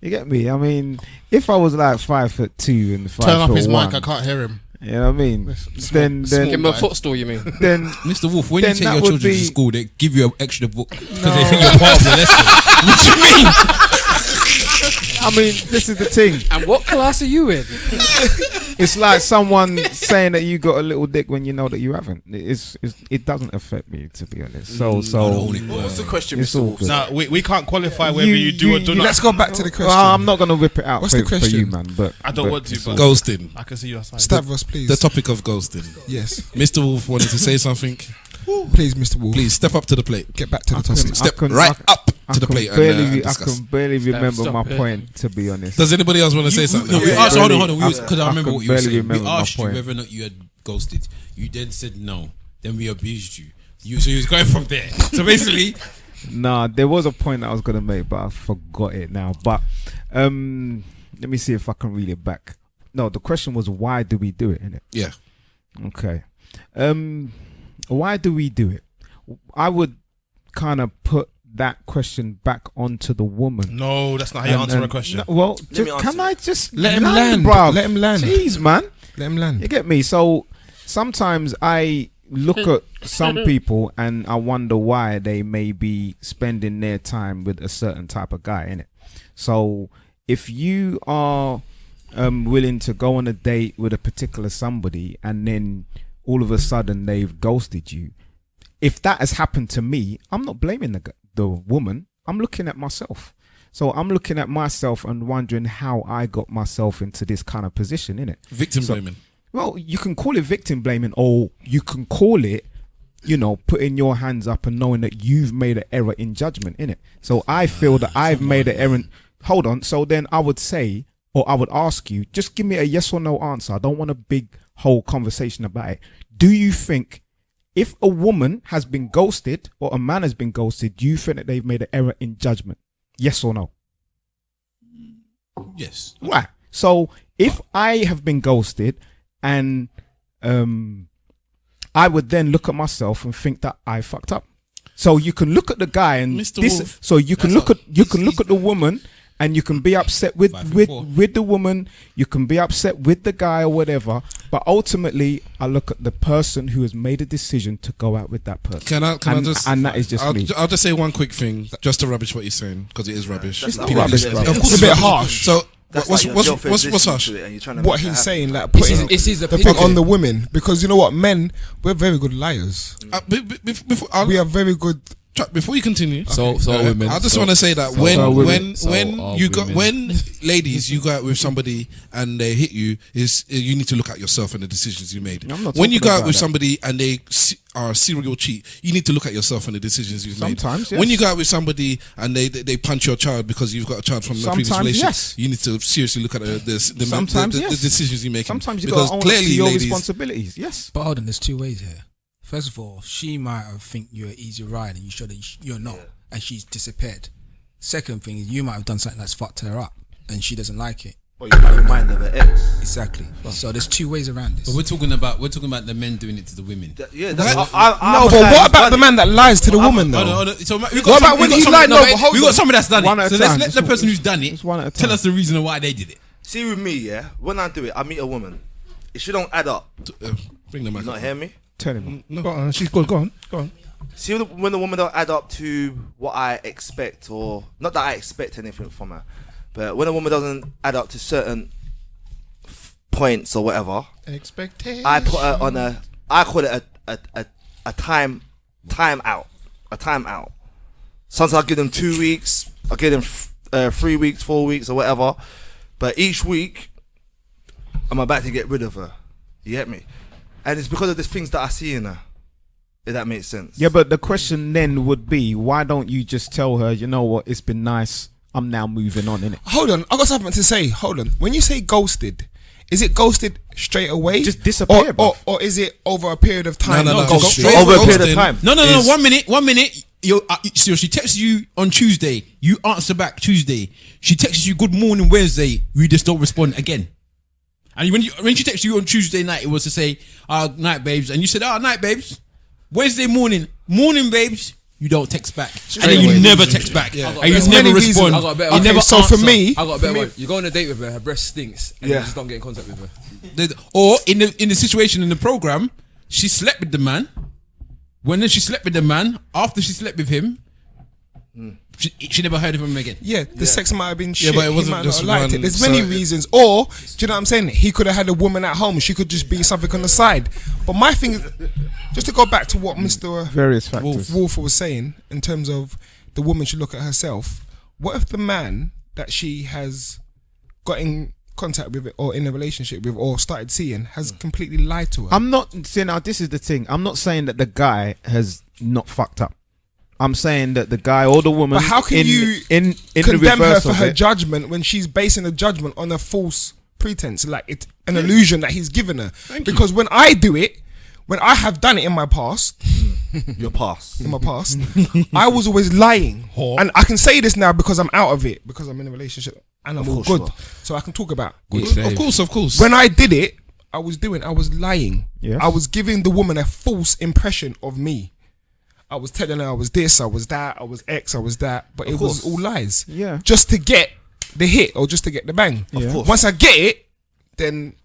You get me? I mean, if I was like 5'2" and 5'1", Turn up his mic. I can't hear him. you know what I mean? Then Give him a footstool, you mean? then Mr. Wolf, when you Then take that your would children be- to school, they give you an extra book because they think you're part of the lesson. What do you mean? I mean, this is the thing. And what class are you in? It's like someone saying that you got a little dick when you know that you haven't. It doesn't affect me, to be honest. So What's the question, it's Mr. all Wolf? good. Nah, we can't qualify whether you do or do not. Let's go back to the question. Well, I'm not gonna whip it out What's for, the question? for you, man. But I don't want to, it's but Ghosting. I can see your side. Stavros, please. The topic of ghosting. Yes, Mr. Wolf wanted to say something. please, Mr. Wolf. Please step up to the plate. Get back to the I can- topic. Step can- right I- up to the can plate barely, and I discuss. can barely remember stop my it. point, to be honest. Does anybody else want to say something? No, we Yeah, asked. barely- Hold on. Because I remember can what you were barely saying. We remember my asked you point. whether or not you had ghosted. You then said no. Then we abused you. So you was going from there. So basically, Nah, there was a point that I was gonna make, but I forgot it now. But let me see if I can read it back. No, the question was, why do we do it, innit? Yeah. Okay. Why do we do it? I would kind of put that question back onto the woman. No, that's not how you answer a question. No, well, me just, answer can it. I just Let him land, bruv? let him land. Jeez, man. Let him land. You get me? So sometimes I look at some people and I wonder why they may be spending their time with a certain type of guy, innit? So if you are willing to go on a date with a particular somebody and then all of a sudden they've ghosted you, if that has happened to me, I'm not blaming the woman. I'm looking at myself. So I'm looking at myself and wondering how I got myself into this kind of position, innit? Victim blaming. Well, you can call it victim blaming, or you can call it, you know, putting your hands up and knowing that you've made an error in judgment, innit? So I feel that I've made an error. Hold on. So then I would say, or I would ask you, just give me a yes or no answer. I don't want a big whole conversation about it. Do you think if a woman has been ghosted or a man has been ghosted, do you think that they've made an error in judgment? Yes or no? yes. Right. So if I have been ghosted and I would then look at myself and think that I fucked up. So you can look at the guy and Mr. this. Wolf, So you can that's look at not- the woman and you can be upset with 5'4". the woman. You can be upset with the guy or whatever. But ultimately, I look at the person who has made a decision to go out with that person. Can I and, just? and that is just me. I'll just say one quick thing, just to rubbish what you're saying, because it is rubbish. That's not People rubbish, listen. bro. Of course, It's a bit rubbish. harsh. So That's what's like your girlfriend's what's listening harsh? to it and you're trying to What make it he's happen. saying, like It's putting his the opinion. thing on the women, because you know what, men, we're very good liars. We are very good. Before you continue, So women. I just So- want to say that so when are when women. So when are you got women. when ladies you go out with somebody and they hit you, is you need to look at yourself and the decisions you made. I'm not When you talking go out about with that. somebody and they are a serial cheat, you need to look at yourself and the decisions you've Sometimes, made. yes. When you go out with somebody and they punch your child because you've got a child from the previous Sometimes, relationship, yes. you need to seriously look at the Sometimes, the yes. decisions you make. Sometimes you because got to own up to clearly, your ladies, responsibilities. Yes. But hold on, there's two ways here. First of all, she might have think you're an easy ride and you showed that you're not, and she's disappeared. Second thing is you might have done something that's fucked her up and she doesn't like it. Or you might remind of her ex. Exactly. So there's two ways around this. But we're talking about the men doing it to the women. Yeah, that's No, but what about the man that lies to the woman Hold on, though? hold on. So we What got about some, when we got he some, lied? no, No, wait, but hold we on. got somebody that's done One it. at So a let's time. let the person who's done it Just one at a tell time. us the reason why they did it. See with me, yeah, when I do it, I meet a woman. If she don't add up, Bring the mic. You not hear me? Tell him. No. Go on, she's good. Go on, go on. See, when the woman don't add up to what I expect, or not that I expect anything from her, but when a woman doesn't add up to certain points or whatever, Expectation. I put her on I call it a time out. Sometimes I give them 2 weeks, I give them 3 weeks, 4 weeks or whatever, but each week I'm about to get rid of her. You get me? And it's because of the things that I see in her. If that makes sense. Yeah, but the question then would be, why don't you just tell her, you know what, it's been nice, I'm now moving on, innit? Hold on, I got something to say. Hold on. When you say ghosted, is it ghosted straight away? Just disappear, or is it over a period of time? No. Over a period of time. No. 1 minute. So she texts you on Tuesday. You answer back Tuesday. She texts you good morning Wednesday. You just don't respond again. And when she texts you on Tuesday night, it was to say, night babes. And you said, night babes. Wednesday morning babes. You don't text back. And then you never text back. Yeah. And you never respond. I got a better You one. never So answer. for me, I got a better one. You go on a date with her breast stinks, and you just don't get in contact with her. Or in the situation in the program, she slept with the man. When then she slept with the man, after she slept with him, she never heard of him again. yeah, the sex might have been shit. but it He wasn't might just not have liked one, it. There's many so- reasons. Or, do you know what I'm saying? He could have had a woman at home. She could just be something on the side. But my thing is, just to go back to what Mr. Various factors. Wolfer was saying in terms of the woman should look at herself. What if the man that she has got in contact with or in a relationship with or started seeing has completely lied to her? I'm not saying, now this is the thing, I'm not saying that the guy has not fucked up. I'm saying that the guy or the woman, But how can you in condemn the her reverse for of her it, judgment when she's basing a judgment on a false pretense, like it's an illusion that he's given her? Because when I do it, when I have done it in my past, Your past. I was always lying. And I can say this now because I'm out of it, because I'm in a relationship and I'm all course good. you are. So I can talk about Of course. when I did it, I was lying. Yes. I was giving the woman a false impression of me. I was telling her I was this, I was that, I was X, I was that, but it was all lies. Yeah. Just to get the hit or just to get the bang. Of course. Once I get it, then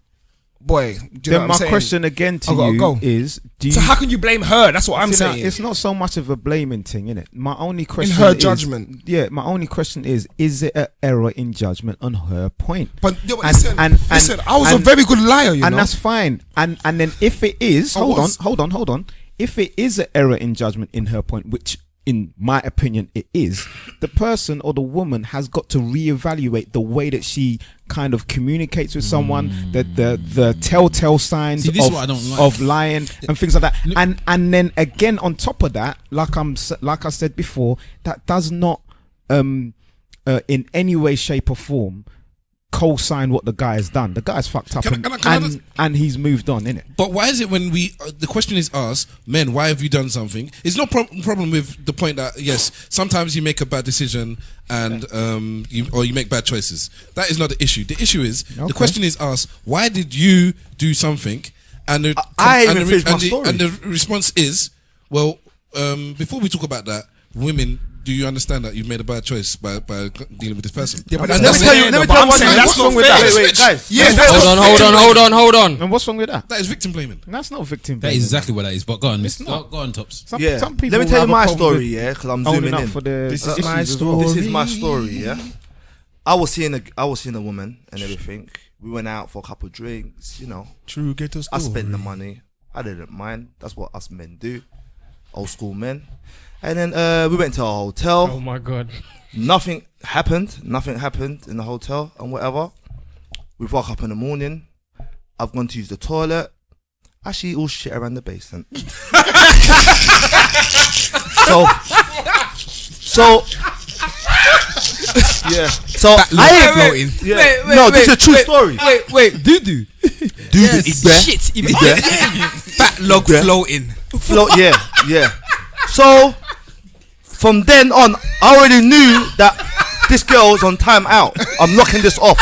boy, do you know then what my I'm saying? question again to I gotta you go. is, do you, So how can you blame her? That's what I'm see, now, saying. it's not so much of a blaming thing, innit? My only question her is, judgment. Yeah, my only question is it an error in judgment on her point? But yo, And- listen, and- listen, I was a and- very good liar, you And know. that's fine. And then if it is, hold on. If it is an error in judgment in her point, which in my opinion it is, the person or the woman has got to reevaluate the way that she kind of communicates with someone, the telltale signs See, this is what I don't like. of lying and things like that. And then again on top of that, like I said before, that does not in any way, shape or form co-sign what the guy has done. The guy's fucked up Can I and he's moved on, innit? But why is it when the question is asked, men, why have you done something? It's no problem with the point that, yes, sometimes you make a bad decision and you make bad choices. That is not the issue. The issue is, the question is asked, why did you do something? And the response is, well, before we talk about that, women, do you understand that you've made a bad choice by dealing with this person? Yeah, but Let me tell you one thing. that's not fair. Wait, guys. Yeah, Hold on. And what's wrong with that? That is victim blaming. That's not victim That blaming. is exactly what that is. But go on, It's not. go on, Tops. Some people Let me tell have you a my problem story, with yeah, because I'm owning zooming up in. for the This issues is my as story. well. This is my story, yeah. I was seeing a woman and everything. We went out for a couple of drinks, you know. True ghetto I story. spent the money. I didn't mind. That's what us men do, old school men. And then we went to a hotel. Oh my god. Nothing happened in the hotel and whatever. We woke up in the morning. I've gone to use the toilet. Actually, all shit around the basement. so yeah. So Wait, this is a true story. Wait, doo-doo. Shit. Fat log floating. Float, yeah. So from then on, I already knew that this girl's on time out. I'm knocking this off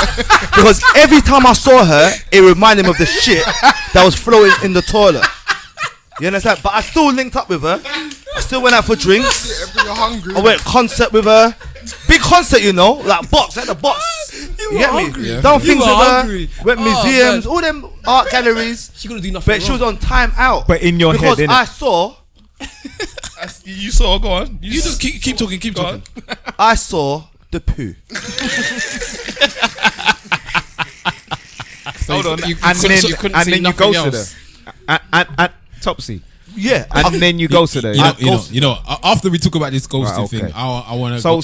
because every time I saw her, it reminded me of the shit that was floating in the toilet. You understand? But I still linked up with her. I still went out for drinks. You're hungry. I went concert with her. Big concert, you know, like box at the box. You get me? hungry. Done You things were with her. hungry. Went Oh, museums, man. all them art galleries. She couldn't do nothing. But she was wrong. on time out. But in your because head, innit? I saw, You saw, go on. You just keep talking, keep Go talking. I saw the poo. Hold on. you And couldn't- then you couldn't and see then you nothing go to else. the and Topsy. Yeah, And then you go to the. You know. After we talk about this ghosting Right, okay. thing, I want to. So-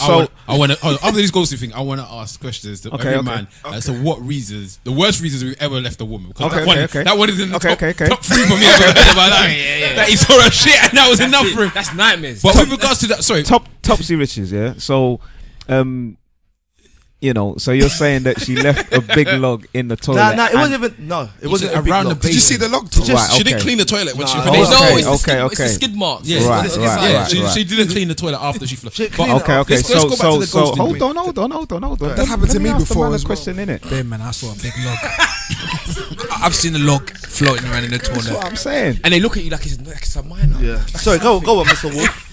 I want to. After this ghosting thing, I want to ask questions to every man as to what reasons, the worst reasons we've ever left a woman. Because that one is in the top 3 for me. I've ever heard about that. That he saw her shit and that was enough for him. That's nightmares. But with regards to that, sorry, Topsy Riches, yeah. So, you know, so you're saying that she left a big log in the toilet. Nah, it wasn't even. No, it wasn't a big around the log. base. Did you see the log? Just- Right, She didn't okay. clean the toilet when she Nah, finished. no, Okay, it's okay, the okay. skid marks. Yeah, Right, It's- right, yeah. right. She didn't clean the toilet after she flushed. Shit, But clean it Okay, up. okay. Let's go back to So the so ghosting hold thing. on. That happened to me before as well. Question innit? Yeah, man, I saw a big log. I've seen a log floating around in the That's what toilet. I'm saying. And they look at you like it's a minor. Yeah. Sorry, go on, Mr. Wolf.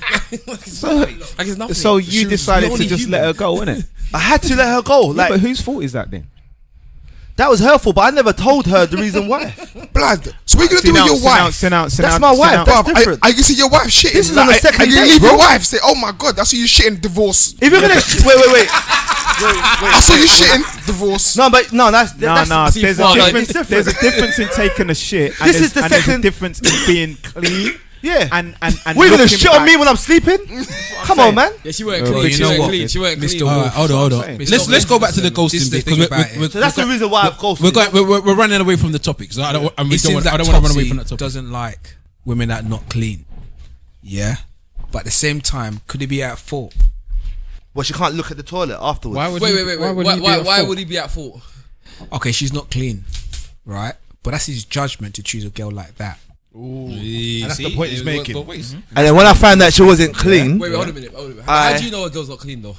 Like it's nothing. So you decided to only just let her go, innit? I had to let her go. Like, Like but whose fault is that then? that was her fault, but I never told her the reason why. Blood. So what are you gonna do with your wife? That's my wife. That's different. I can see your wife shitting. This is on the second and you date, leave bro. your wife. Say, oh my god, that's who you shitting. Divorce. If you're gonna wait. I saw you shitting. Divorce. No, but no, that's No, that's there's far, a like, difference. There's a difference in taking a shit. And This is the there's a second- difference in being clean. yeah. And We're gonna looking shit on back. me when I'm sleeping. Come on, man. Yeah, she weren't Well, clean. you She know weren't what? clean. She weren't Mr. clean. All right, hold on. saying. Let's go back to the ghosting This is the bit thing because about it. So that's the reason why I've ghosted. we're running away from the topic. So I don't want It to seems like run away from that Topsy topic. doesn't like women that are not clean. Yeah, but at the same time, could he be at fault? Well, she can't look at the toilet afterwards. Why would Wait. he be at Why fault? would he be at fault? Okay, she's not clean, right? But that's his judgment to choose a girl like that. And that's the point he's making. And then when I found that she wasn't clean, Wait, hold a minute. Hold a minute. I- How do you know a girl's not clean though?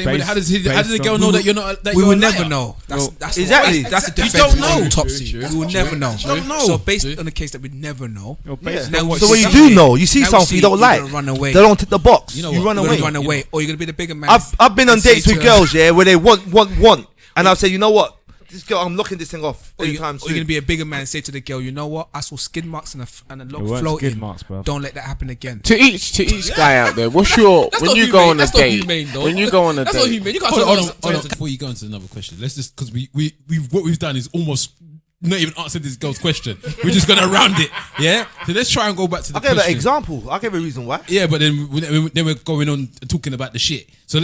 How does the girl know that you're not? That We you're will a liar? never know. That's exactly. That's the You defense don't know. on Topsy. We will never know. Don't know. So based on the case that we never know, based now on we what so see when you something- do know, you see now we something you don't you're like, gonna run away. they don't tick the box. You know You what? run You're away. gonna run away, or you're gonna be the bigger man. I've been on and say dates with to girls, yeah, where they want, and I'll say, you know what, this girl, I'm locking this thing off Or you're anytime gonna soon. be a bigger man and say to the girl, you know what? I saw skid marks and a log weren't floating. skid marks, bro. Don't let that happen again. To each guy out there, what's your That's when not you humane. go on a That's not date? humane, though. When you go on a That's not date, human. You can't Hold tell on. Before you go into another question, let's just because what we've done is almost not even answered this girl's question. We're just gonna round it, yeah. So let's try and go back to the I gave question. an example. I gave a reason why. Yeah, but then we're going on talking about the shit. So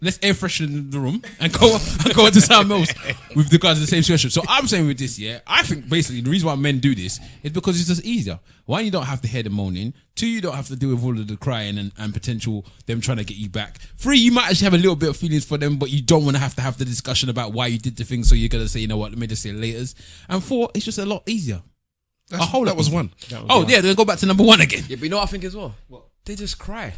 let's air freshen the room and go on to something else with regards to the same situation. So I'm saying with this, yeah, I think basically the reason why men do this is because it's just easier. One, you don't have to hear the moaning. Two, you don't have to deal with all of the crying and potential them trying to get you back. Three, you might actually have a little bit of feelings for them, but you don't want to have the discussion about why you did the thing. So you're gonna say, you know what, let me just say laters. And four, it's just a lot easier. That was one. Yeah, then go back to number one again. Yeah, but you know what I think as well? They just cry.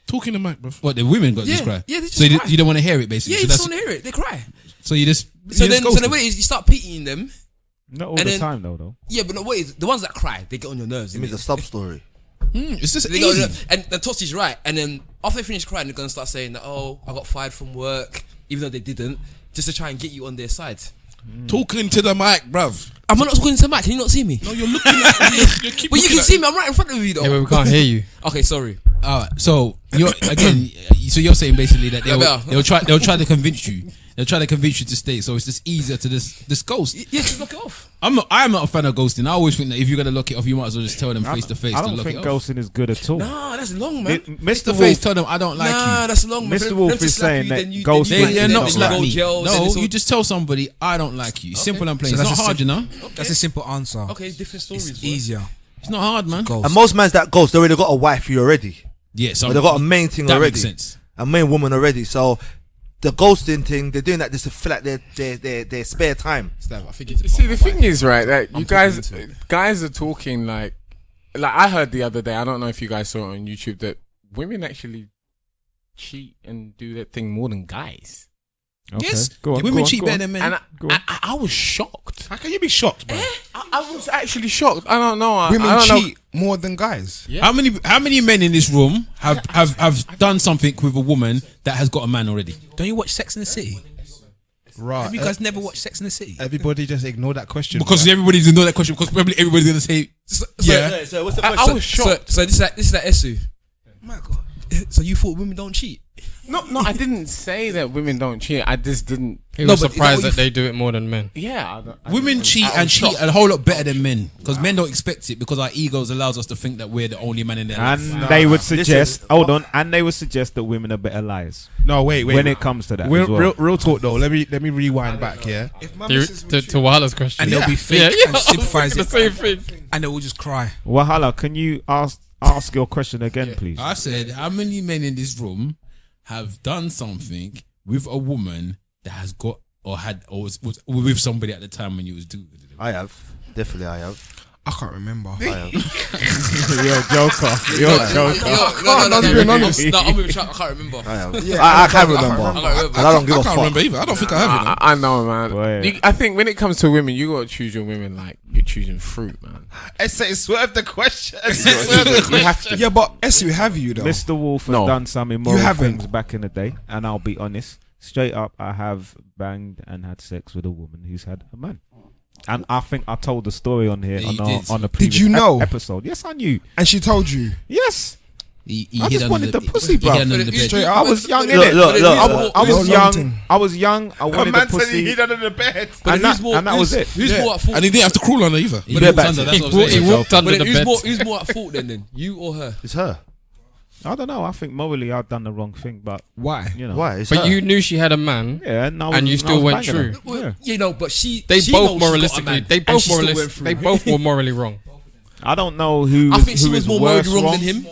Talking to Mike, bro. What, the women got this Yeah, cry? yeah, they just so cry. you don't want to hear it, basically. Yeah, so you just that's, want to hear it. They cry. so you just So you then, just so the ghost way them. is you start pitying them. Not all And the then- time though. Yeah, but no, what is the ones that cry? They get on your nerves. It means innit? a sub story. It's just They get on your easy. nerves. And the Tossi's right. And then after they finish crying, they're gonna start saying that, oh, I got fired from work, even though they didn't, just to try and get you on their side. Talking to the mic, bruv. I'm not talking to Matt. Can you not see me? No, you're looking at me. You keep But you looking can at see me. I'm right in front of you, though. Yeah, but we can't hear you. Okay, sorry. All right. So you're again. So you're saying basically that Yeah. they'll try to convince you. They'll try to convince you to stay. So it's just easier to just ghost. Yeah, just lock it off. I'm not a fan of ghosting. I always think that if you're gonna lock it off, you might as well just tell them face to face I to don't lock think it off. ghosting is good at all. Nah, that's long, man. Face Mr. to face, Wolf, tell them I don't like Nah, you. that's long, man. Mr. For Wolf them to is slap saying you, that then you- ghosting then you- is They're then not you slapping go me. jails, then No, it's all- you just tell somebody I don't like you. Simple and plain. So It's that's not a hard, you know. That's a simple answer. Okay, different stories. It's bro. easier. It's not hard, man. Ghost. And most mans that ghost, they already got a wifey already. Yeah, so But they got a main thing that already. makes sense. A main woman already. So the ghosting thing, they're doing that just to fill out their spare time. Steph, I think it's see the thing is right that I'm you guys talking into guys are talking like I heard the other day. I don't know if you guys saw it on YouTube that women actually cheat and do that thing more than guys. Okay, Yes, go on, women go on, cheat go better on. than men. And Go on. I was shocked. How can you be shocked, bro? I was actually shocked. I don't know. Women I don't cheat more than guys. Yeah. How many men in this room have done something with a woman that has got a man already? Don't you watch Sex in the City? Right. Have you guys never watched Sex and the City? Everybody just ignore that question. Because everybody didn't know that question. Because probably everybody's gonna say, yeah. So what's the I question? was shocked. So this is like Esu. My God. So you thought women don't cheat? No, I didn't say that women don't cheat. I just didn't. He No, was but is that surprised what that you they do it more than men. Yeah. Women cheat I and was cheat shocked. a whole lot better than men. Because men don't expect it because our egos allows us to think that we're the only man in their life. And they would suggest, and they would suggest that women are better liars No, wait. when it comes to that. Real, as well. real talk though. Let me rewind back. Yeah. If my To missus would cheat- Wahala's question. And they'll be fake Yeah, and I was sympathise thinking it. the same thing. And they will just cry. Wahala, can you ask your question again, please? I said, how many men in this room have done something with a woman that has got or had or was with somebody at the time when you was doing it? I have. Definitely, I have. I can't remember. I have. You're a joker. You're a joker. No, I'm with Chuck. I can't remember. I have. I can't remember. I can't remember. And I don't give I a can't fuck. remember either. I don't think I have it. I know, man. Boy. I think when it comes to women, you gotta choose your women like you're choosing fruit, man. I say swerve the question. You have to. Yeah, but Esu, have you though? Mr. Wolf has No. done some immoral haven't. things back in the day, and I'll be honest, straight up, I have banged and had sex with a woman who's had a man. And I think I told the story on here Yeah, on you our, did. on the previous you know? episode. Yes, I knew. And she told you. Yes, He I hid just under wanted the pussy, he bro. hid under the bed. Straight I up. was young, Look, innit? look, look. I was Your young. thing. I was young. I wanted the pussy, under the bed. But and that was it. Who's more at fault? And he didn't have to crawl under either. He But walked back under. to- That's what I'm saying. He walked under But the who's bed. more at fault then? You or her? It's her. I don't know. I think morally I've done the wrong thing, but Why? you know. Why? It's uh, But her. you knew she had a man, Yeah, and, and you still went true. Yeah. You know, but she They she both knows she's got a moralistically, man, they and both she still went moralistic, through. they both were morally wrong. I don't know who. I think she who was is more worse morally wrong than him.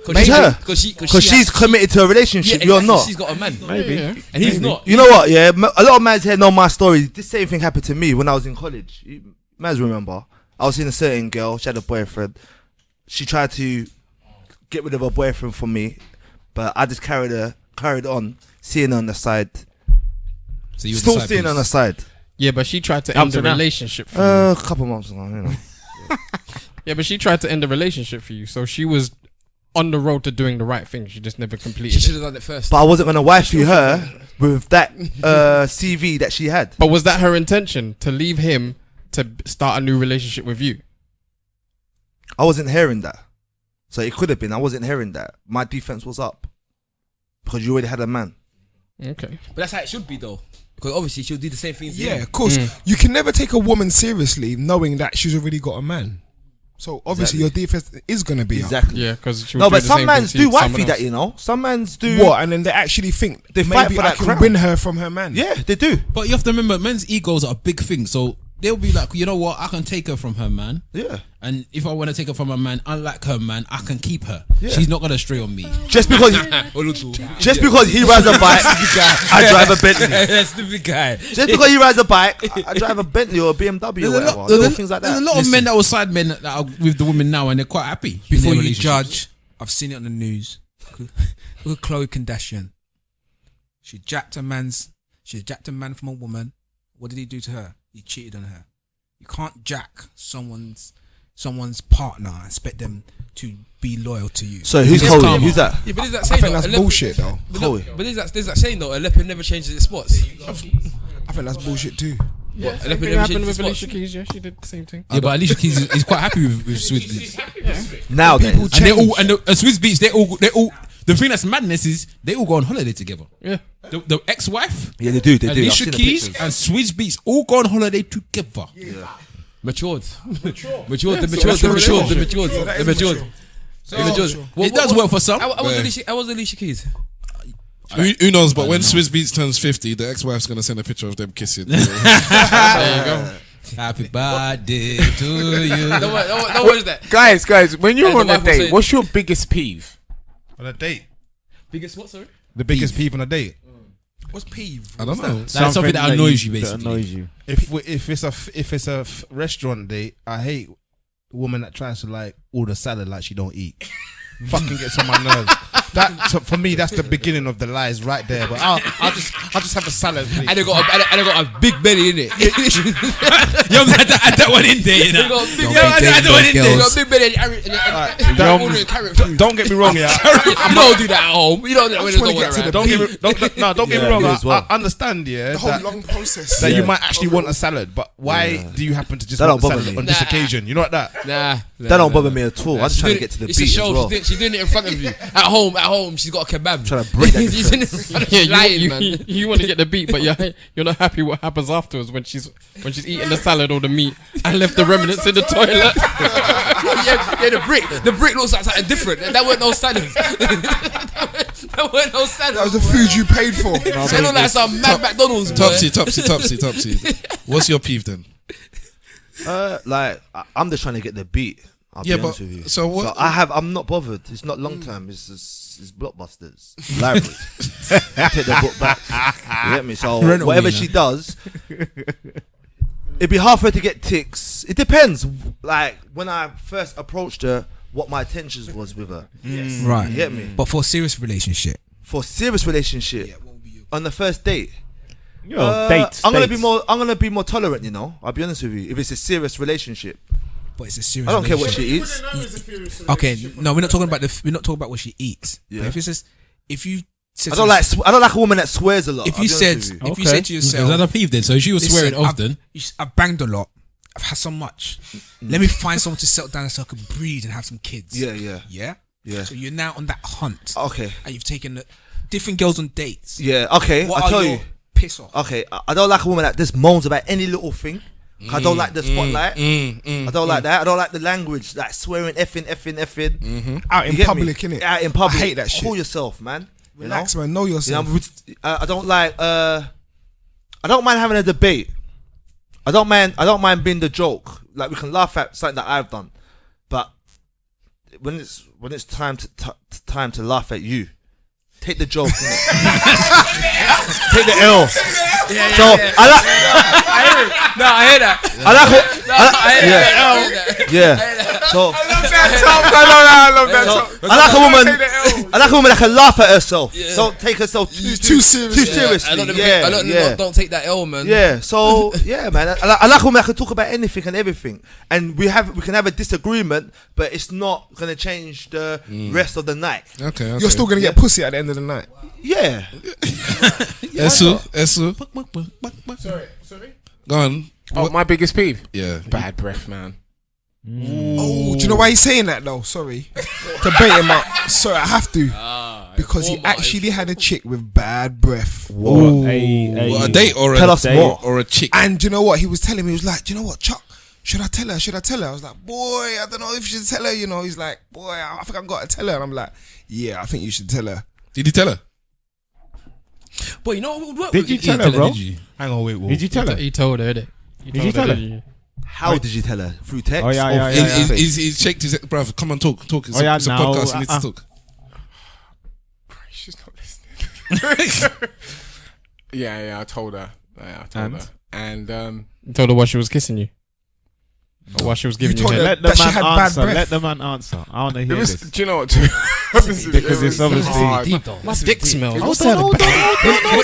It's her. Because Because she's committed to a relationship. You're not. She's got a man, Maybe. and he's not. You know what? Yeah, a lot of mans here know my story. This same thing happened to me when I was in college. Mans remember? I was seeing a certain girl. She had a boyfriend. She tried to get rid of her boyfriend for me, but I just carried on, seeing her on the side, So you were still the side seeing her on the piece. side. Yeah, but she tried to Up end to the now. relationship for you. A couple months ago, you know. Yeah, but she tried to end the relationship for you, so she was on the road to doing the right thing. She just never She completed should it. have done it first. But I wasn't gonna wifey her with that CV that she had. But was that her intention to leave him to start a new relationship with you? I wasn't hearing that, so it could have been. I wasn't hearing that. My defense was up because you already had a man. Okay. But that's how it should be, though. Because obviously she'll do the same things. Yeah, of course. You can never take a woman seriously knowing that she's already got a man. So obviously your defense is gonna be up. Exactly. Yeah, because she No, was but doing the some same mans thing do to someone wifey that, else. you know. Some mans do. What? And then they actually think They maybe fight for I that can crown. win her from her man. Yeah, they do. But you have to remember, men's egos are a big thing. So they'll be like, you know what? I can take her from her man. Yeah. And if I want to take her from her man, unlike her man, I can keep her. Yeah. She's not going to stray on me. Just because he rides a bike, I drive a Bentley. That's the big guy. Just because he rides a bike, I drive a Bentley or a BMW or whatever. Little things like There's a that. lot of men that will side men that are with the women now and they're quite happy. in Before their you relationships. judge, I've seen it on the news. Look at Khloe Kardashian. She jacked a man from a woman. What did he do to her? He cheated on her. You can't jack someone's partner and expect them to be loyal to you. So who's Yes, Chloe? karma. Who's that? Yeah, but is that I saying think though? that's a leopard- bullshit though. Chloe. But there's that saying though? A leopard never changes its spots. I think that's bullshit too. Yeah, a Same leopard thing never happened changes with its Alicia spots. Keys. Yeah, she did the same thing. Yeah, but Alicia Keys is quite happy with Swizz Beats. Now then. People And they all, change. and the Swizz Beats, they all, the thing that's madness is they all go on holiday together. Yeah. The ex-wife, Yeah, they do. They do. I've Alicia seen the Keys, pictures. and Swizz Beats all go on holiday together. Matured. Matured. It does work for some. How was Alicia Keys? Who knows? But when Swizz Beats turns 50, the ex-wife's gonna send a picture of them kissing. There you go. Happy birthday to you. No one is that. Guys, when you're And the on a wife was date, saying- what's your biggest peeve? On a date. Biggest what, sorry? The biggest peeve on a date. What's peeve? I don't know. That's something that annoys you, That basically. annoys you. If it's a restaurant date, I hate a woman that tries to like order salad like she don't eat. Fucking gets on my nerves. for me, that's the beginning of the lies right there. But I'll just have a salad. Please. And they got a big belly in it. Yo, add that one in there, you know. They got a big Add that one in They there. got a big belly and carrot food. Don't get me wrong, yeah. You don't do that at home. You don't do that when there's no one around. Don't get me wrong. me as well. I understand, yeah, The whole long process. that you might actually want a salad, but why do you happen to just That want a don't bother salad me. on this Nah. occasion? You know what that? That That don't bother me at all. I'm just trying to get to the It's a beat as show. well. She's doing it in front of you. At home, she's got a kebab. Trying to break that She's in it in front of Yeah, you, lying, man. you want to get the beat, but you're not happy what happens afterwards when she's eating the salad or the meat and left the remnants in the toilet. yeah, the brick looks like something different. That weren't no salad. that weren't no salad. That was the food you paid for. They look like some mad McDonald's. boy. Topsy. What's your peeve then? Like I'm just trying to get the beat. I'll Yeah, be honest but- with you. so what- I'm not bothered. It's not long term. It's blockbusters, library. Take the book back. You get me? So Rental, whatever you know. she does, it'd be hard for her to get ticks. It depends. Like when I first approached her, what my intentions was with her. Right. You get me? But for a serious relationship, For a serious relationship, on the first date. Dates. I'm gonna be more tolerant. You know, I'll be honest with you. If it's a serious relationship, but it's a serious. I don't care what relationship. she eats. Okay, no, we're not talking about what she eats. Yeah. But if it's just, if you said I don't like a woman that swears a lot. if I'll you be said honest with you. if you said to Is that yourself, a peeve then? So she was swearing "Listen, often. I've banged a lot. I've had so much. Let me find someone to settle down so I can breed and have some kids." Yeah. So you're now on that hunt. Okay. And you've taken different girls on dates. Yeah. Okay. What I are tell your you. piss off? Okay. I don't like a woman that just moans about any little thing. I don't like the spotlight. I don't like that. I don't like the language, like swearing, effing. Out in You get public, me? innit? Out in public. I hate that shit. Call yourself, man. Relax, you know? man. Know yourself. You know, I don't like. I don't mind having a debate. I don't mind being the joke. Like we can laugh at something that I've done, but when it's time to laugh at you, take the joke. Take the L. I hear that. So I love that talk. I like a woman that can laugh at herself. Don't take herself too seriously. Don't take that L, man. Yeah, so yeah, man. I like a woman that can talk about anything and everything, and we can have a disagreement, but it's not gonna change the rest of the night. Okay. You're still gonna get pussy at the end of the night. Yeah. Esu. Sorry. Go on. Oh, my biggest peeve? Yeah. Bad breath, man. Oh, do you know why he's saying that though? Sorry. To bait him up. Sorry, I have to. Because he actually had a chick with bad breath. What, a date or Tell us more. or a chick? And you know what? He was telling me, he was like, do you know what, Chuck? Should I tell her? I was like, boy, I don't know if you should tell her. You know, he's like, boy, I think I've got to tell her. And I'm like, yeah, I think you should tell her. Did you tell her? But you know what? Did you tell her, bro? Did you? Hang on, wait. Did you tell her? He told her, did Did you tell her? didn't you? How did you tell her? Through text? Oh, yeah, Or yeah, yeah, face? He's shaked his brother. Come on, talk. It's, Oh, yeah, it's a no, podcast. You need to talk. She's not listening. Yeah, I told her. And You told her why she was kissing you? Or why she was giving you told head? her Let the that she man had bad answer. breath. Let the man answer. I want to hear it was, this. do you know what? Because it's obviously. Deep though. My dick smells. Hold on. When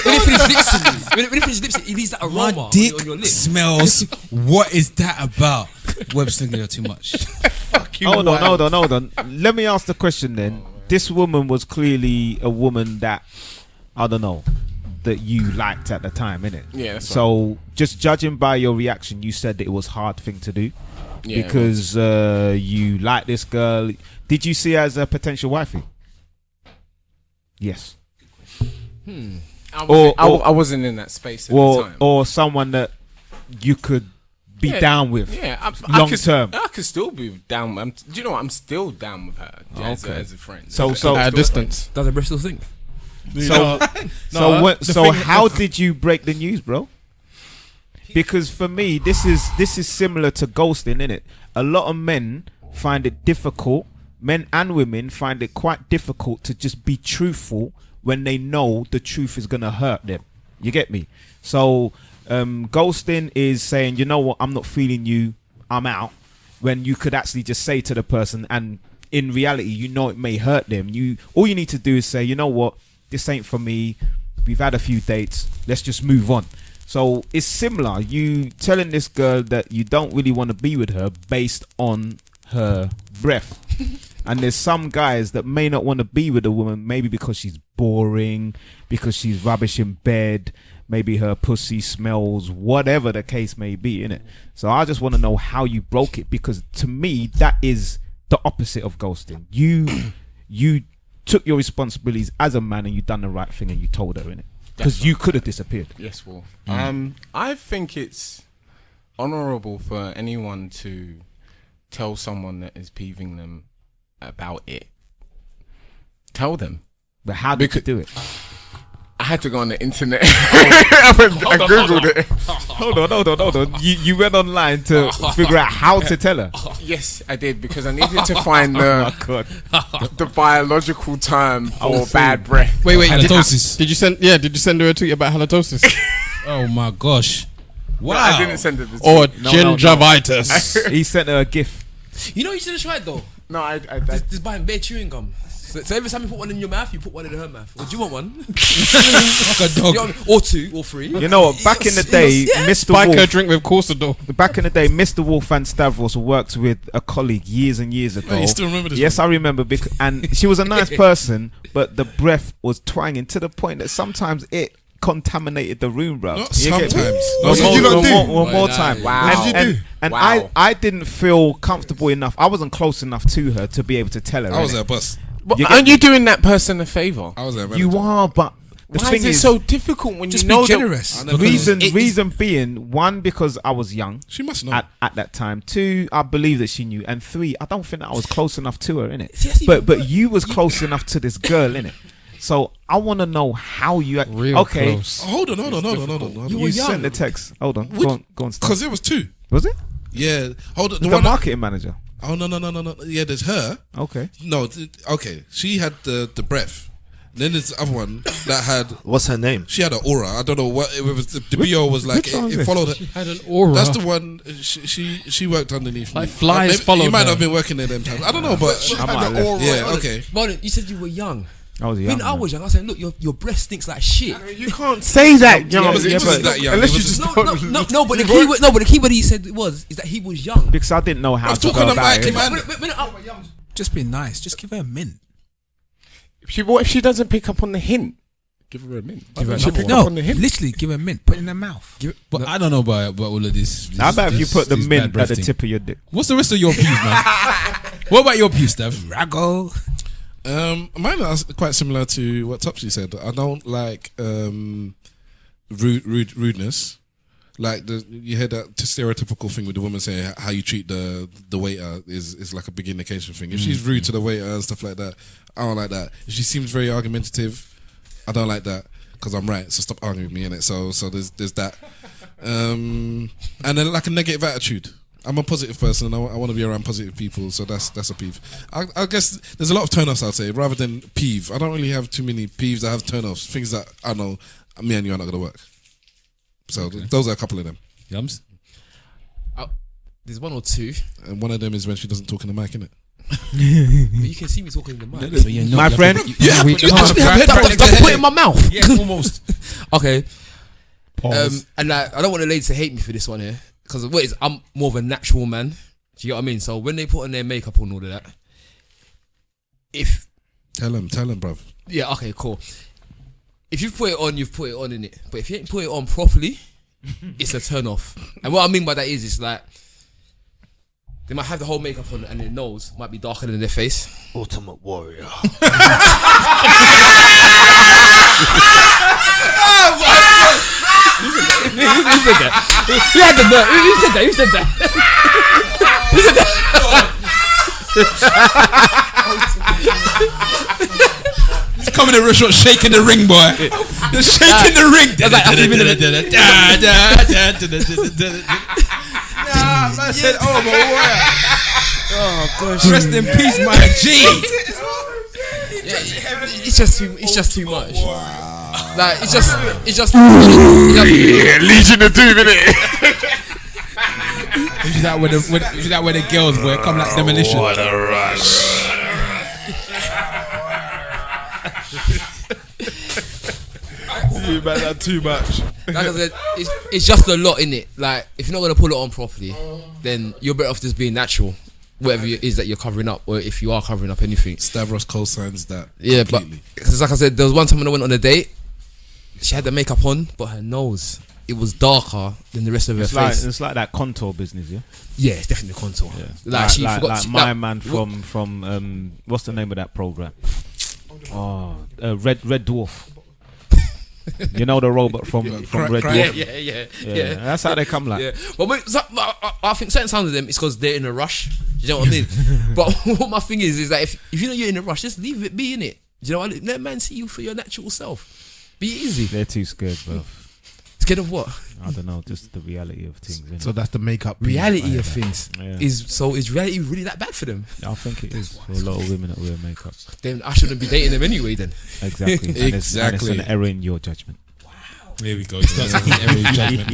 he finished lipsing, when he finished lipsing, he leaves that My aroma dick on your lips. smells. What is that about? Web slinging too much. Hold on. Let me ask the question then. This woman was clearly a woman that, I don't know, that you liked at the time, innit? Yeah, that's So, just judging by your reaction, you said that it was a hard thing to do. Yeah, Because you like this girl. Did you see her as a potential wifey? Yes. I wasn't in that space at the time. Or someone that you could be down with. Yeah, long term. I could still be down. Do you know what? I'm still down with her as a friend. So At a distance. Does the breath still think? So how did you break the news, bro? Because for me, this is similar to ghosting, innit? A lot of men find it difficult. Men and women find it quite difficult to just be truthful when they know the truth is gonna hurt them. You get me? So ghosting is saying, you know what, I'm not feeling you, I'm out. When you could actually just say to the person, and in reality, you know it may hurt them. All you need to do is say, you know what, this ain't for me. We've had a few dates. Let's just move on. So it's similar. You telling this girl that you don't really want to be with her based on her breath. And there's some guys that may not want to be with a woman, maybe because she's boring, because she's rubbish in bed, maybe her pussy smells, whatever the case may be, innit? So I just want to know how you broke it, because to me, that is the opposite of ghosting. You took your responsibilities as a man and you done the right thing and you told her, innit? Because you could have disappeared. Yes, Wolf. I think it's honourable for anyone to tell someone that is peeving them about it. Tell them. But how did you do it? I had to go on the internet. I googled it. Hold on. You went online to figure out how to tell her. Yes, I did, because I needed to find the biological term for bad breath. Wait. Halitosis. Did you send her a tweet about halitosis? Oh my gosh. Wow. No, I didn't send it. Or gingivitis. He sent her a gif. You know, you should have tried though. No, I just buying bare chewing gum. So every time you put one in your mouth, you put one in her mouth. Or do you want one? Like a dog. You know what I mean? Or two, or three. You know what? Back in the day, Mr. Spike her Wolf. drink with Corsador. Back in the day, Mr. Wolf and Stavros worked with a colleague years and years ago. Oh, you still remember this? Yes, I remember. And she was a nice person, but the breath was twanging to the point that sometimes it contaminated the room, bro. Not sometimes. One more time. Wow. And, What did you do? and Wow. I didn't feel comfortable enough. I wasn't close enough to her to be able to tell her. I was innit? at a bus. But You aren't you doing that person a favour? I was there. You are, but the Why thing is it is, so difficult when Just you know be that- generous. reason being, one, because I was young She must know. at that time. Two, I believe that she knew. And three, I don't think that I was close enough to her, innit? Yes, But you was close enough to this girl, innit? So I want to know how you act. Real Okay, close. Hold on. you sent the text. Hold on, go on. Steph. Because there was two. Was it Yeah. Hold on. the one marketing manager? Oh no. Yeah, there's her. Okay. No. Okay. She had the breath. Then there's the other one that had. What's her name? She had an aura. I don't know what it was. The BO was like which one was it this? followed her. Had an aura. That's the one. She worked underneath me. Like flies Maybe- followed You might her. have been working there them times. I don't know, but I might have left. yeah. Okay. Marlon, you said you were young. I was young. When I was young, I said, look, your breath stinks like shit. You can't say that, young. It wasn't that young. Unless It you was just No, but the key word he said is that he was young. because I didn't know how I'm to talking go about about it. man. Just be nice. Just give her a mint. What if she doesn't pick up on the hint? Give her a mint. She pick No, up on the hint. literally give her a mint. Put it in her mouth. But I don't know about all of this. How about if you put the this mint bad at breath the thing. tip of your dick? What's the rest of your peeves, man? What about your peeves, Steph? Raggle. Mine are quite similar to what Topsy said. I don't like rudeness. Like you hear that stereotypical thing with the woman saying how you treat the waiter is like a big indication thing. If she's rude to the waiter and stuff like that, I don't like that. If she seems very argumentative, I don't like that because I'm right. So stop arguing with me, innit? So there's that. And then like a negative attitude. I'm a positive person and I want to be around positive people, so that's a peeve. I guess there's a lot of turn-offs, I'd say, rather than peeve. I don't really have too many peeves. I have turn-offs, things that I know me and you are not going to work. So those are a couple of them. Yums? There's one or two. And one of them is when she doesn't talk in the mic, innit? But you can see me talking in the mic. So you know, My friend, Don't put it in my mouth. Yes, almost. Okay. Pause. And I don't want the ladies to hate me for this one here, because what is I'm more of a natural man. Do you get what I mean? So when they put on their makeup and all of that, Tell them, bruv. yeah, okay, cool. If you put it on, you've put it on, innit? But if you ain't put it on properly, it's a turn off. And what I mean by that is, it's like they might have the whole makeup on and their nose might be darker than their face. Ultimate warrior. Who said that? Who had the nerve? Who said that? Who said that? Who said that? He's coming in the restaurant shaking the ring, boy. Just shaking the ring. Man said, oh, my warrior. Oh, gosh. Rest in peace, my G. It's just too much. Wow. Like it's just Legion of Doom, innit? Is that where the girls boy come like demolition? What a rush. You man done too much. Like I said, it's just a lot in it. Like if you're not gonna pull it on properly, then you're better off just being natural. Whatever it is that you're covering up, or if you are covering up anything. Stavros co-signs that. Yeah, completely. but because like I said, there was one time when I went on a date. She had the makeup on, but her nose, it was darker than the rest of her face. It's like that contour business, yeah. Yeah, it's definitely contour. Yeah. Like she forgot. Like my man from what's the name of that program? Red Dwarf. You know the robot from Red Dwarf. Yeah. That's how they come like. Yeah. But I think certain sounds of them is because they're in a rush. You know what I mean? But what my thing is that if you know you're in a rush, just leave it be in it. You know what I mean? Let man see you for your natural self. Be easy. They're too scared, bro. Scared of what? I don't know, just the reality of things. So that's the makeup. Reality of things. Yeah. Is reality really that bad for them? I think it is for a lot of women that wear makeup. Then I shouldn't be dating them anyway then. Exactly. And it's an error in your judgment. There we go. He starts having error in judgment.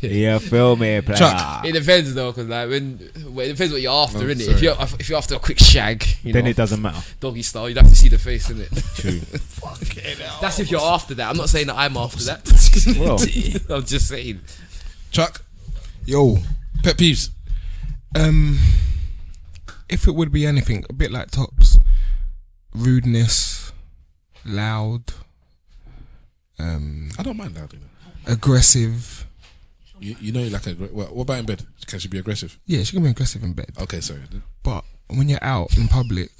Yeah, feel me, player. Chuck. It depends though, because like it depends what you're after, Oh, innit? sorry. If you're after a quick shag, Then it doesn't matter. doggy style, you'd have to see the face, innit? True. That's if you're after that. I'm not saying that I'm after that. Well, I'm just saying. Chuck, Yo, pet peeves. if it would be anything, a bit like Tops, rudeness, loud, I don't mind that. You know. aggressive. You know, like what about in bed? Can she be aggressive? Yeah, she can be aggressive in bed, Okay, sorry. but when you're out in public,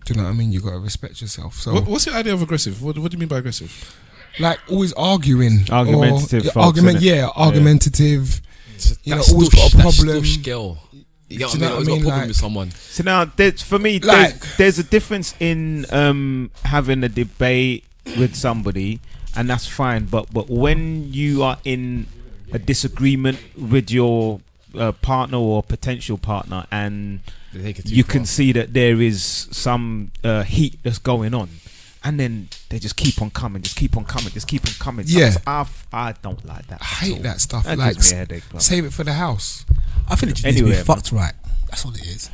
do you know what I mean? You gotta respect yourself. So, What's your idea of aggressive? What do you mean by aggressive? like, always arguing, Argumentative or, folks, innit? argumentative. You know, That's always stush- got a that's problem. stush girl. You get what I Do you mean? know what I Always got a mean? problem Like- with someone. So now, for me, Like- there's a difference in having a debate with somebody, and that's fine. But when you are in a disagreement with your partner or potential partner, and They take it too you far. can see that there is some heat that's going on, and then they just keep on coming. Yeah. I don't like that. I hate that stuff. That Like, gives me a headache, bro. save it for the house. I think it just needs to Anyway, be fucked right. That's all it is.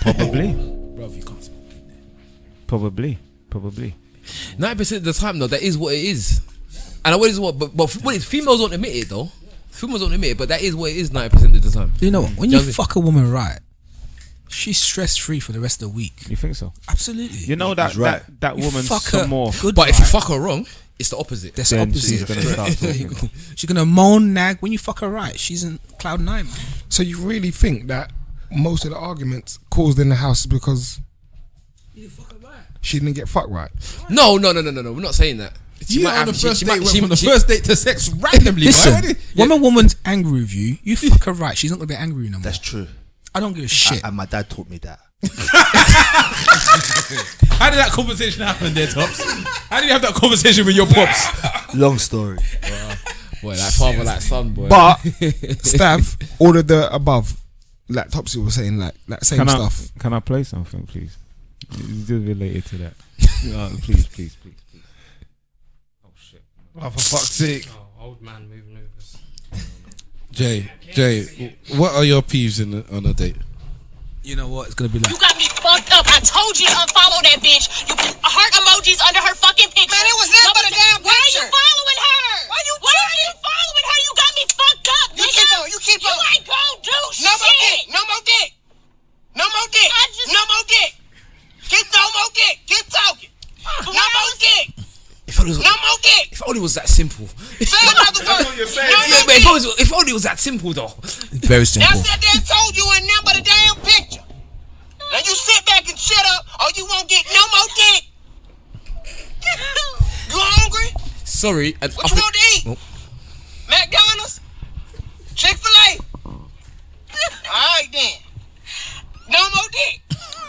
Probably. Bro, you can't. Probably. 90% of the time, though, that is what it is. And what is what? But what is, females don't admit it though. Females don't admit it, but that is what it is 90% of the time. You know what? When Do you you know what fuck a woman right, she's stress free for the rest of the week. You think so? Absolutely. You know that right. that You woman's fuck some her more. good But if you right, fuck her wrong, it's the opposite. that's the Then opposite. she's gonna start talking. She's gonna moan, nag. When you fuck her right, she's in cloud 9. Man. So you really think that most of the arguments caused in the house is because she didn't get fucked right? No. We're not saying that. She You might on have- the she- first she date might- went she- from the she- first date to sex randomly. Listen, Why? when a woman's angry with you, you fuck her right. She's not gonna be angry no more. That's true. I don't give a shit. And my dad taught me that. How did that conversation happen there, Tops? How did you have that conversation with your pops? Long story. Boy, like father, like son, boy. But Stav, all of the above, like Topsy was saying, like same stuff. Can I play something, please? It's just related to that. Please. Oh, for fuck's sake. Oh, old man moving over. Jay, what are your peeves on a date? You know what? It's gonna be like. You got me fucked up. I told you to unfollow that bitch. You put heart emojis under her fucking picture. Man, it was nothing but a damn picture. Why are you following her? Why are you following her? You got me fucked up, nigga. You keep on. You ain't gon' do shit. No more dick. No more dick. No more dick. No more dick. Keep no more dick. Keep talking. No more dick. If only it was, No more dick. if only it was that simple. Say another word. No Yeah, more but dick. if only it was that simple, though. Very simple. That's that damn told you ain't nothing but a damn picture. Now you sit back and shut up, or you won't get no more dick. You hungry? Sorry. And What you want to eat? Oh. McDonald's? Chick-fil-A? Alright then. No more dick.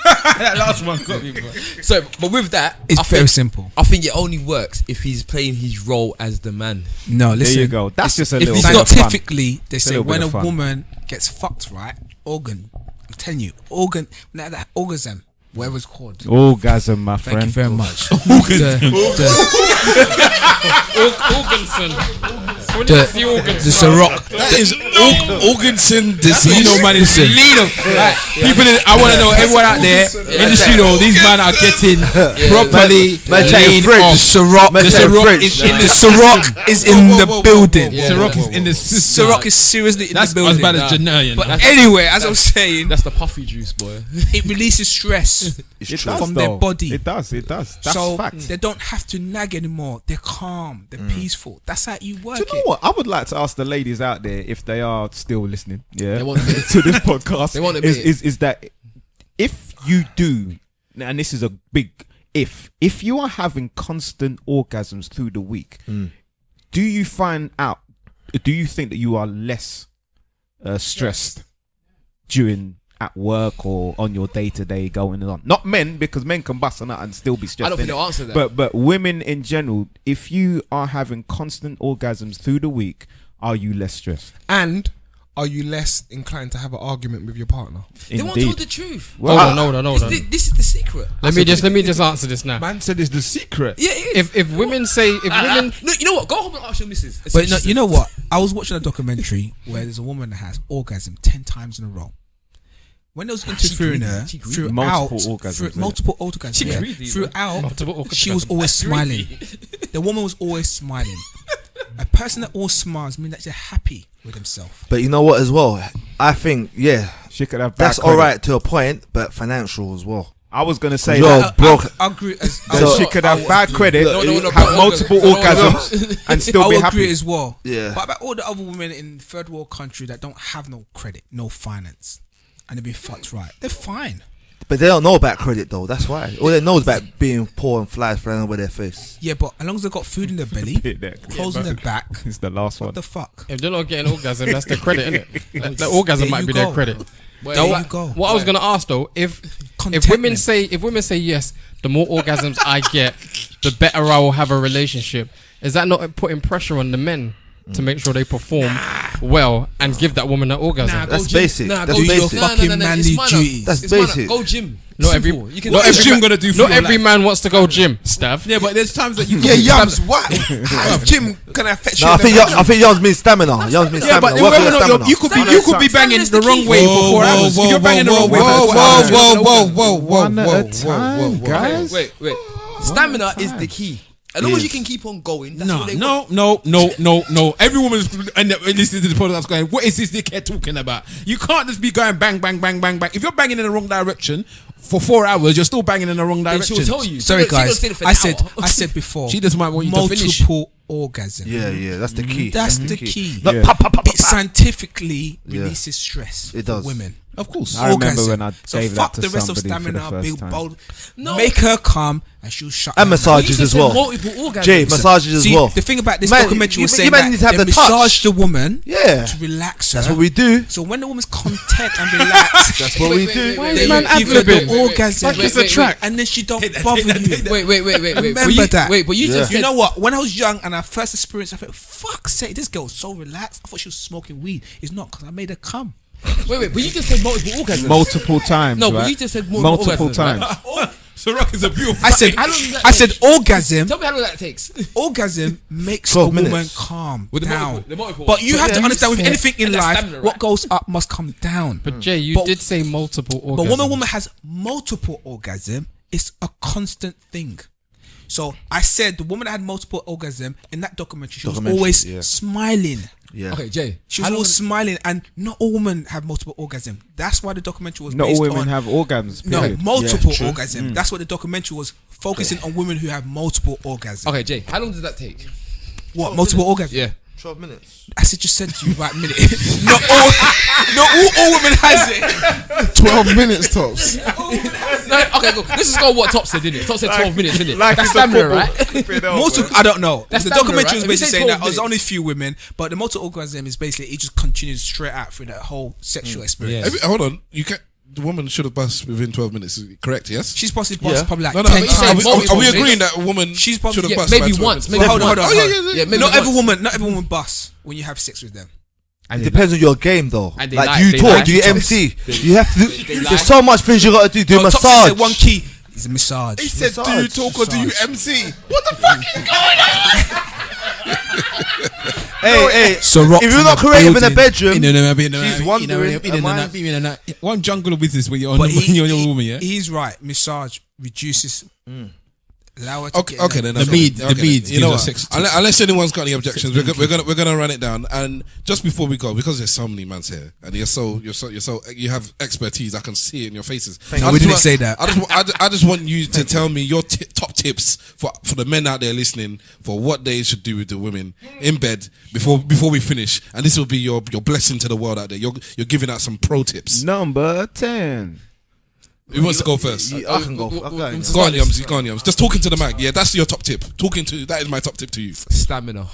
That last one got me, bro. So, but with that, It's I very think, simple. I think it only works if he's playing his role as the man. No, listen. There you go. That's just a little bit of fun. Scientifically, they say little bit when a of fun. woman gets fucked right, I'm telling you, that orgasm, whatever it's called. Orgasm, my Thank friend. you very much. Organson. The Ciroc. That is Organson disease. You know, man, it's leader. Like, people, I want to know everyone out there in the studio. These men are getting properly laid off. The Ciroc is in the building. Ciroc is in the system. Ciroc is seriously in the That's building. as bad as Janelle. But anyway, as I was saying, That's the puffy juice, boy. it releases stress from their body. It does. That's So fact. they don't have to nag anymore. They're calm. They're peaceful. That's how you work Do you know what? I would like to ask the ladies out there if they are still listening. Yeah, They won't admit it. to this podcast. They won't admit it. is that if you do, and this is a big if you are having constant orgasms through the week, do you find out? Do you think that you are less stressed during at work or on your day to day going on? Not men, because men can bust on that and still be stressed. I don't think innit? they'll answer that. But women in general, if you are having constant orgasms through the week, are you less stressed? And are you less inclined to have an argument with your partner? They won't tell the truth. Well, Hold on. This is the secret. Let me just answer this now. Man said it's the secret. Yeah, it is. If women say Look, you know what? Go home and ask your missus. But no, you know what? I was watching a documentary where there's a woman that has orgasm 10 times in a row. When they was interviewing her throughout Multiple orgasms, multiple orgasms, throughout, she was always smiling. The woman was always smiling. A person that always smiles means that they're happy with himself. But you know what as well? I think, she could have that's bad credit. alright to a point, but financial as well. I was gonna say Yo, that. broke. I agree. So she could have bad credit, No, have multiple orgasms, and still be I agree happy. as well. Yeah. But about all the other women in third world country that don't have no credit, no finance, and they've been fucked right, they're fine. But they don't know about credit though. That's why. All they know is about being poor and flies flying over their face. Yeah, but as long as they've got food in their belly, clothes in their back, It's the last one. what the fuck? if they're not getting orgasm, that's their credit, innit? The orgasm There might you be go. their credit. There No, you go. What I was gonna ask though, if women say yes, the more orgasms I get, the better I will have a relationship. Is that not putting pressure on the men to make sure they perform well and give that woman an orgasm? Nah, That's go gym. basic. Nah, That's go basic. gym. Fucking It's manly minor. duties. That's It's minor. basic. Go gym. Not every- Simple. You can What do is it. gym gonna do for Not your every life? man wants to go gym, Stav. Yeah, but there's times that you Yeah, Yums, what? Jim, can I fetch you? No, I think Yums means stamina. Yums means Yeah, but stamina. Work on whether or your not stamina. you could be banging Stamina's the the wrong key. way for 4 hours. If you're banging the wrong way for 4 hours, One at a time, guys. Wait. Stamina is the key. As long as you can keep on going, that's what they want. No. Every woman's listening to the podcast going, what is this dickhead talking about? You can't just be going bang, bang, bang, bang, bang. If you're banging in the wrong direction for 4 hours, you're still banging in the wrong Then direction. she'll tell you. Sorry, She's gonna guys. stay there for I an said hour. before. She just might want you to finish. Multiple orgasm. Yeah, that's the key. That's the key. Not Yeah. pop, pop, pop, It pop. scientifically Yeah. releases stress. It for does. women. Of course. I remember Orgasm. when I So gave fuck that to the rest of somebody for the stamina, first big time. bold. No. Make her come and she'll shut And her mouth. massages as well. Multiple orgasms. Jay, massages as See, well. the thing about this Man, documentary was you saying man need to have they the touch. massage the woman Yeah. to relax her. That's what we do. So when the woman's content and relaxed, That's what we do. Why then is man you give her ad-libbing? the orgasm, Like it's a track. and then she don't bother you. Wait. Remember that. Wait, but you just You said know what? When I was young and I first experienced, I thought, "Fuck's sake, this girl's so relaxed." I thought she was smoking weed. It's not because I made her come. Wait, but you just said multiple orgasms. Multiple times. No, but right? you just said multiple times. Ciroc is a beautiful. I said, How long does that I said, take? orgasm. Tell me how long that takes. Orgasm makes a 12 woman minutes. calm With the down. multiple. But you have to Yeah, understand with yeah. anything in And that's life, stamina, what right? goes up must come down. But Jay, you But- did say multiple orgasms. But when a woman has multiple orgasm, it's a constant thing. So I said the woman that had multiple orgasm in that documentary, she was always yeah. smiling. Yeah. Okay, Jay. She was always smiling, and not all women have multiple orgasm. That's why the documentary was Not all based women on. have orgasms. No, Period. multiple Yeah, true. orgasm. That's what the documentary was focusing on women who have multiple orgasm. Okay, Jay. How long does that take? What multiple orgasm? Yeah. 12 minutes. I said just said to you right minute. not all women has it. 12 minutes tops. No, okay, go. Let's just go what Top said, didn't it? Top said 12 minutes, didn't it? Like That's it's a stamina, football. right? Most of, I don't know. That's the stamina, documentary right? was If you basically say saying that 12 there's only a few women, but the multiple orgasm is basically it just continues straight out through that whole sexual experience. Hold on, you can. The woman should have bust within 12 minutes. Correct? Yes. She's possibly bust probably like No, 10 but you said times. Are we multiple, agreeing that a woman She's should probably- have yeah, bust maybe by 12 once, minutes? maybe Hold on. Yeah, maybe Not once. every woman busts when you have sex with them. And It depends on your game though. And they Like, like- do you they talk? like Do you it. MC? You have to do. like- There's so much things you got to do. Do No, Top massage. said one key is a massage. He said, do you talk or do you Massage. MC? What the fuck is going on? Hey, So rock if to you're not the creative in the building. bedroom, she's wondering. One jungle business when you're on But when you're a woman, yeah. he's right. Massage reduces. Allow her to Okay, get okay, in then that- that's The bead, fine. the bead You know gives what? us sex. Unless anyone's got any objections, we're gonna run it down. And just before we go, because there's so many mans here, and you have expertise. I can see it in your faces. No, we didn't say that. I just want you to tell me your top tips for the men out there listening for what they should do with the women in bed before we finish. And this will be your blessing to the world out there. You're giving out some pro tips. Number 10. Who wants to go first? I can go. Go on, Yums. Just talking to the mic. Yeah, that's your top tip. That is my top tip to you. Stamina.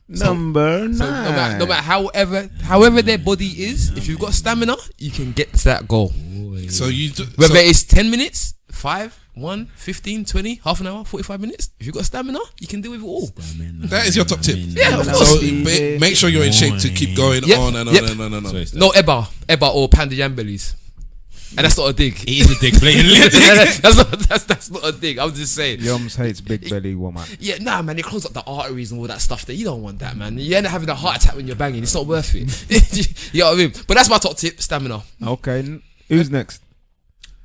Number 9. So no matter however their body is, if you've got stamina, you can get to that goal. So Whether it's 10 minutes, 5, 1, 15, 20, half an hour, 45 minutes. If you've got stamina, you can deal with it all. that is your top tip. Yeah, of So course. make sure you're in shape to keep going Yep, on and on yep. and on and on. No Eba or Panda Yambelis. And that's not a dig. It is a dick, blatantly. that's not a dig. I'm just saying. Yums hates big belly woman. Yeah, nah, man, you close up the arteries and all that stuff there. You don't want that, man. You end up having a heart attack when you're banging. It's not worth it. You know what I mean? But that's my top tip, stamina. Okay, who's next?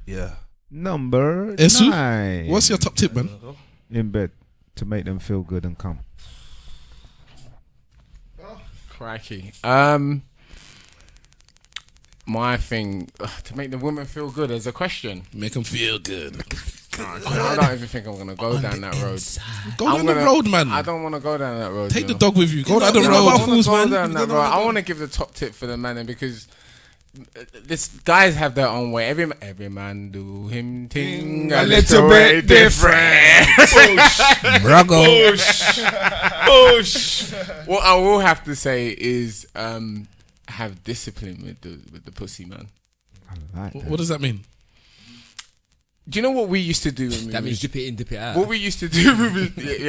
Yeah. Number Esu? 9. What's your top tip, man? In bed to make them feel good and come. Crikey. My thing to make the woman feel good is a question. Make them feel good. I don't even think I'm gonna go down that road. Go down the road, man. I don't want to go down that road. Take the know. dog with you. Go down the I road. don't wanna go down that road. I want to give the top tip for the man because this guys have their own way. Every man do him ting a little bit different. Push. What I will have to say is have discipline with the pussy, man. I like that. What does that mean? Do you know what we used to do when we That means was, dip it in, dip it out. what we used to do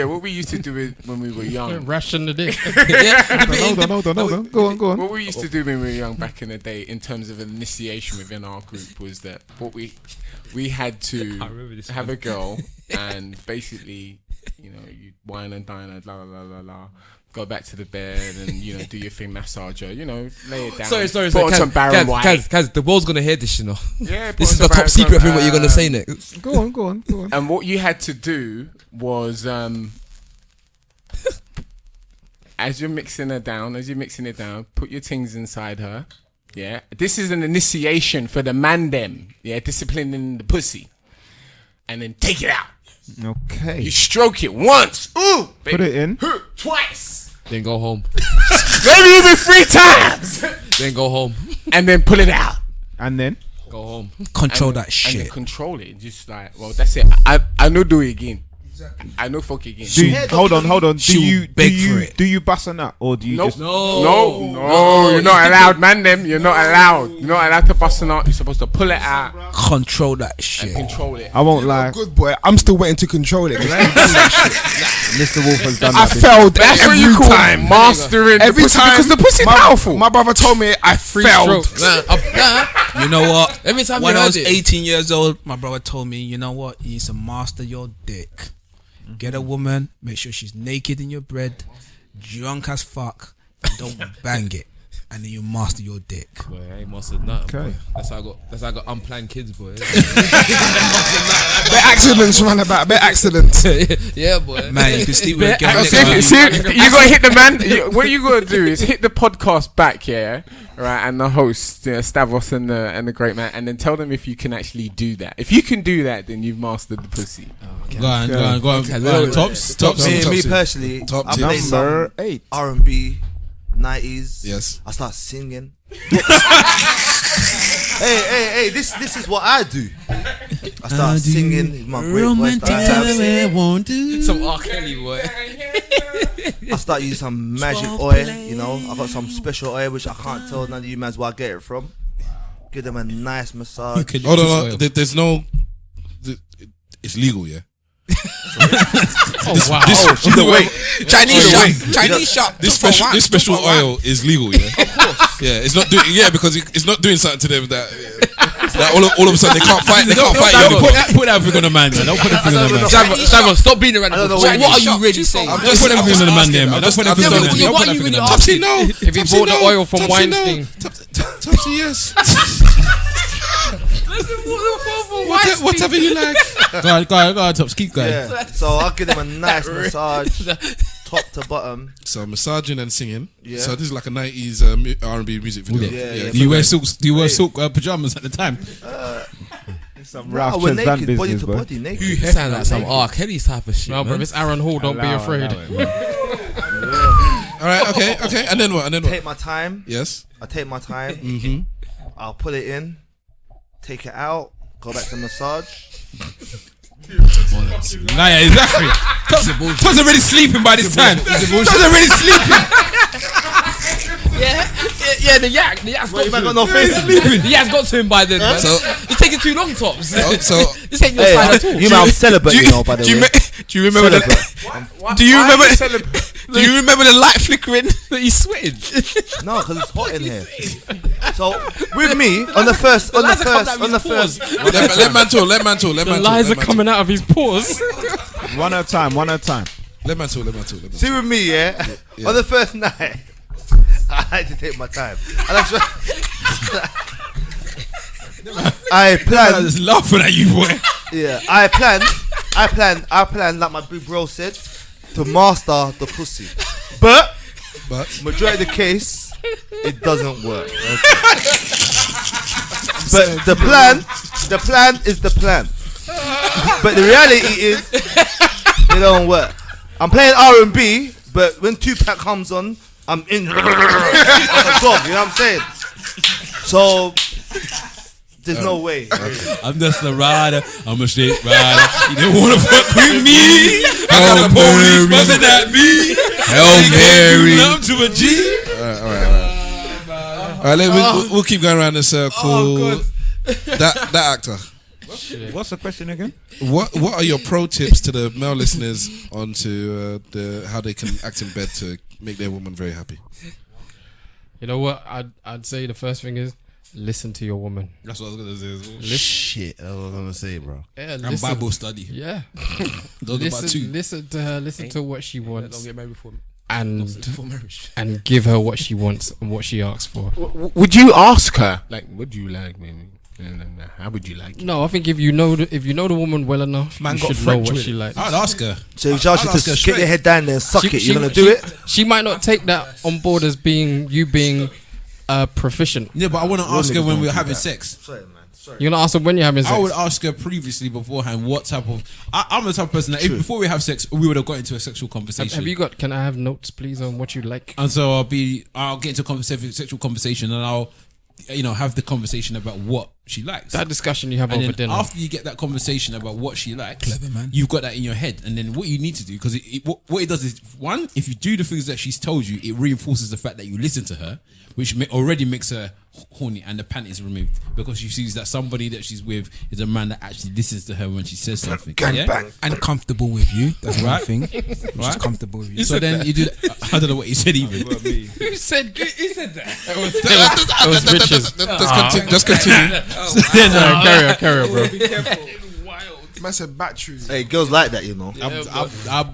what we used to do when we were young. Ration the dick. Hold on. Go on. What we used to do when we were young back in the day in terms of initiation within our group was that what we had to have a girl and basically, you know, you wine and dine and la la la la la. Go back to the bed and, you know, do your thing, massage her, you know, lay it down. Sorry. Put on some Baron White. Kaz, the world's gonna hear this, you know. Yeah, This is the top secret thing what you're gonna say next. Go on. And what you had to do was, as you're mixing it down, put your things inside her. Yeah, this is an initiation for the man them. Yeah, disciplining the pussy, and then take it out. Okay. You stroke it once. Ooh, baby. Put it in. Twice. Then go home. Maybe even 3 times. Then go home. And then pull it out. And then? Go home. Control that And shit. then control it. Just like, well, that's it. I know do it again. I know fuck again. Hold on. She'll beg for it. Do you bust on that or do you Nope. just No, you're not allowed, man. You're not allowed. You're not allowed to bust it out. You're supposed to pull it out Control that and shit. control it. I won't lie. Good boy. I'm still waiting to control it. Mr. Wolf has done I that. failed That's what every you call time. mastering Every the pussy time because the pussy's powerful. My brother told me I failed. You know what? Every time When you I heard was it. 18 years old, my brother told me, you know what? You need to master your dick. Get a woman, make sure she's naked in your bed, drunk as fuck, don't bang it. And then you master your dick. Boy, I ain't mastered nothing. Okay. Boy. That's how I got unplanned kids, boy. Bit accidents, man. Bit accidents. Yeah, boy. Man, you can sleep with a girl. See, you gotta hit the man. What you gotta do is hit the podcast back, yeah, right, and the host, Stavros and the great man, and then tell them if you can actually do that. If you can do that, then you've mastered the pussy. Go on. Tops. Me personally, Top I tip. play Number some 8. R&B, 90s. Yes. I start singing. hey, this is what I do. I start singing with my great voice that I have. Some R. Kelly, boy. I start using some magic oil, you know. I got some special oil which I can't tell none of you mans where I get it from. Give them a nice massage. Hold on. There's no. It's legal, yeah. Oh wow. Chinese shop. This special oil is legal, yeah. Of course. Yeah, it's not doing. Yeah, because it's not doing something to them that. That all of a sudden they can't fight. They can't fight you anymore. Put that thing on the man, man. Don't put that thing on the man. Simon, stop being around. don't know What what are you really saying? I'm Don't put that thing on the man there, man. Don't put that thing on the man. Yeah, Don't what put are that you thing really on the man. Topsy, no. If he bought the oil from Weinstein. Topsy, yes. Whatever you like. Go on, Tops. Keep going. Yeah. So I'll give them a nice massage, top to bottom. So massaging and singing. Yeah. So this is like a 90s R&B music video. Yeah. Do you wear silk pajamas at the time? Some We're Ralph Van naked, body business, to bro. body, naked. You sound like some R. Kelly type of shit, No, bro, man. it's Aaron Hall. Don't be afraid. All right, okay. And then what? Take my time. Yes. I take my time. I'll put it in, take it out, go back to massage. Nah, yeah, exactly. Tops already sleeping by this time. Tops already sleeping. Yeah, the yak's got to got him. no face. The yak's got to him by then, man. So- It's taking too long, Tops. So This ain't your side at all. You know I'm celibate, you know, by the way. Do you remember Do you remember the light flickering? But he's sweating. No, because it's hot in here. So with me on the first. let man talk. The lies are coming out of his pores. One at a time. Let man talk. See with me, yeah? On the first night, I like to take my time. And I I'm plan. just laughing at you, boy. Yeah, I plan, like my big bro said, to master the pussy. But majority of the case, it doesn't work. But the plan is the plan. But the reality is, it don't work. I'm playing R&B, but when Tupac comes on, I'm in like a dog. You know what I'm saying? So there's no way. I'm just a rider. I'm a straight rider. You don't want to fuck with me. I got a police buzzing at me. Hail Mary. I'm to a G. All right, we'll keep going around the circle. That actor. What's the question again? What are your pro tips to the male listeners onto how they can act in bed to make their woman very happy? You know what? I'd say the first thing is listen to your woman. That's what I was gonna say as well. Shit, I was gonna say, bro. Yeah, And listen. Bible study. Yeah. Those are about two. Listen to her. Listen to what she Don't wants, get married before marriage. and give her what she wants and what she asks for. Would you ask her, like, what do you like, maybe? And how would you like it? No, I think if you know the woman well enough, Man you got should know French what with she it. likes. I'd ask her. So you ask you I'll ask her to straight. get your head down there and suck it. You're gonna do she- it? She might not take that on board as being proficient. Yeah, but I want to ask her niggas when don't we're do having that. sex. Sorry, man. Sorry. You're gonna ask her when you're having sex. I would ask her previously beforehand what type of. I'm the type of person that if, before we have sex, we would have got into a sexual conversation. Have you got? Can I have notes, please, on what you like? And so I'll get into a sexual conversation, and I'll, have the conversation about what she likes. That discussion you have And over then dinner. after you get that conversation about what she likes, Clever, man. you've got that in your head. And then what you need to do, because what it does is, one, if you do the things that she's told you, it reinforces the fact that you listen to her, which already makes her horny, and the panties removed, because she sees that somebody that she's with is a man that actually listens to her when she says something. Gangbang. And comfortable with you. That's one Right. thing. Just comfortable with you. So then you do that. I don't know what he said even. Who said that? That was Richard. Just continue. Carry on, bro. Man said batteries. Hey, girls like that, you know.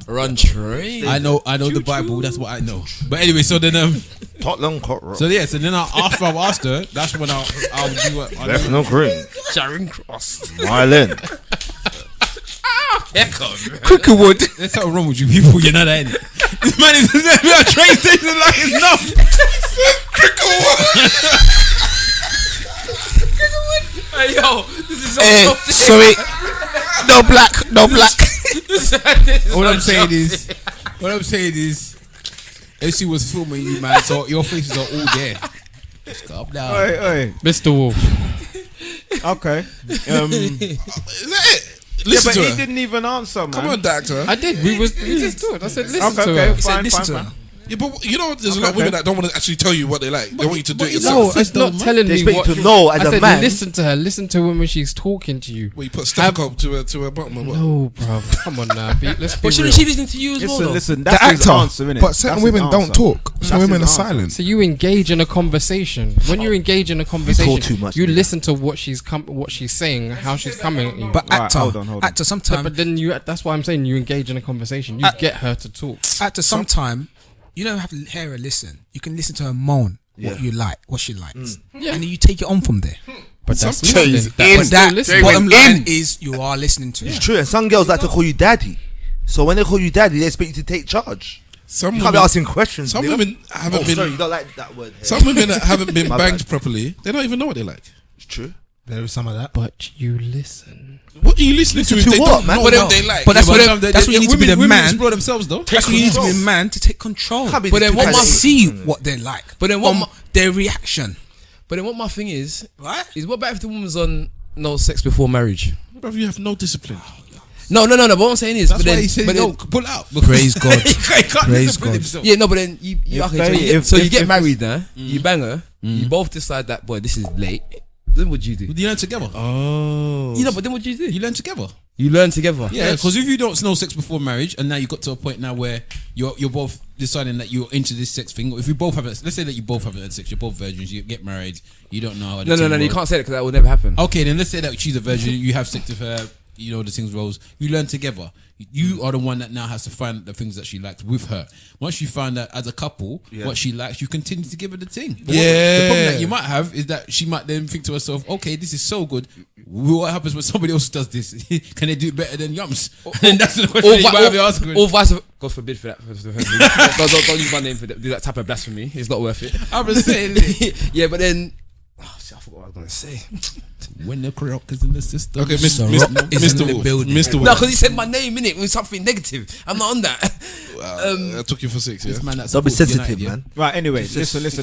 Run train. I know the Bible. That's what I know. But anyway, so then Tottenham Hot Rock. so then after I've asked her, that's when I'll do what I do. Bethnal Green. Charing Cross. Myland. Cricklewood. There's something wrong with you people. You're not that. This man is at a train station like it's nothing. Hey yo, this is Hey, so sorry. No black. What I'm saying is, if she was filming you, man, so your faces are all there. Just calm down. Oi. Mr. Wolf. Okay. Is that it? Yeah, Listen but to he her. didn't even answer, man. Come on, doctor. I did. We just do it. I said listen Okay, to okay, her. fine, listen fine, to fine. her. Yeah, but you know, there's a lot of women that don't want to actually tell you what they like. They want you to do it No, yourself. it's not telling They me expect what. you to know as I a said, man. listen to her. Listen to her when she's talking to you. Well, you put stethoscope to her bottom or what? No, bro. Come on now. Let's be But shouldn't real. she listen to you as well? though? Listen, The that's his actor. answer, innit? But certain That's his women don't answer. talk. Some That's women are his answer. silent. So you engage in a conversation. When you engage in a conversation, too much, you man. listen to what she's saying, how she's coming at you. But Alright, actor, hold on. actor, But sometimes, then that's why I'm saying you engage in a conversation. You get her to talk. actor, sometime you don't have to hear her listen. You can listen to her moan what you like, what she likes, and then you take it on from there. But that's Some listening. But that listening. bottom line is you are listening to It's her. true, and some girls like to call you daddy. So when they call you daddy, they expect you to take charge. Some You can't be women, asking questions. some nigga. women haven't Oh, been. sorry, you don't like that word. Here. Some women that haven't been My banged bad. properly, they don't even know what they like. It's true. There is some of that. But you listen. What are you listening to? If to they what, don't man? know But what they like. But that's Yeah, what but that's when you need to be the women man. explore themselves though. That's when you need to be a man to take control. Can't be But then too what And my- passive. see what they like. But then what from my- their reaction. But then what my thing is Right? what about if the woman's on no sex before marriage? Bro, you have no discipline. No. But what I'm saying is, That's but why then, he said, but "No, then, pull out." Praise God. He can't Praise discipline God. himself. yeah, no, but then you If okay, they- so you get, if- so you if- get if- married now, you bang her, you both decide that boy, this is late. Then what do you do? You learn together. Oh. You know, but then what do? You learn together. You learn together. Yeah, because if you don't know sex before marriage, and now you got to a point now where you're both deciding that you're into this sex thing, or if you both haven't, let's say that you both haven't had sex, you're both virgins, you get married, you don't know how the No, thing you rolls. can't say that because that will never happen. Okay, then let's say that she's a virgin, you have sex with her, you know the things rolls, you learn together. You are the one that now has to find the things that she likes with her. Once you find out as a couple what she likes, you continue to give her the thing. But the problem that you might have is that she might then think to herself, okay, this is so good. What happens when somebody else does this? Can they do it better than Yums? And that's the question that you might have to ask her. Or vice versa. God forbid for that. Don't use my name for that. Do that type of blasphemy. It's not worth it. I'm just saying, Yeah, but then I forgot what I was gonna say. when the croc is in the system. Okay, Mr. is in Mr. the Wolf. building. Mr. No, Wolf. because he said my name in it with something negative. I'm not on that. I took you for 6, yeah? This man that Don't be supports sensitive, United, man. Right. Anyway, listen. Go on,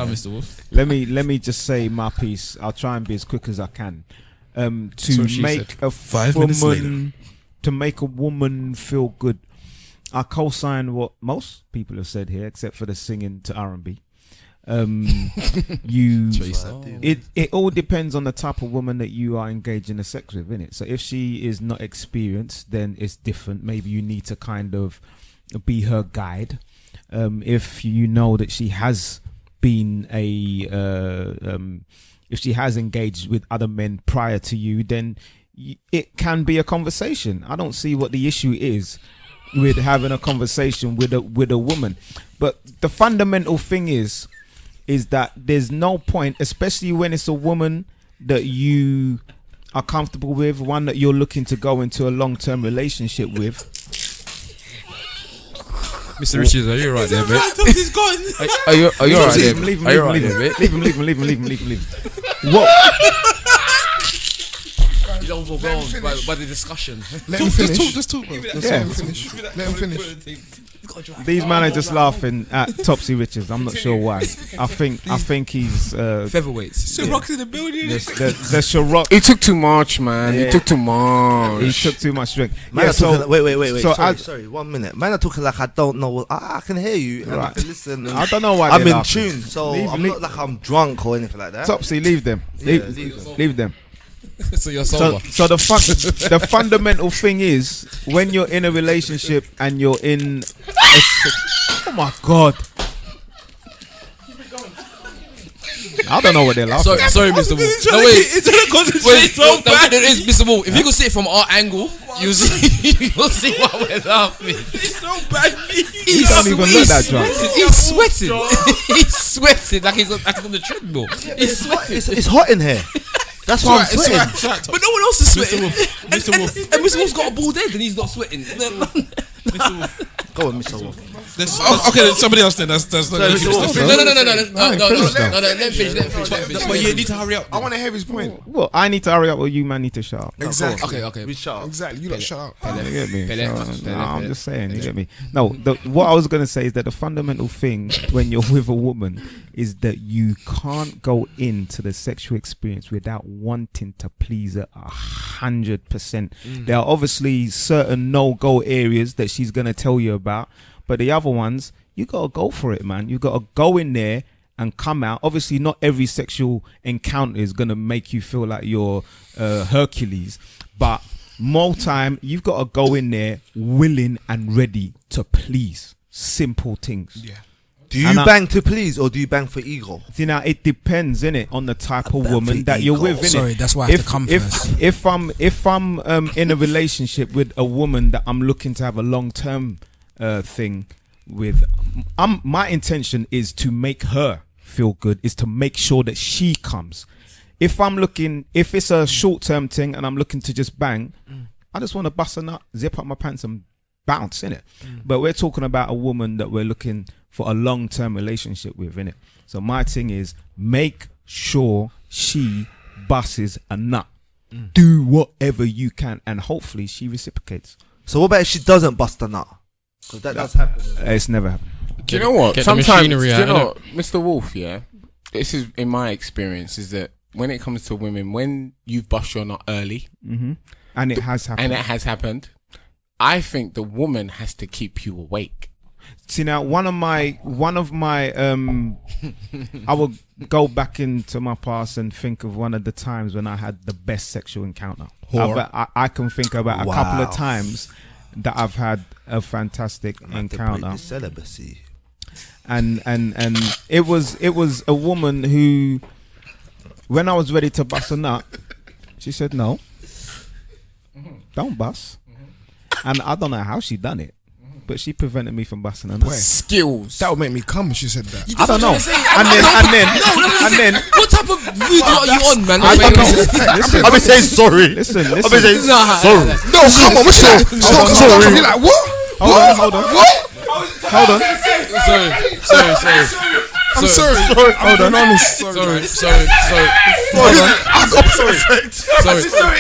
Mr. Wolf. Let me just say my piece. I'll try and be as quick as I can. To what she make a 5 minutes woman, to make a woman feel good. I co-sign what most people have said here, except for the singing to R&B. It all depends on the type of woman that you are engaging the sex with, innit? So if she is not experienced, then it's different. Maybe you need to kind of be her guide. If you know that she has been if she has engaged with other men prior to you, then it can be a conversation. I don't see what the issue is with having a conversation with a woman. But the fundamental thing is that there's no point, especially when it's a woman that you are comfortable with, one that you're looking to go into a long-term relationship with. Mr. Richards, are you right there, mate? He's gone. Are you alright there? Leave him, Are you leave alright him, there, mate? leave him. What? You don't go on by the discussion. Let him finish. Just talk, bro. Yeah. Let him finish. These men are just laughing at Topsy Richards. I'm not sure why. I think he's Featherweights. So Rock's in the building. the Ciroc. He took too much, man. Yeah. He took too much. He took too much drink. Man, Yeah, are talking so wait. so Sorry, 1 minute. Man, are talking like I don't know. I can hear you and I Right. can listen. And I don't know why I'm they're in laughing. tune, so Leave- I'm leave- not like I'm drunk or anything like that. Topsy, leave them. Yeah, Leave them. So you're sober. So the fundamental thing is when you're in a relationship and you're in oh my god, I don't know what they're laughing at. Sorry, Mr. Wolf. No, wait. It is Mr. Wolf. If you could see it from our angle, you'll see why we're laughing. It's so bad. He don't even look that drunk. He's sweating. He's sweating like he's on the treadmill. He's sweating. It's hot in here. That's why I'm sweating. But no one else is sweating. Mr. Wolf. And Mr. Wolf's got a bald head and he's not sweating. Go on, Mr. Wolf. Okay, then somebody else then. That's not Sorry, gonna keep Mr. Wolf. stuff. No. Let him finish. But you need to hurry up. I want to hear his point. Well, I need to hurry up or you man need to shut up. Exactly. Okay. We shut up. Exactly. You lot shut up. You get me? Pele. No, I'm just saying, you get me? No, what I was going to say is that the fundamental thing when you're with a woman is that you can't go into the sexual experience without wanting to please her 100%. There are obviously certain no-go areas that she's going to tell you about, But the other ones, you gotta go for it, man. You gotta go in there and come out. Obviously, not every sexual encounter is gonna make you feel like you're Hercules, but more time you've got to go in there willing and ready to please. Simple things. Yeah. Do you bang to please or do you bang for ego? You know, it depends, innit, on the type of woman that you're with, innit? Sorry, that's why I have to come first. If I'm in a relationship with a woman that I'm looking to have a long term thing with, my intention is to make her feel good, is to make sure that she comes. If it's a short term thing and I'm looking to just bang, I just want to bust a nut, zip up my pants and bounce, innit? But we're talking about a woman that we're looking for a long term relationship with, innit? So my thing is make sure she busts a nut. Do whatever you can and hopefully she reciprocates. So what about if she doesn't bust a nut? Because that does happen. It's never happened. Do you know what? Get the Sometimes, machinery out, Mr. Wolf, yeah, this is in my experience, is that when it comes to women, when you've bust your nut early, And it has happened. I think the woman has to keep you awake. See, now one of my I will go back into my past and think of one of the times when I had the best sexual encounter. I can think about a couple of times that I've had a fantastic encounter. Celibacy. And it was a woman who, when I was ready to bust a nut, she said no, don't bust. And I don't know how she done it, but she prevented me from busting a nut. Skills. That would make me come if she said that. I don't know. And then What type of video are you on, man? I don't know. Listen, I've been saying sorry. listen. I've been saying sorry. No, come on, what's that? Sorry. You're like, what? Hold on. Hold on. Sorry. I'm sorry. Hold on. Sorry.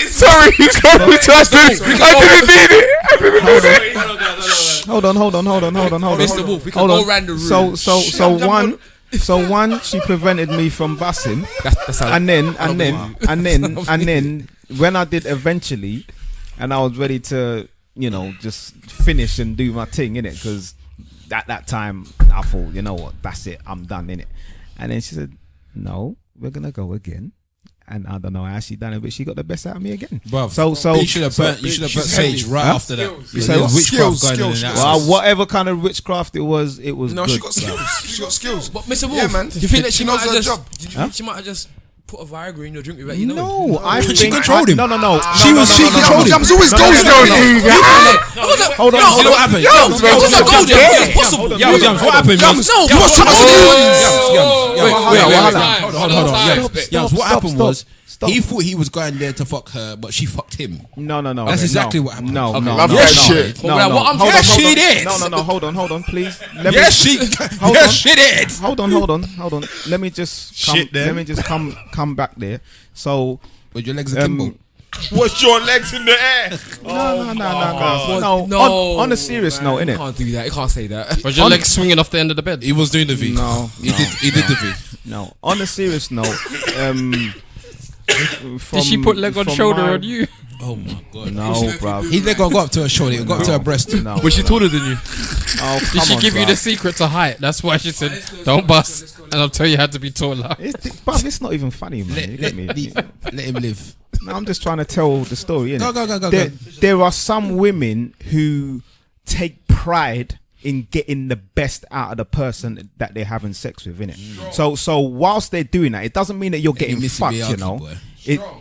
Sorry, you got me trusted. I didn't need it. Hold on. Mr. Wolf, we can go around the room. So one, she prevented me from busting, That's how and then when I did eventually, and I was ready to, just finish and do my thing, innit? Because at that time I thought, you know what, that's it, I'm done, innit? And then she said, no, we're gonna go again. And I don't know how she done it, but she got the best out of me again. Bruv, So you should have burnt Sage right after that. You say what? Witchcraft going in and out. Well, whatever kind of witchcraft it was No, good. she got skills. She got skills. But Mr. Wolf, Yeah, man. do you think that she might knows have her job. she might have just put a Viagra in your drink without you knowing? No, I She think controlled him. No. She controlled him. Jams always goes down. Hold on. You know what happened? Possible. Yums, what happened? Yums? No, You watch too much Yums, what happened was Stop. he thought he was going there to fuck her, but she fucked him. No. That's exactly what happened. No. Love No. that shit. No. Yes, she did. No. Hold on, please. Yes, she did. Hold on. Let me just come back there. So, But your legs are kimbo. What's your legs in the air? No. On a serious note, You innit? can't do that. You can't say that. Was your legs swinging off the end of the bed? He was doing the V. No. He did the V. No. On a serious note, Did she put leg on shoulder on you? Oh my god. No, bruv. He leg go up to her shoulder. It got up to her breast. No. Was she taller than you? Oh, Did she come on, give you bruv. the secret to height? That's why she said, don't bust. And I'll tell you how to be taller. Bruv, it's not even funny, man. You get me? Let him live. No, I'm just trying to tell the story, innit? Go. There are some women who take pride in getting the best out of the person that they're having sex with, innit? So whilst they're doing that, it doesn't mean that you're getting Missy fucked, Miyagi, you know. boy.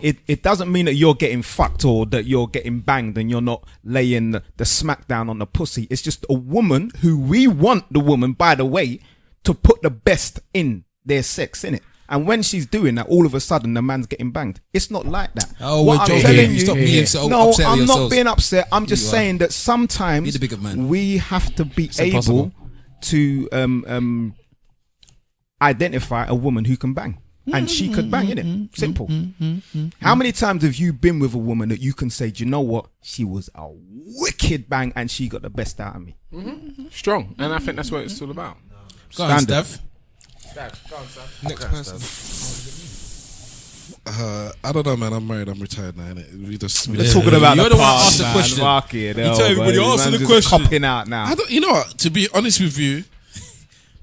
It doesn't mean that you're getting fucked or that you're getting banged and you're not laying the smack down on the pussy. It's just a woman who we want the woman, by the way, to put the best in their sex, innit? And when she's doing that, all of a sudden the man's getting banged. It's not like that. Oh, What we're I'm joking. telling you- Stop being so no, upset with I'm not yourselves. being upset. I'm just You are. saying that Be sometimes the bigger man. we have to be able impossible. to identify a woman who can bang. And she could bang, innit? Simple. How many times have you been with a woman that you can say, do you know what? She was a wicked bang and she got the best out of me. Strong. And I think that's what it's all about. Go on, Standard. Steph. Next person. I don't know, man. I'm married. I'm retired now. Innit? We just We're talking about You're the the one past, asked the man. question. Fucking hell, tell everybody, man. answer Man's the just question. copping out now. You know what? To be honest with you,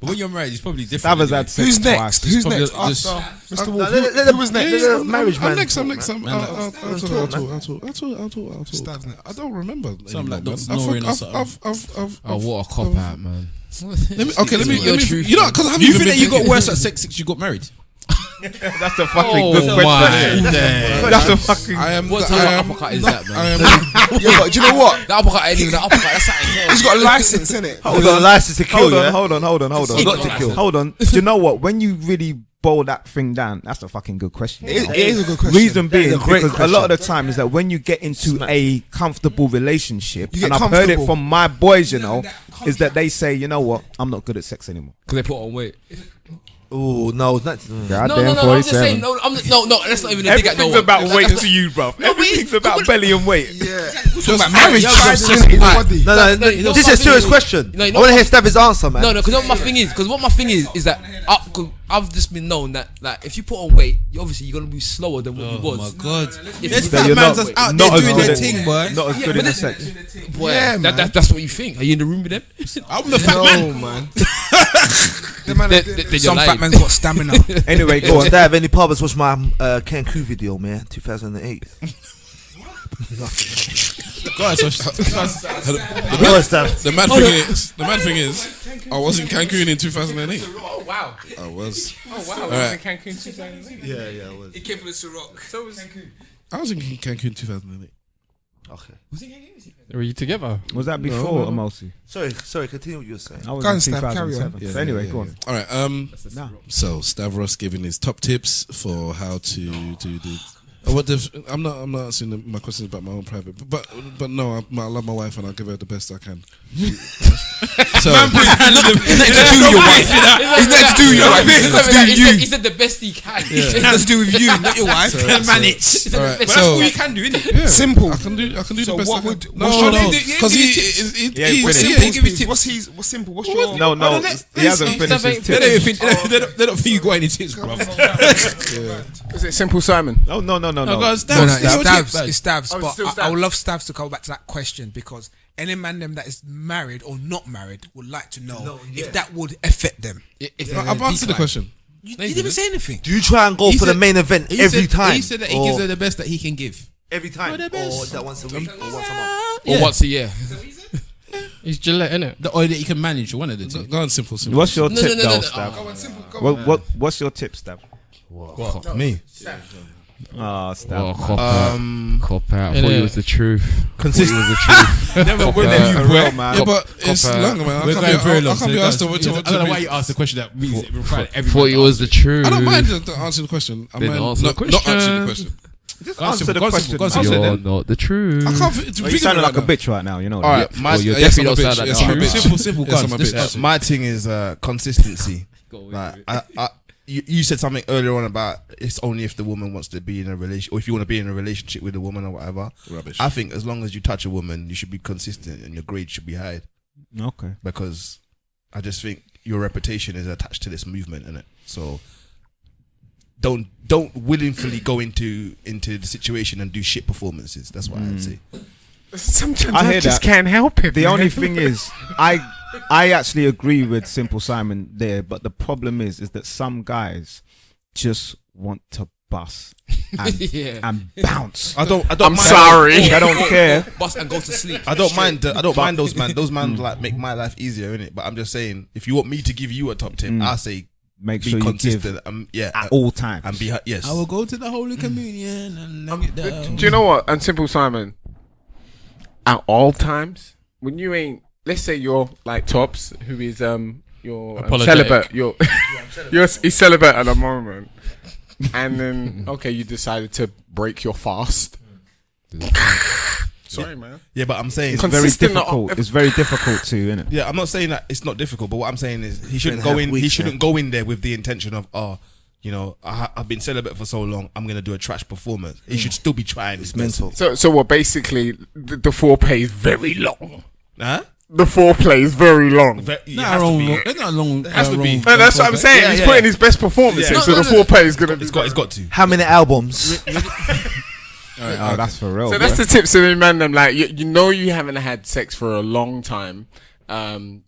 But when you're married, it's probably different. Stav has had sex Who's twice. next? Who's probably next? just- After Mr. No, Wolf. let Who was next? marriage man. I'm next. I'm next. Man, I'll talk. Stav's next. I don't remember. Something like anymore, Dr. man. Noreen or I've- something. Oh, what a cop out, man. Let me. Your truth, You know, because I haven't You even think that been you got thinking- worse at sex since you got married? That's a fucking Oh good my question. days. That's a fucking. I am. What I type of am uppercut is not- that, man? I am. Yeah, but do you know what? That uppercut ain't even an uppercut. That's something else. He's got a license, innit? Hold on, license to kill, Hold yeah? on, hold on. Not to kill. Hold on. Do you know what? When you really boil that thing down, that's a fucking good question. It is a good question. Reason That is being, a great because a lot of the time is that when you get into a comfortable relationship, You get and I've heard it comfortable. from my boys, you know, is that they say, you know what, I'm not good at sex anymore. Because they put on weight. Oh, no, it's not. God No, damn, I'm just 47. saying. No, that's not even a dig at no Everything's one. about weight That's- to you, bruv. No, but Everything's it- about belly and weight. Talking about marriage. Just- Body. No, no, this is no, a serious no, question. no, I no, want to no, hear Stabby's answer, man. No, because what my thing is that I've just been known that like if you put on weight, obviously you're gonna be slower than what you Oh was. my god! If There's you So fat you're mans not- that's out not there as doing good their at- thing, boy. Not as Yeah, good but in the this- sex. Boy, Yeah, man. that's what you think. Are you in the room with them? I'm the fat man. No, man. Then Some you're fat lying. man's got stamina. Anyway, go on. Stab, any pubs watch my Cancun video, man, 2008. God, so Go on, Stab. the mad thing is, I was in Cancun in 2008. Oh wow! I was. Oh wow! All right. Cancun 2008. Yeah, I was. He came from the Ciroc. So was I was in Cancun in 2008. Okay. Were you together? Was that before no. Amosi? Sorry, continue what you were saying. I was Go on, in Stav, carry on. 2007. So anyway, go on. All right. Nah. So Stavros giving his top tips for how to do the. What the? I'm not answering my questions about my own private, but no, I love my wife and I'll give her the best I can. So He said the best he can. That's to do with you, not your wife. Manage. all right, But that's so all you can do, innit? yeah, Simple. I can do So the best. what I can. would- No, what's your- no, Yeah, because give he Yeah, What's finish. simple? Give me tips. What's simple? What's your? No, he hasn't finished his tip. They don't think you got any tips, bro. Is it simple, Simon? Oh, no. No, No, it's Stabs, Stavs. It's Stavs. Oh, it's But still I would Stavs. love Stavs to go back to that question because any man them that is married or not married would like to know if that would affect them. I've answered the question. You didn't say anything. Do you try and go He for the said- main event every time? He said that he Or gives her the best that he can give. every time, the or best. is that once a week, or once a month? Or once a year. He's Gillette, innit? The oil that you can manage, one of the two. Go on, simple. What's your No, tip, no, though, no, no. Stab? What's your tip, Stab? What? Me? Ah, Stab. Oh, cop out. Cop out. I thought Yeah. it was the truth. Consistent. Was the truth. Never Cop win out. them, A real man. Yeah, but it's Cop out. long, man. I We're can't going very be, I long. can't be asked to I don't know why you asked the question that means it required Thought everybody. it was the truth. I don't mind answering the question. I Then mind answer the not question. answering the question. Just answer the answer the question. question. Answer You're Answer them. not the truth. I can't. Well, you sounding like a bitch right now, you know. All right, that. my, you're Yes, I'm a definitely bitch. outside Yes, that I'm a truth. bitch. Simple, Yes, guns. I'm a Just bitch. answer. my thing is consistency. Like, you said something earlier on about it's only if the woman wants to be in a relation, or if you want to be in a relationship with a woman or whatever. Rubbish. I think as long as you touch a woman, you should be consistent and your grade should be high, Okay. because I just think your reputation is attached to this movement, innit? So don't willingly go into the situation and do shit performances. That's what I'd say. Sometimes I hear just that. can't help it. The man. only thing is, I actually agree with Simple Simon there, but the problem is that some guys just want to bust and, Yeah. and bounce. I don't I'm mind. sorry. I don't care. Bust and go to sleep. I don't mind. I don't mind those man. Those man like make my life easier, innit? But I'm just saying, if you want me to give you a top tip, I say Make be sure you give consistent. at all times. and be yes. I will go to the Holy Communion and knock it down. Do you know what? And simple, Simon. At all times, when you ain't, let's say you're like Tops, who is you're Apologetic. celibate. He's celibate at the moment, and then okay, you decided to break your fast. Sorry, man. Yeah, but I'm saying It's very Consistent difficult. It's very difficult too, isn't it? Yeah, I'm not saying that it's not difficult, but what I'm saying is he shouldn't 3.5 go in. He weeks, shouldn't yeah. go in there with the intention of, I've been celibate for so long, I'm gonna do a trash performance. He should still be trying. It's mental. So what? Basically, the foreplay is very long. Huh? the foreplay is very long. There's not long. has to be. And that's what I'm saying. He's putting his best performance in, so the foreplay is gonna be. It's got to. How many albums? Oh, that's for real. So that's the tips to the man. Them like you know you haven't had sex for a long time.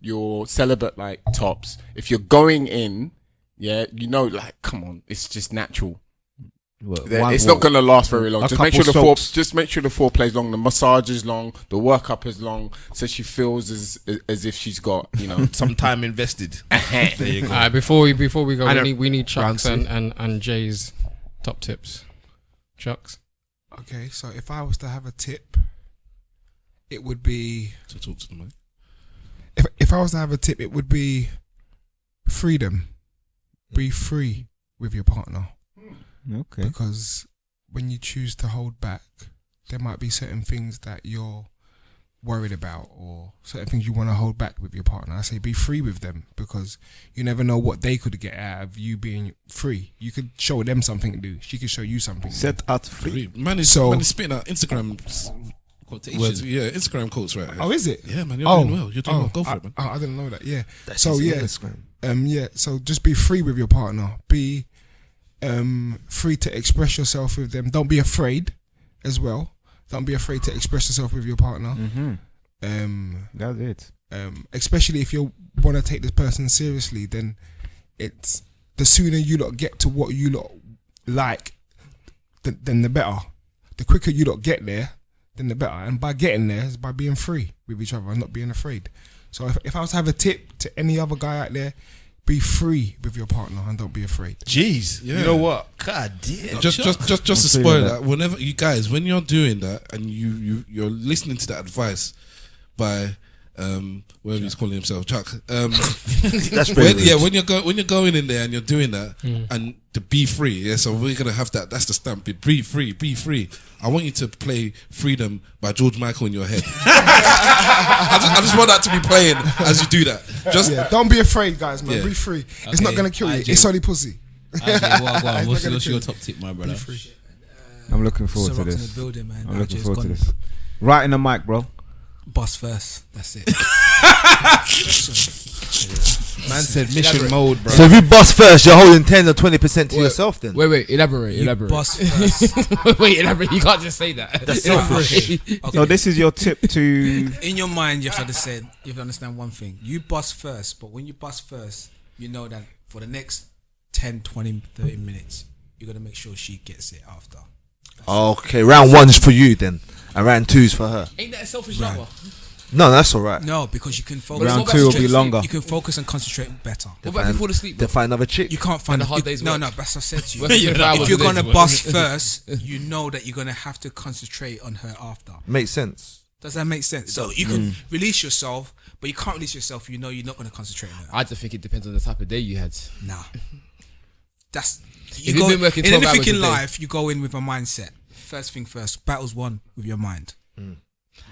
You're celibate like tops. If you're going in, yeah, you know, like come on, it's just natural. It's not gonna last very long. Just make sure the foreplay is long, the massage is long, the workup is long, so she feels as if she's got, you know, some time invested. There you go. All right, before we go, we need Chuck's and Jay's top tips. Chuck's. Okay, so if I was to have a tip, it would be to talk to the man. If I was to have a tip, it would be freedom. Be free with your partner. Okay. Because when you choose to hold back, there might be certain things that you're worried about or certain things you want to hold back with your partner. I say be free with them because you never know what they could get out of you being free. You could show them something to do. She could show you something. Set out free. Man is spitting out Instagram quotations. Words, yeah, Instagram quotes right here. Oh, is it? Yeah, man, you're doing well. You're doing well. Go for it, man. I didn't know that. Yeah. That's so yeah, Instagram. So just be free with your partner. Be free to express yourself with them. Don't be afraid as well. Don't be afraid to express yourself with your partner. That's it. Especially if you want to take this person seriously, then it's the sooner you lot get to what you lot like, then the better. The quicker you lot get there, then the better. And by getting there is by being free with each other and not being afraid. So if I was to have a tip to any other guy out there, be free with your partner and don't be afraid. Jeez, Yeah. You know what? God damn. Just to spoil that. Whenever you guys, when you're doing that and you're listening to that advice by whatever he's calling himself, Chuck. That's very rude. When you're going in there and you're doing that and to be free. Yeah, so we're gonna have that. That's the stamp. Be free. Be free. I want you to play "Freedom" by George Michael in your head. I just want that to be playing as you do that. Don't be afraid, guys, man. Yeah. Be free. It's not gonna kill you. It's only pussy. What's your top tip, my brother? Be free. I'm looking forward to Rocks in this. the building, man. I'm looking RJ's forward to gone. this. Right in the mic, bro. Bust first. That's it. Man said mission mode, bro. So if you bust first, you're holding 10 or 20% to yourself then. Wait, elaborate. Bust first. Wait, elaborate. You can't just say that. That's selfish. So this is your tip to. In your mind, you have to understand one thing. You bust first, but when you bust first, you know that for the next 10, 20, 30 minutes, you're going to make sure she gets it after. Okay, round one's for you then, and round two's for her. Ain't that a selfish lover? No, that's alright. No, because you can focus. Round two will be longer. You can focus and concentrate better. What about before the sleep? Then find another chick. You can't find the hard days No, work. that's what I said to you. Working 24 hours If you're a day gonna to work. bust first, you know that you're gonna have to concentrate on her after. Makes sense. Does that make sense? So you can release yourself, but you can't release yourself. You know you're not gonna concentrate on her. I just think it depends on the type of day you had. Nah. That's If you've been working in 12 anything hours in a day. life. You go in with a mindset. First thing first. Battle's won with your mind.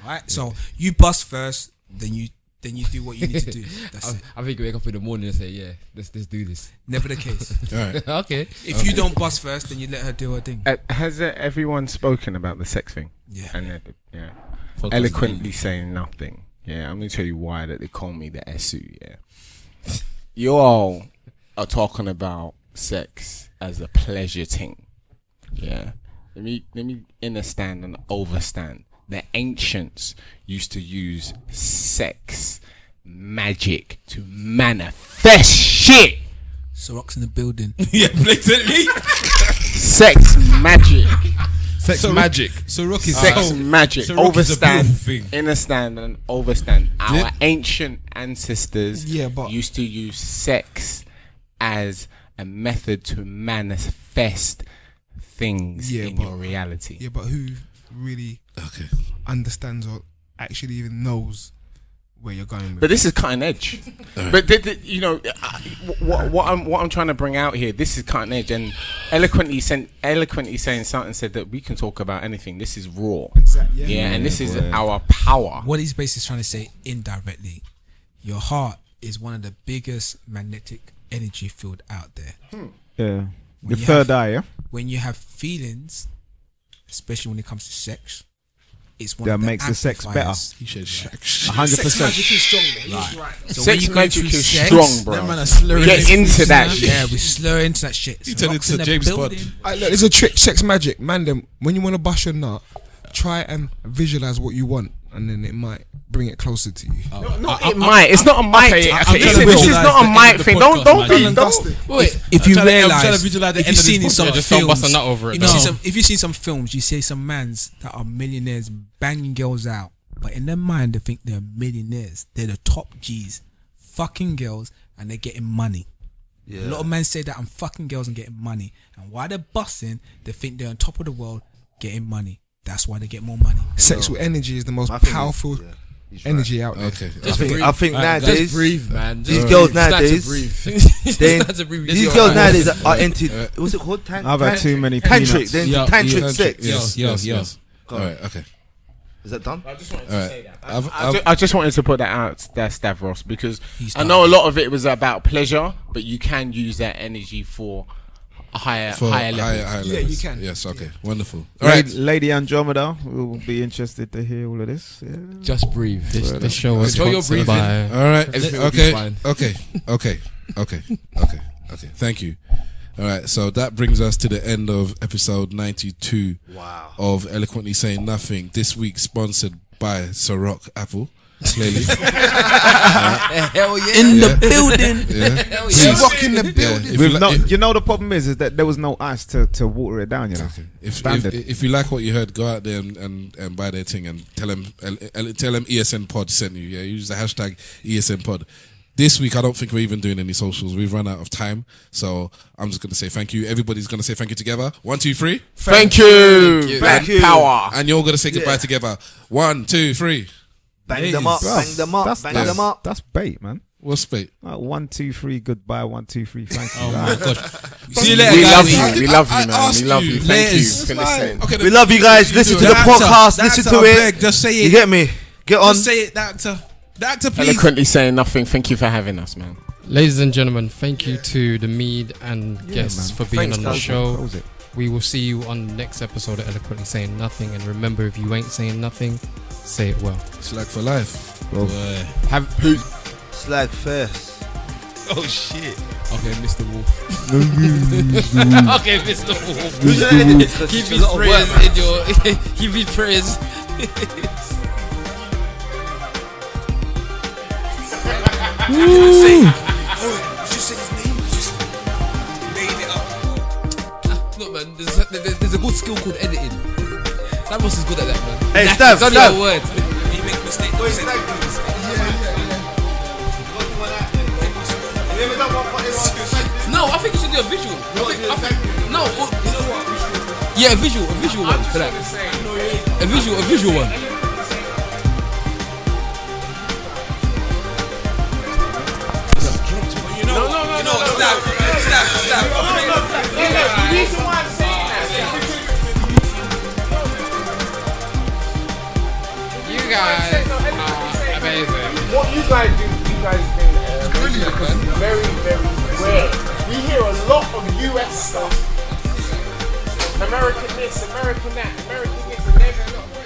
Right. So you bust first, then you do what you need to do. That's it. I think you wake up in the morning and say, yeah, let's do this. Never the case. All right. Okay. If you don't bust first, then you let her do her thing. Has everyone spoken about the sex thing? Yeah. And eloquently saying nothing. Yeah, I'm gonna tell you why that they call me the SU. Yeah, you all are talking about sex as a pleasure thing. Yeah, let me understand and overstand. The ancients used to use sex magic to manifest shit. So rocks in the building. Yeah, blatantly. Sex magic. Sex magic. So Rock is Sex magic. So Rock is a Overstand, beautiful thing. understand, and overstand. Our Yeah. ancient ancestors but used to use sex as a method to manifest things in your reality. Yeah, but who really understands or actually even knows where you're going with But this is cutting edge. But you know, what I'm trying to bring out here, this is cutting edge, and eloquently saying something said that we can talk about anything. This is raw. Exactly. Yeah, and this is our power. What he's basically trying to say indirectly, your heart is one of the biggest magnetic energy field out there. Yeah. When The you third have- eye, yeah? When you have feelings, especially when it comes to sex, it's one that of the makes the sex better. amplifiers. He said shack. 100%. is strong, though. He's right. So when Sex you go magic through is sex, strong, bro. That man are slurring. Get into that shit. Yeah, we slur into that shit. He turned Rocks into in the James Bond. building. Look, there's a trick, sex magic, man. Them when you want to bust your nut, try and visualize what you want, and then it might bring it closer to you. It might. It's not a mic. Okay, Listen, this is not a mic thing. Don't. Wait, If you I'm trying to realize, visualize the if end you've of this seen in some podcast. Just don't bust a films, nut over it. you though. see if you see some films, you see some mans that are millionaires banging girls out, but in their mind they think they're millionaires. They're the top G's, fucking girls, and they're getting money. A lot of men say that I'm fucking girls and getting money, and while they're busting, they think they're on top of the world getting money. That's why they get more money. Sexual energy is the most My thing is- powerful he's energy out there. Okay. I think nowadays, Just breathe, man. these Just girls breathe. It's not to nowadays, breathe. they- It's not to breathe. these girls nowadays are into. What's it called? I've had too many tantric. peanuts. They're into tantric sex. Yes. Go All on. right. Okay. Is that done? All right. I just wanted to put that out there, Stavros, because He's I know a lot of it was about pleasure, but you can use that energy for a higher level. Higher Yeah, levels. you can. Yes. Okay. Wonderful. All right. Lady Andromeda will be interested to hear all of this. Yeah. Just breathe. This show is Control your sponsored breathing. by All right. Everything will be fine. Okay. Thank you. All right. So that brings us to the end of episode 92 of Eloquently Saying Nothing. This week sponsored by Ciroc Apple. Clearly. Hell yeah. In the building. Yeah. Hell yeah. Rock in the building. If you With li- no, if- you know the problem is that there was no ice to water it down. You know, Okay. If Standard. you like what you heard, go out there and buy their thing and tell them ESN Pod sent you. Yeah, use the hashtag ESN Pod. This week, I don't think we're even doing any socials. We've run out of time, so I'm just gonna say thank you. Everybody's gonna say thank you together. 1, 2, 3, Thank you. Thank you. Power. and you're gonna say goodbye together. 1, 2, 3. Bang them up, bang them up, bang them up. That's bait, man. What's bait? 1, 2, 3, goodbye. 1, 2, 3, thank you. Oh my Right. gosh. See you later, We love guys. you. We love you, man. asked We love you. you. Thank you Laters. for listening. Okay, We love you guys. Listen to the podcast. Listen to it. Just say You it. get me? Get on. Just say it, the actor. The actor, please. Eloquently Saying Nothing. Thank you for having us, man. Ladies and gentlemen, thank you to the Mead and guests man. for being Thanks, on the guys. show. Close it. We will see you on the next episode of Eloquently Saying Nothing. And remember, if you ain't saying nothing, say it well. Slag for life. Boy. Slag first. Oh shit. Okay, Mr. Wolf. Okay, Mr. Wolf. Keep his prayers in your. Keep his prayers. Look, man, there's a good skill called editing. Stavros is good at that, man. Hey, That's Stav, only Stav. a word. No, I think you should do a visual. No. Yeah, a visual one for that. A visual one. You guys are amazing. What you guys do, because it's very, very rare. We hear a lot of US stuff. American this, American that, American this, and they're not.